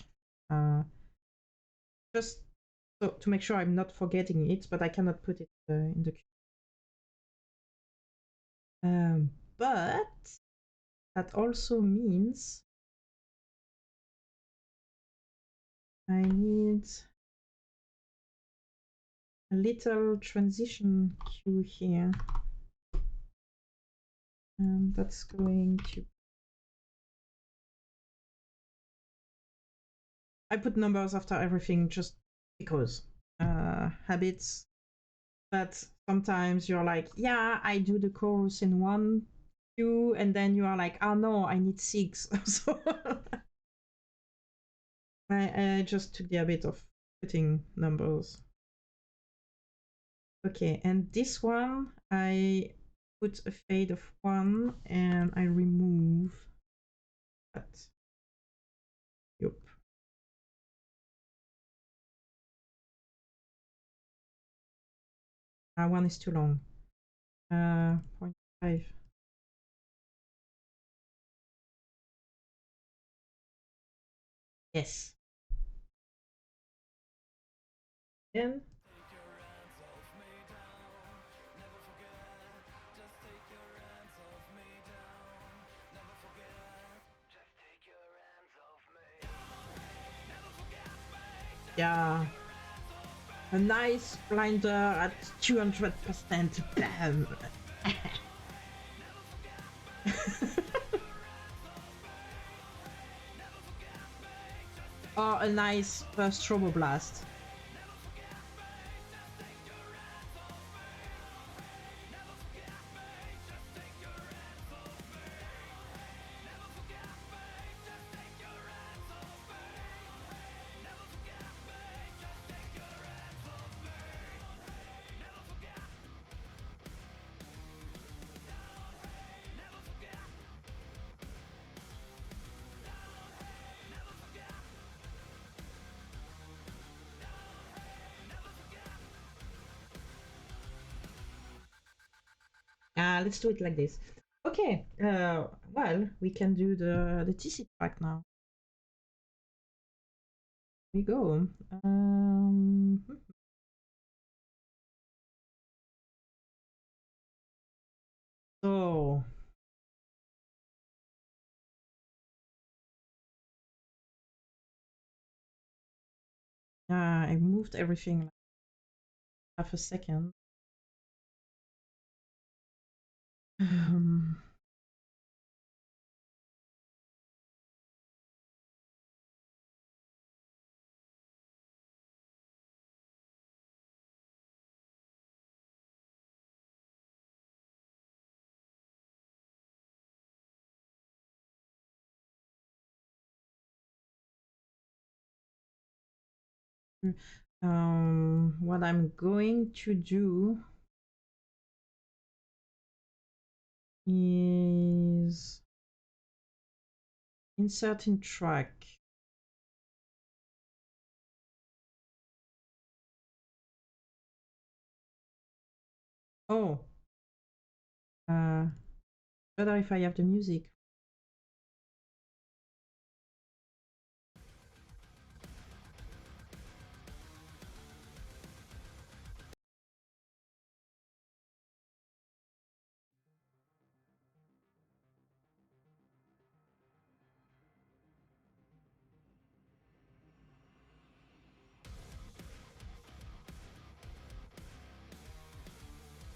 A: just so to make sure I'm not forgetting it. But I cannot put it in the queue. But that also means I need a little transition cue here. And that's going to... I put numbers after everything just because habits. But sometimes you're like, yeah, I do the chorus in 1, 2, and then you are like, oh no, I need 6. So I just took the habit of putting numbers. Okay, and this one I put a fade of 1 and I remove that. Yep. 1 is too long. 0.5. Yes. Then yeah, a nice blinder at 200%. Bam. Or a nice strobo blast. Let's do it like this. Okay, well, we can do the TC track now. Here we go. So I moved everything like half a second. What I'm going to do is insert in track. Oh, better if I have the music.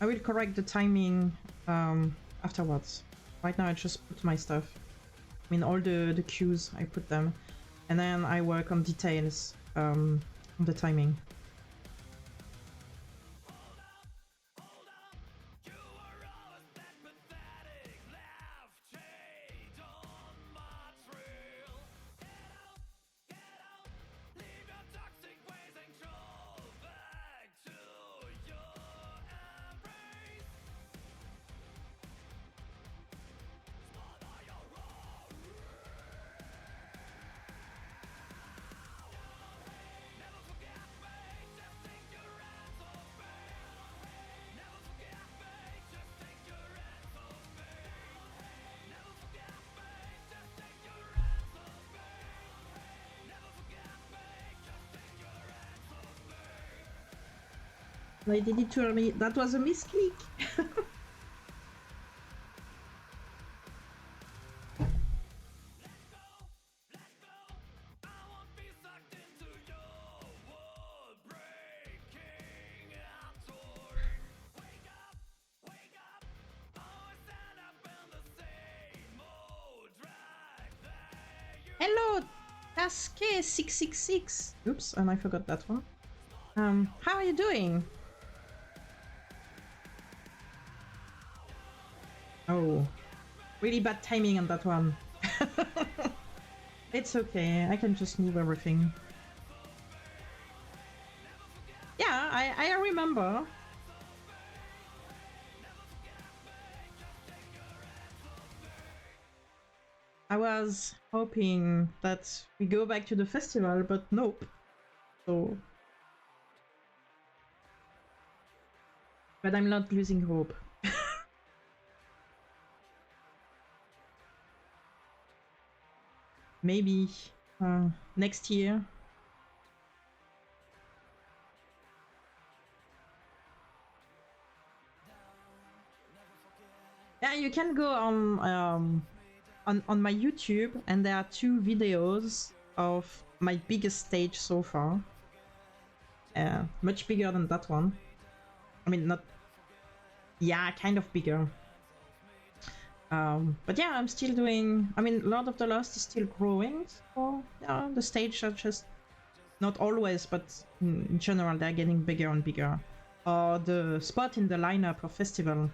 A: I will correct the timing afterwards. Right now I just put my stuff. I mean, all the cues, I put them. And then I work on details on the timing. I did it too early. That was a misclick. Hello, Taske666. Oops, and I forgot that one. How are you doing? Oh, really bad timing on that one. It's okay, I can just move everything. Yeah, I remember. I was hoping that we go back to the festival, but nope. So... But I'm not losing hope. Maybe next year. Yeah, you can go on my YouTube, and there are 2 videos of my biggest stage so far. Much bigger than that one. I mean, not... Yeah, kind of bigger. But yeah, I'm still doing... I mean, Lord of the Lost is still growing, so yeah, the stage are just... Not always, but in general, they're getting bigger and bigger. The spot in the lineup of festival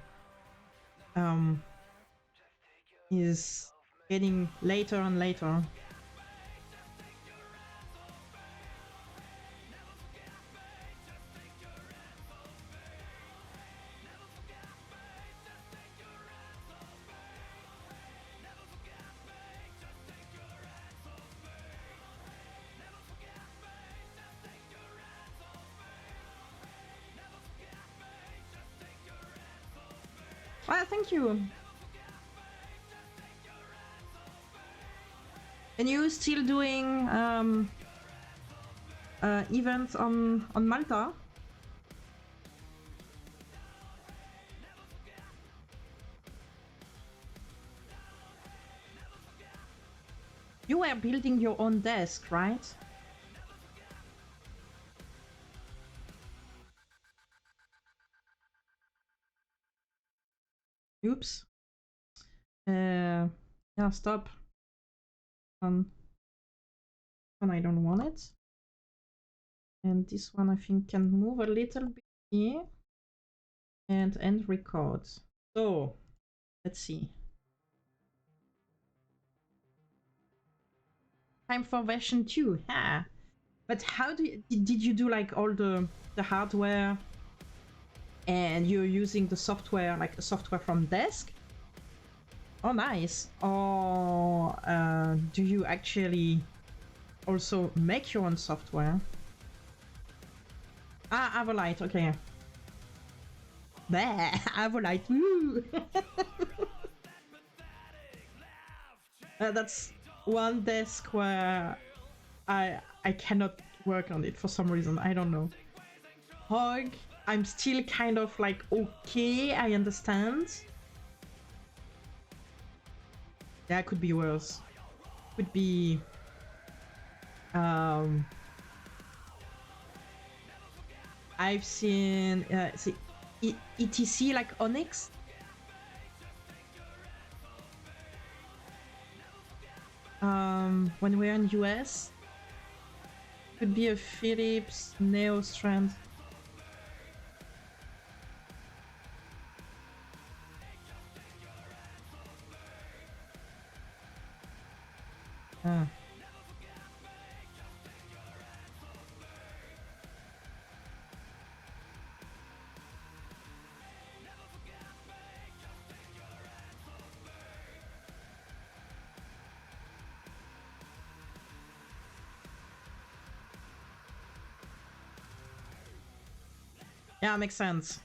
A: is getting later and later. Well, thank you. And you still doing events on Malta? You were building your own desk, right? Oops. Yeah, stop. And I don't want it. And this one I think can move a little bit here. And end record. So, let's see. Time for version 2. Ha! But how did you do like all the hardware, and you're using the software, like a software from desk? Oh, nice. Or do you actually also make your own software? Ah, Avolite, okay. Bleh, Avolite, woo! That's one desk where I cannot work on it for some reason, I don't know. Hog, I'm still kind of like, okay, I understand. Yeah, could be worse. Could be... I've seen... ETC, like Onyx. When we're in US. Could be a Philips Neo Strand. Ah. Yeah, makes sense.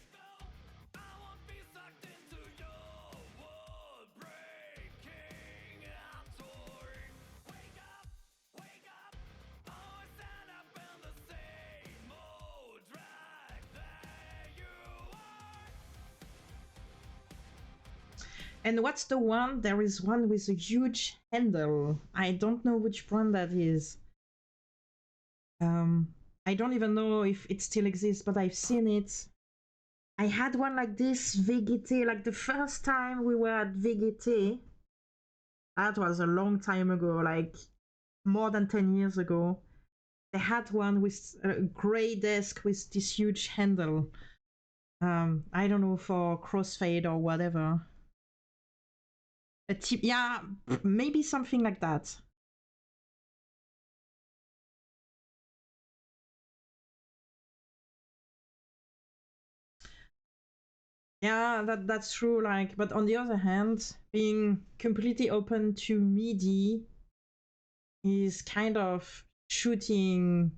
A: And what's the one? There is one with a huge handle. I don't know which brand that is. I don't even know if it still exists, but I've seen it. I had one like this, VGT, like the first time we were at VGT. That was a long time ago, like more than 10 years ago. They had one with a gray desk with this huge handle. I don't know, for crossfade or whatever. A tip, yeah, maybe something like that. Yeah, that's true. Like, but on the other hand, being completely open to MIDI is kind of shooting.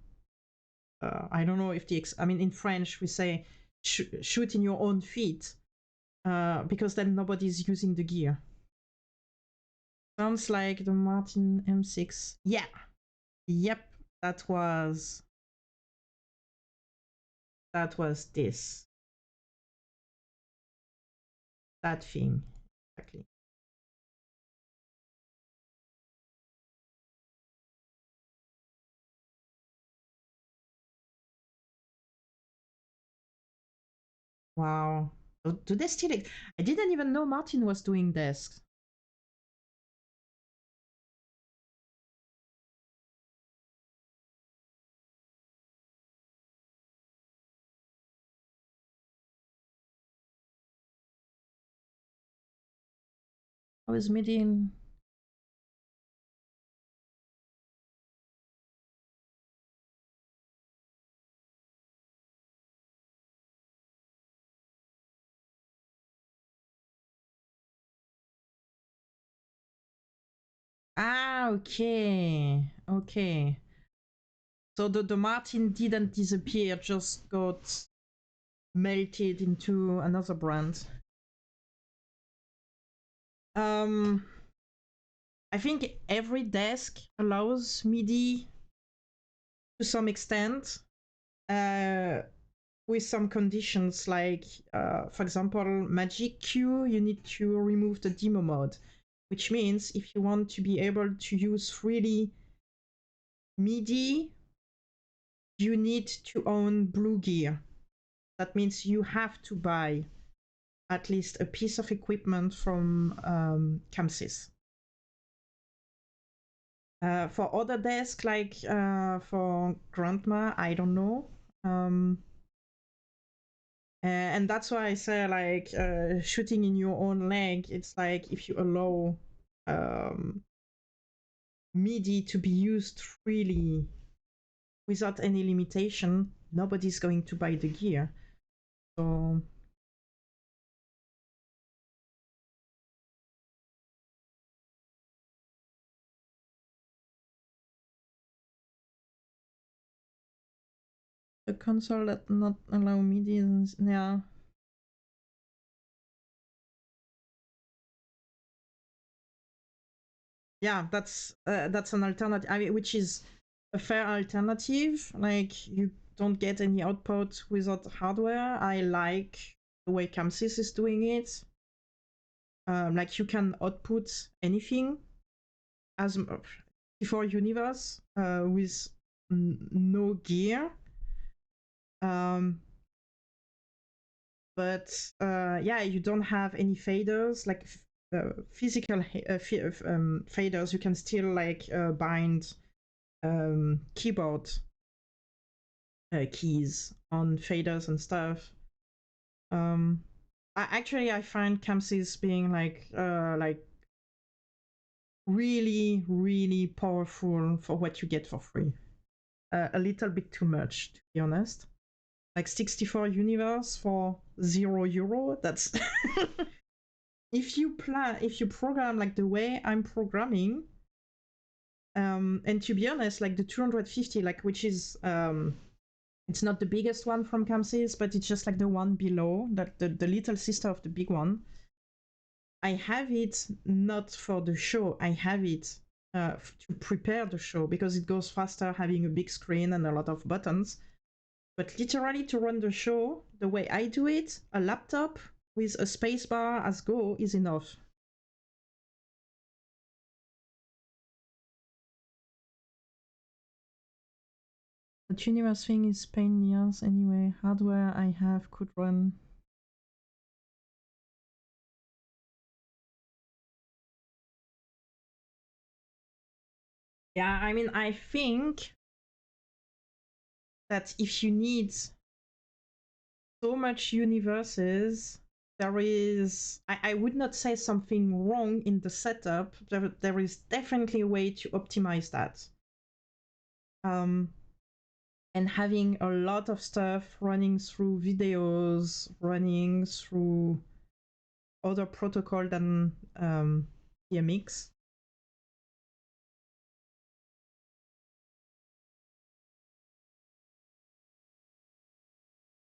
A: I don't know if I mean, in French we say shoot in your own feet, because then nobody's using the gear. Sounds like the Martin M6. Yeah. Yep. That was this. That thing. Exactly. Wow. Do they still? I didn't even know Martin was doing desks. I was meeting. Ah, okay. Okay. So the Martin didn't disappear, just got melted into another brand. Um, I think every desk allows MIDI to some extent, with some conditions, like, for example, Magic Q, you need to remove the demo mode, which means if you want to be able to use freely MIDI, you need to own Blue Gear. That means you have to buy at least a piece of equipment from CAMSYS. For other desks, like for Grandma, I don't know. And that's why I say, like, shooting in your own leg, it's like if you allow MIDI to be used freely without any limitation, nobody's going to buy the gear. So the console that not allow MIDI, yeah. Yeah, that's an alternative. I mean, which is a fair alternative. Like, you don't get any output without hardware. I like the way CAMSYS is doing it. Like, you can output anything as before Universe, with no gear. But yeah, you don't have any faders, like physical faders. You can still, like, bind keyboard keys on faders and stuff. I find CAMSYS being like really, really powerful for what you get for free. A little bit too much, to be honest. Like 64 universe for €0. That's if you program like the way I'm programming. And to be honest, like the 250, like, which is it's not the biggest one from CAMSYS, but it's just like the one below, that the little sister of the big one. I have it not for the show. I have it to prepare the show, because it goes faster having a big screen and a lot of buttons. But literally, to run the show the way I do it, a laptop with a spacebar as Go is enough. That universe thing is pain in the ass anyway. Hardware I have could run. Yeah, I mean, I think that if you need so much universes, there is, I would not say something wrong in the setup. There is definitely a way to optimize that. And having a lot of stuff running through videos, running through other protocol than DMX.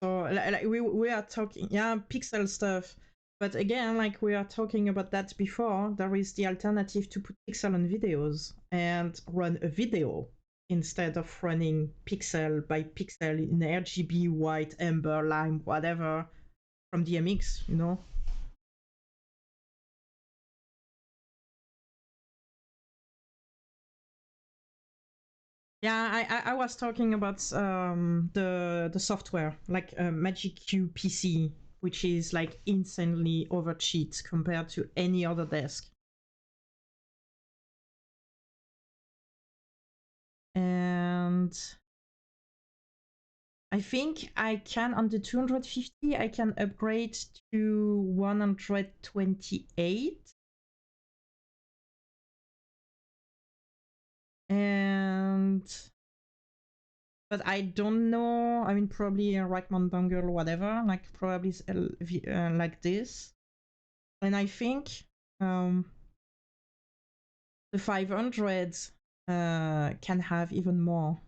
A: So like we are talking, yeah, pixel stuff, but again, like we are talking about that before, there is the alternative to put pixel on videos and run a video instead of running pixel by pixel in RGB, white, amber, lime, whatever from DMX, you know. Yeah, I was talking about the software like Magic Q PC, which is like insanely overcheat compared to any other desk. And I think I can on the 250 I can upgrade to 128. And but I don't know. I mean, probably a Rackman dongle, whatever. Like probably like this. And I think the 500 can have even more.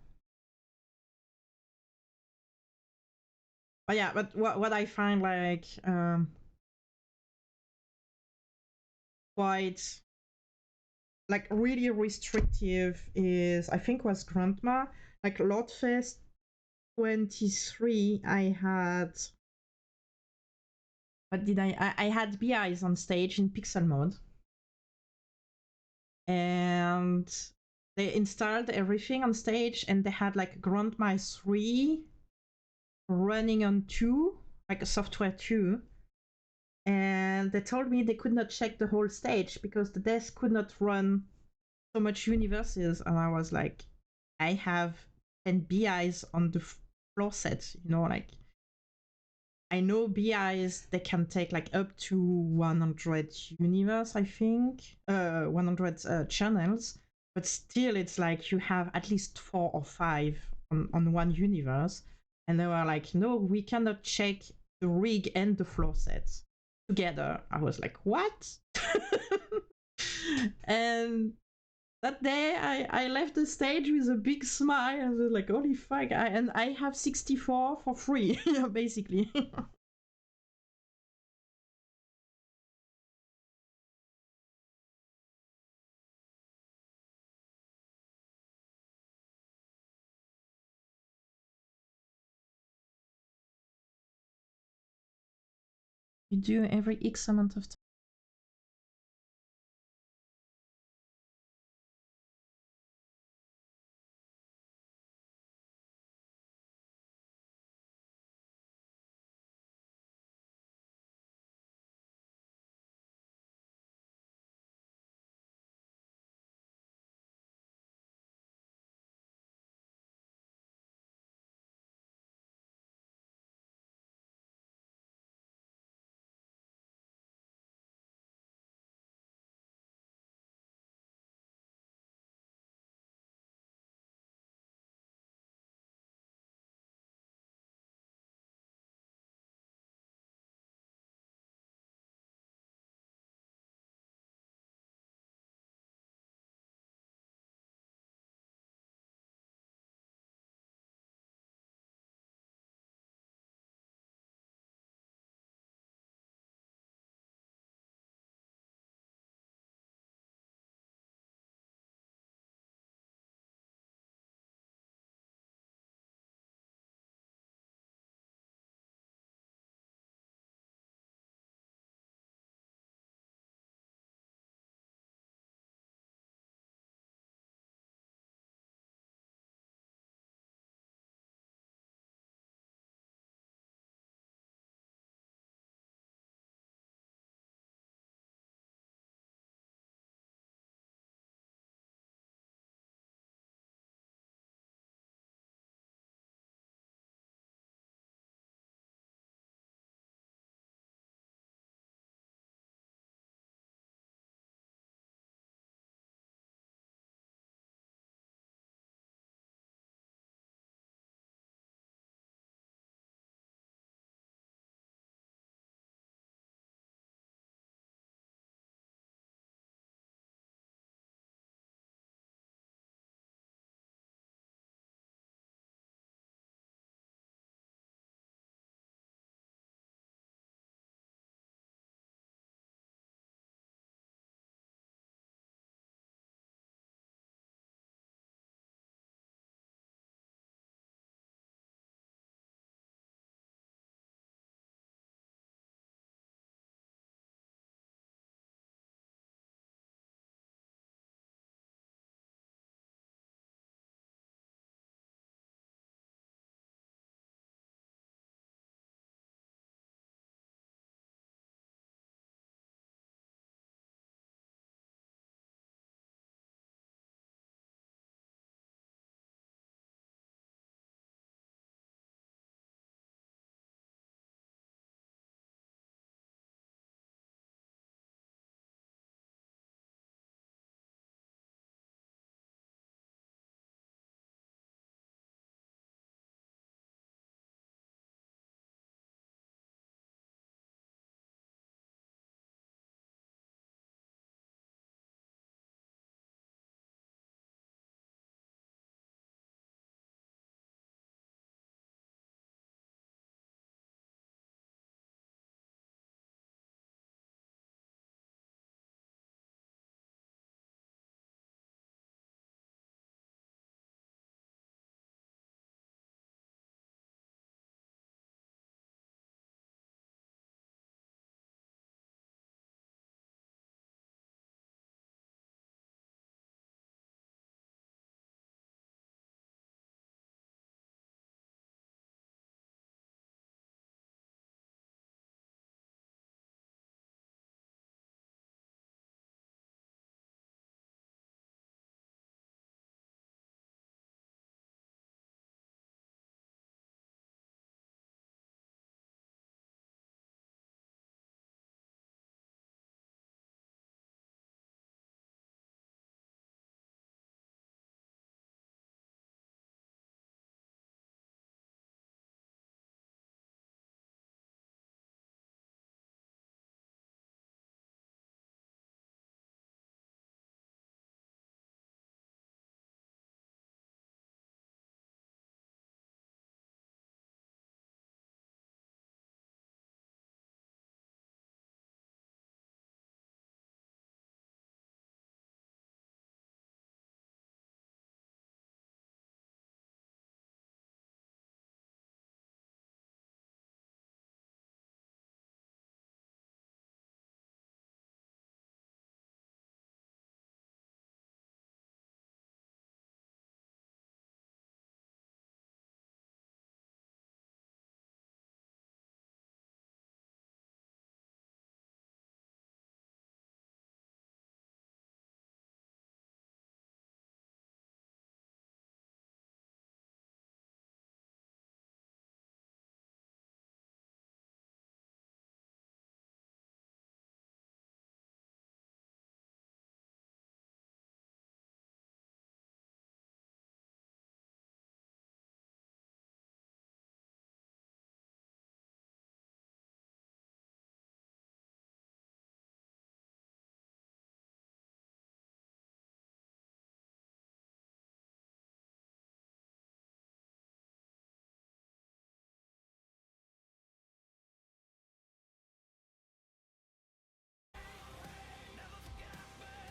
A: But yeah, but what I find like quite like really restrictive is I think was Grandma. Like Lotfest 23, I had what did I had BIs on stage in pixel mode. And they installed everything on stage and they had like Grandma 3 running on 2, like a software 2. And they told me they could not check the whole stage because the desk could not run so much universes. And I was like, I have 10 BIs on the floor set, you know, like I know BIs they can take like up to 100 universe, I think, 100 channels, but still it's like you have at least 4 or 5 on one universe. And they were like, no, we cannot check the rig and the floor sets together. I was like, what? And that day I left the stage with a big smile. I was like, holy fuck. And I have 64 for free, basically. You do every X amount of time.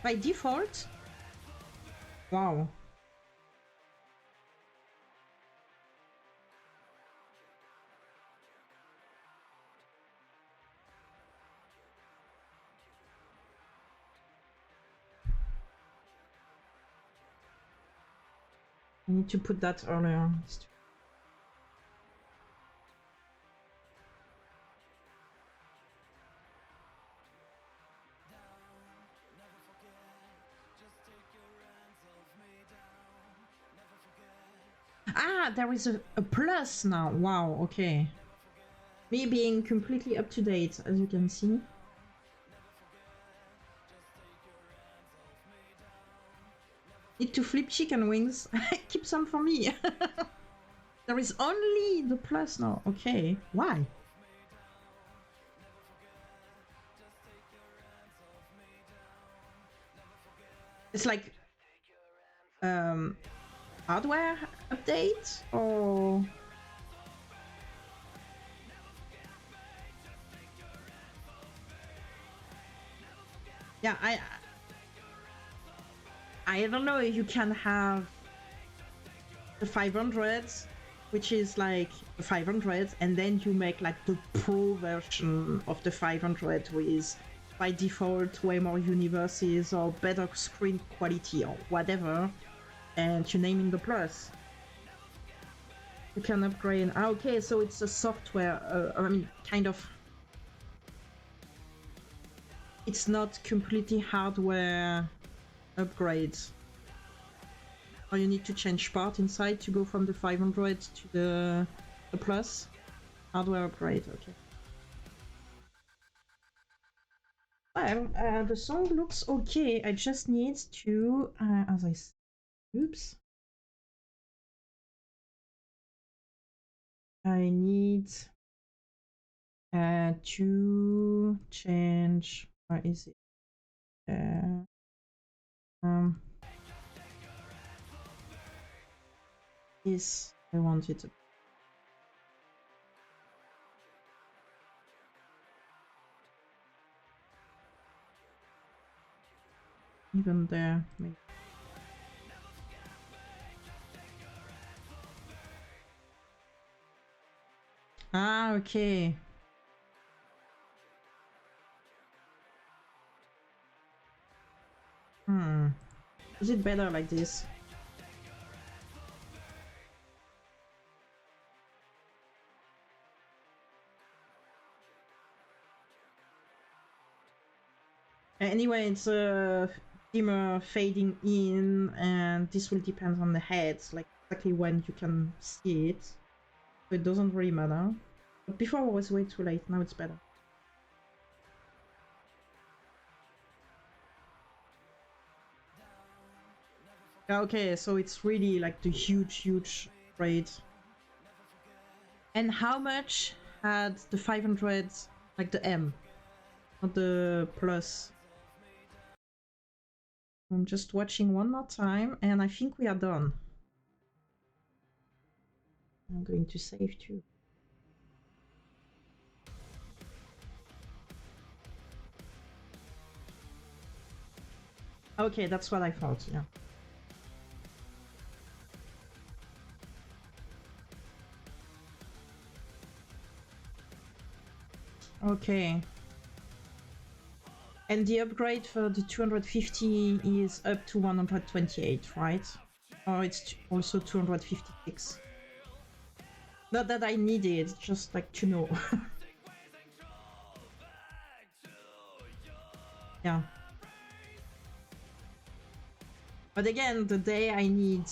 A: By default? Wow. I need to put that earlier. Ah, there is a plus now. Wow, okay. Me being completely up to date, as you can see. Need to flip chicken wings. Keep some for me. There is only the plus now. Okay, why? It's like hardware update or yeah, I don't know if you can have the 500, which is like the 500, and then you make like the pro version of the 500 with by default way more universes or better screen quality or whatever, and you name in the plus. You can upgrade. Ah, okay, so it's a software. I mean, kind of. It's not completely hardware upgrades. Or you need to change part inside to go from the 500 to the plus. Hardware upgrade, okay. Well, the song looks okay. I just need to, as I said, oops. I need to change. Where is it? Yes, I want it. Even there, maybe. Ah, okay. Is it better like this? Anyway, it's a dimmer fading in, and this will depend on the heads, like exactly when you can see it. So it doesn't really matter. But before it was way too late, now it's better. Okay, so it's really like the huge upgrade. And how much had the 500, like the M, not the plus? I'm just watching one more time, and I think we are done. I'm going to save too. Okay, that's what I thought, yeah. Okay. And the upgrade for the 250 is up to 128, right? Or it's also 256. Not that I need it, just like to know. Yeah. But again, the day I need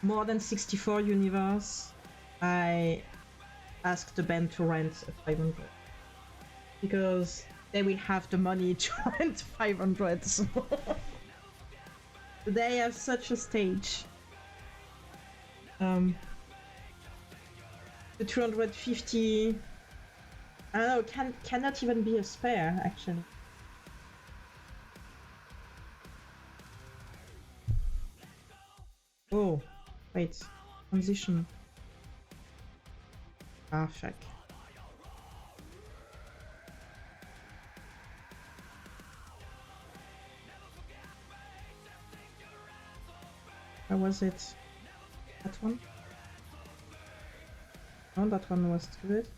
A: more than 64 universe, I ask the band to rent a 500. Because they will have the money to rent 500. So they have such a stage. The 250, I don't know, cannot even be a spare actually. Oh, wait, transition. Ah, fuck. Where was it? That one? No, that one was good.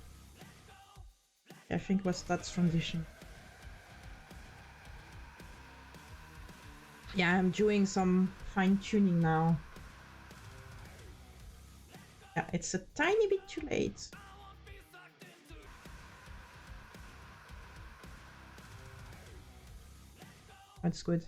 A: I think it was that transition. Yeah, I'm doing some fine-tuning now. Yeah, it's a tiny bit too late. That's good.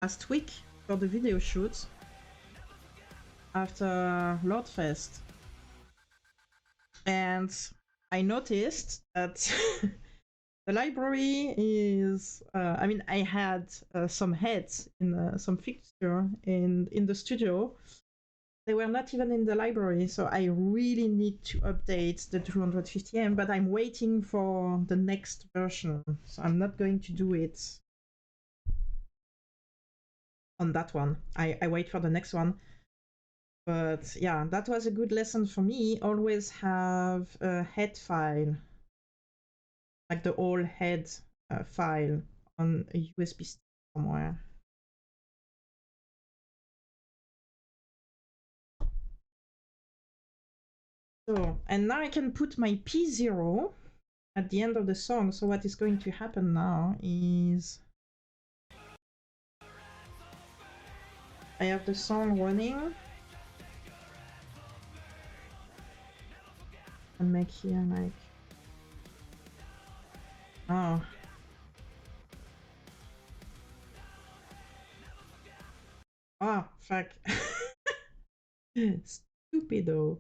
A: Last week for the video shoot after Lordfest, and I noticed that the library is. I mean, I had some heads in some fixture in the studio. They were not even in the library, so I really need to update the 250M. But I'm waiting for the next version, so I'm not going to do it on that one. I wait for the next one. But yeah, that was a good lesson for me. Always have a head file, like the whole head file on a USB stick somewhere. So, and now I can put my P0 at the end of the song. So what is going to happen now is I have the song running. and make here like oh. Ah, fuck. Stupido.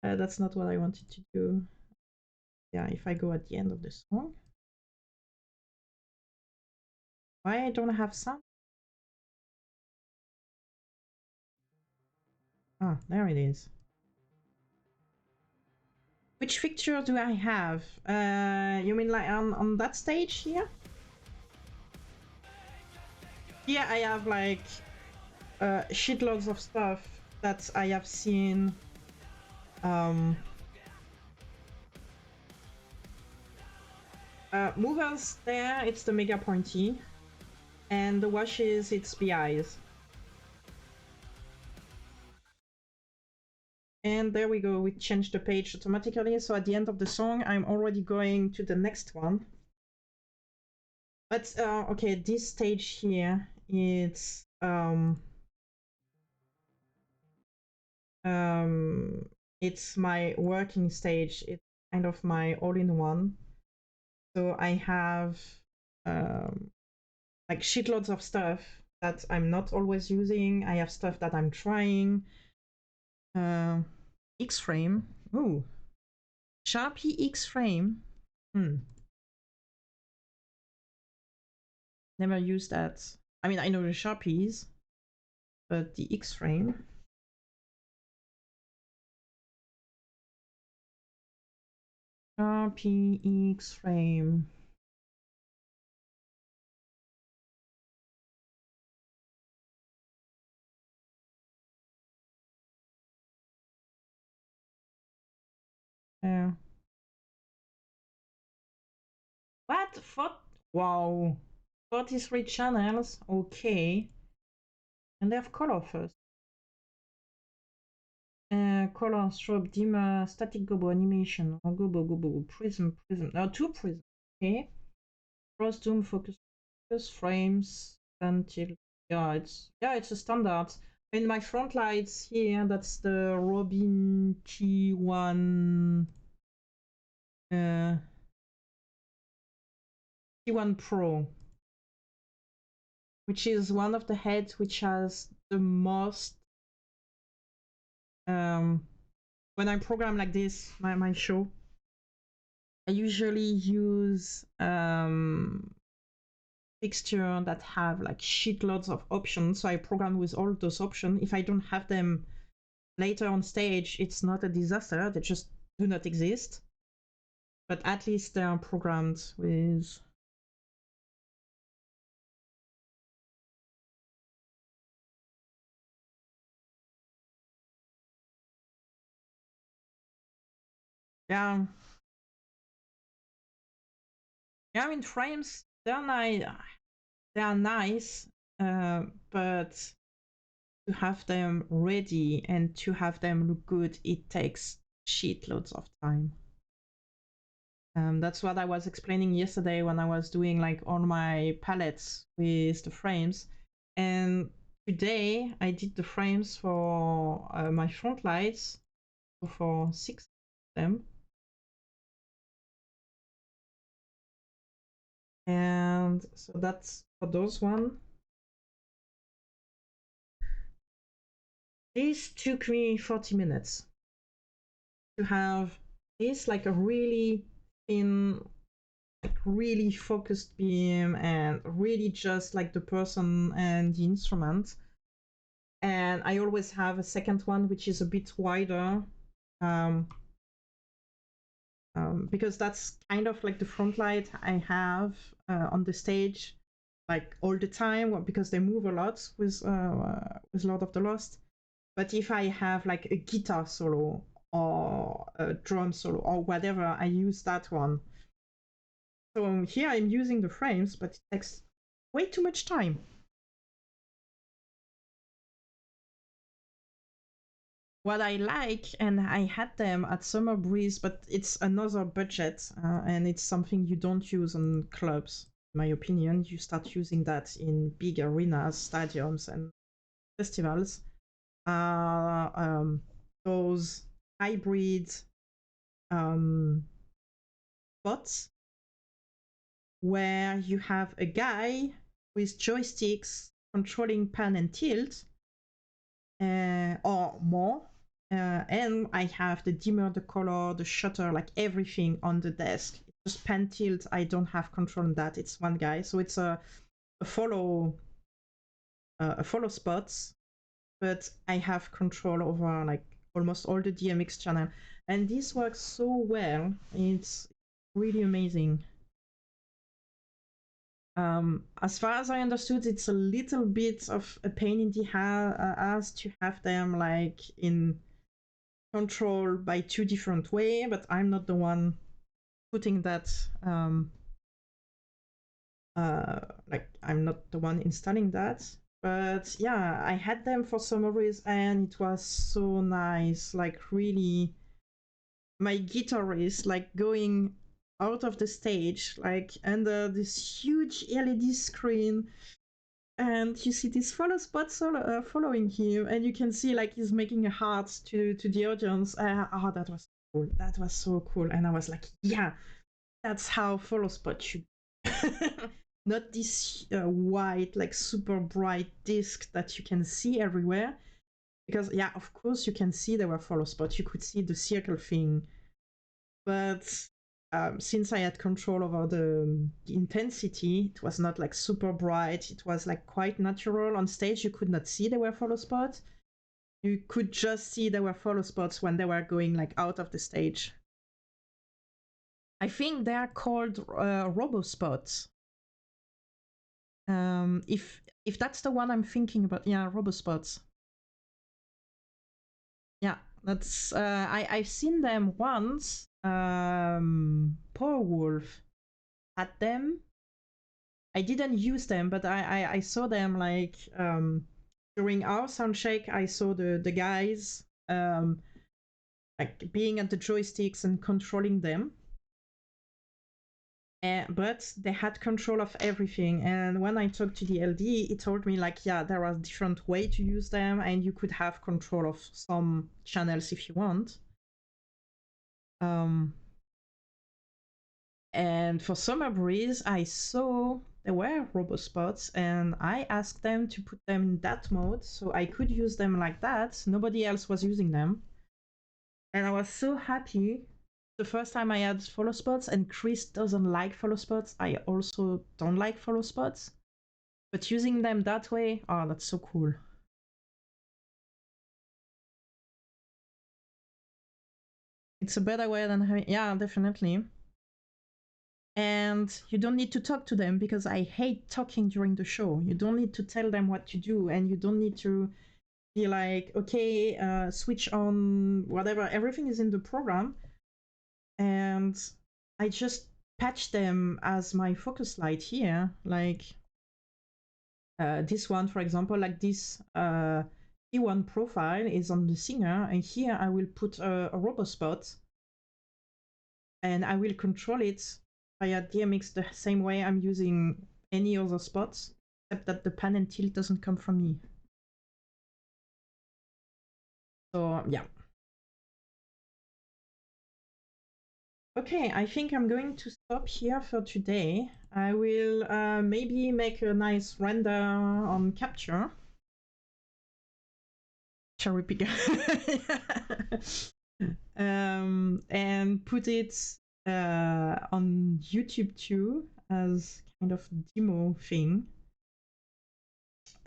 A: That's not what I wanted to do. Yeah, if I go at the end of the song. Why I don't have sound? Ah, there it is. Which picture do I have? You mean like on that stage here? Here I have like shitloads of stuff that I have seen. Movers there, it's the Megapointe, and the washes, it's BIs. And there we go, we changed the page automatically, so at the end of the song I'm already going to the next one. But okay, this stage here, it's it's my working stage. It's kind of my all-in-one. So I have like shitloads of stuff that I'm not always using. I have stuff that I'm trying. X-frame. Ooh, Sharpie X-frame. Never used that. I mean, I know the Sharpies, but the X-frame. Sharpie X-frame. Yeah. What? Wow. 43 channels. Okay. And they have color first. Color, strobe, dimmer, static gobo, animation, gobo, prism. No, two prism. Okay. Cross, zoom, focus, frames, until. Yeah, it's a standard. In my front lights here, that's the Robe T1 T1 Pro, which is one of the heads which has the most when I program like this, my show, I usually use fixture that have like shitloads of options. So I program with all those options. If I don't have them later on stage, it's not a disaster. They just do not exist. But at least they are programmed with. Yeah. Yeah, I mean frames, they're nice. They are nice, but to have them ready and to have them look good, it takes shitloads of time. That's what I was explaining yesterday when I was doing like all my palettes with the frames. And today I did the frames for my front lights, for 6 of them. And so that's for those one. This took me 40 minutes to have this like a really thin, like really focused beam and really just like the person and the instrument. And I always have a second one which is a bit wider, because that's kind of like the front light I have on the stage like all the time, because they move a lot with Lord of the Lost. But if I have like a guitar solo or a drum solo or whatever, I use that one. So here I'm using the frames, but it takes way too much time. What I like, and I had them at Summer Breeze, but it's another budget, and it's something you don't use on clubs, in my opinion. You start using that in big arenas, stadiums, and festivals. Those hybrid spots where you have a guy with joysticks controlling pan and tilt, or more. And I have the dimmer, the color, the shutter, like everything on the desk. It's just pan tilt. I don't have control on that. It's one guy, so it's a follow spots, but I have control over like almost all the DMX channel, and this works so well. It's really amazing. As far as I understood, it's a little bit of a pain in the ass to have them like in control by two different way, but I'm not the one putting that. Like I'm not the one installing that. But yeah, I had them for summaries and it was so nice. Like really, my guitarist like going out of the stage, like under this huge LED screen, and you see this follow spot following him, and you can see like he's making a heart to the audience. Oh, that was cool. That was so cool, and I was like, yeah, that's how follow spot should. Not this white, like super bright disc that you can see everywhere. Because yeah, of course you can see there were follow spots. You could see the circle thing, but since I had control over the intensity, it was not like super bright. It was like quite natural. On stage, you could not see there were follow spots. You could just see there were follow spots when they were going like out of the stage. I think they are called robo spots. If that's the one I'm thinking about, yeah, robo spots. Yeah, that's I've seen them once. Poor Wolf had them. I didn't use them, but I saw them like during our sound check. I saw the guys like being at the joysticks and controlling them. But they had control of everything. And when I talked to the LD, it told me like, yeah, there are different way to use them, and you could have control of some channels if you want. And for Summer Breeze, I saw there were RoboSpots, and I asked them to put them in that mode so I could use them like that. Nobody else was using them. And I was so happy. The first time I had follow spots, and Chris doesn't like follow spots. I also don't like follow spots. But using them that way, oh, that's so cool. It's a better way than having, yeah, definitely. And you don't need to talk to them because I hate talking during the show. You don't need to tell them what to do, and you don't need to be like, okay, switch on whatever. Everything is in the program, and I just patch them as my focus light here. Like this one, for example, like this T1Profile is on the singer, and here I will put a robo spot, and I will control it via DMX the same way I'm using any other spots, except that the pan and tilt doesn't come from me. So yeah. Okay, I think I'm going to stop here for today. I will maybe make a nice render on capture. Shall we pick and put it on YouTube too as kind of demo thing.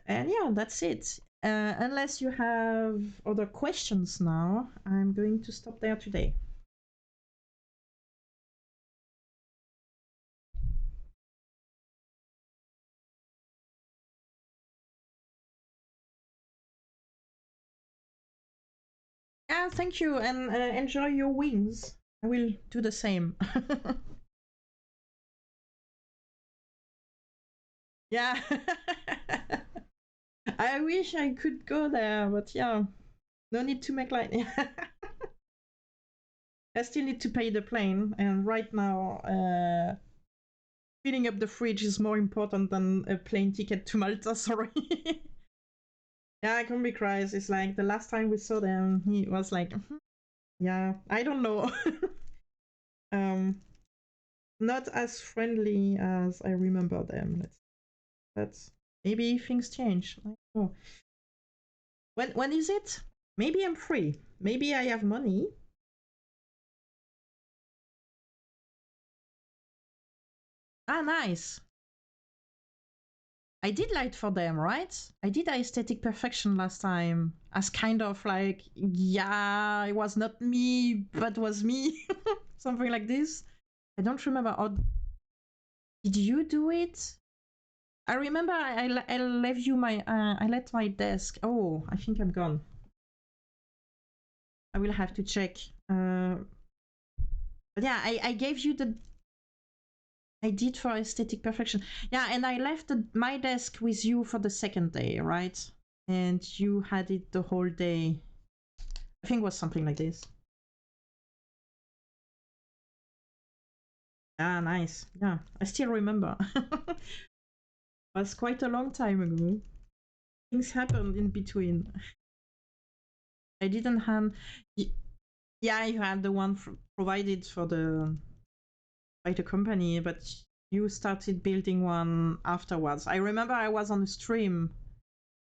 A: And yeah, that's it. Unless you have other questions now, I'm going to stop there today. Yeah, thank you, and enjoy your wings. I will do the same. Yeah. I wish I could go there, but yeah, no need to make like. I still need to pay the plane, and right now, filling up the fridge is more important than a plane ticket to Malta. Sorry. Yeah, I can be cries. It's like the last time we saw them, he was like, yeah, I don't know. Um, not as friendly as I remember them. But maybe things change. I don't know. When is it? Maybe I'm free. Maybe I have money. Ah, nice. I did light for them, right? I did aesthetic perfection last time as kind of like, yeah, it was not me, but was me. Something like this. I don't remember. Or did you do it? I remember I left you my, I let my desk. Oh, I think I'm gone. I will have to check. But yeah, I gave you the, I did for aesthetic perfection. Yeah, and I left my desk with you for the second day, right? And you had it the whole day. I think it was something like this. Ah, nice. Yeah, I still remember. It was quite a long time ago. Things happened in between. I didn't have. Yeah, you had the one provided for the by the company, but you started building one afterwards. I remember I was on a stream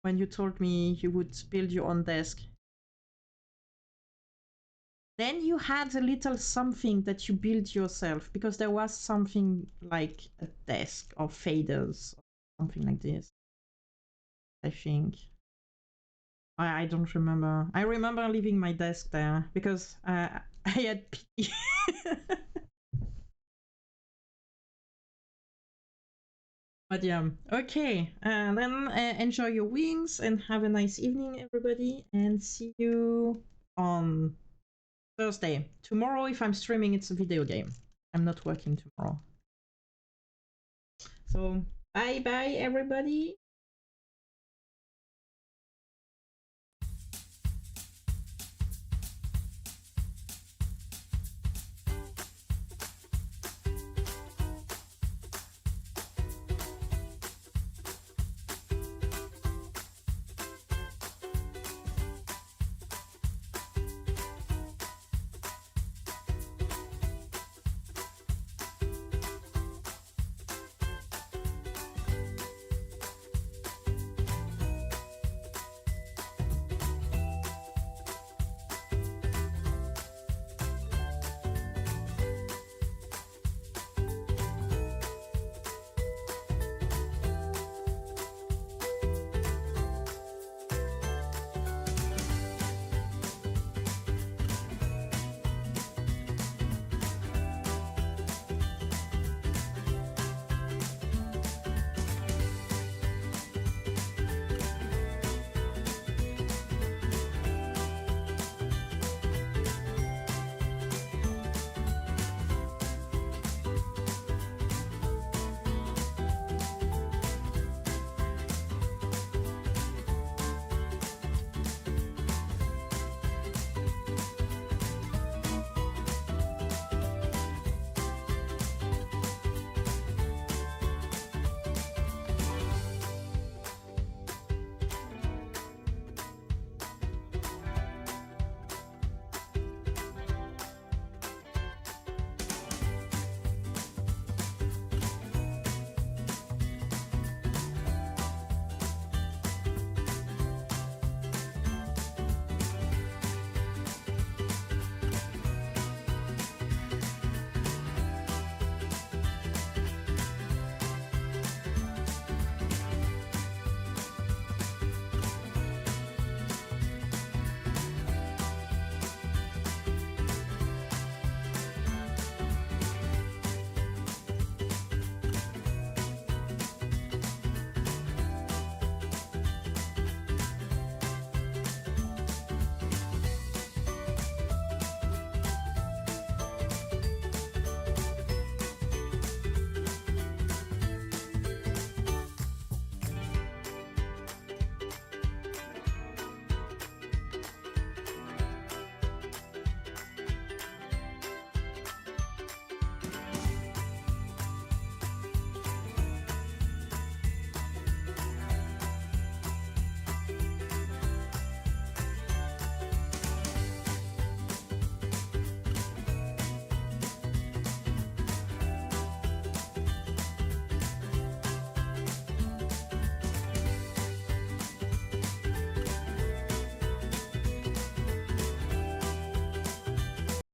A: when you told me you would build your own desk. Then you had a little something that you built yourself because there was something like a desk or faders or something like this. I think. I don't remember. I remember leaving my desk there because I had pee. But yeah, okay. Then enjoy your wings and have a nice evening, everybody. And see you on Thursday. Tomorrow, if I'm streaming, it's a video game. I'm not working tomorrow. So, bye bye, everybody.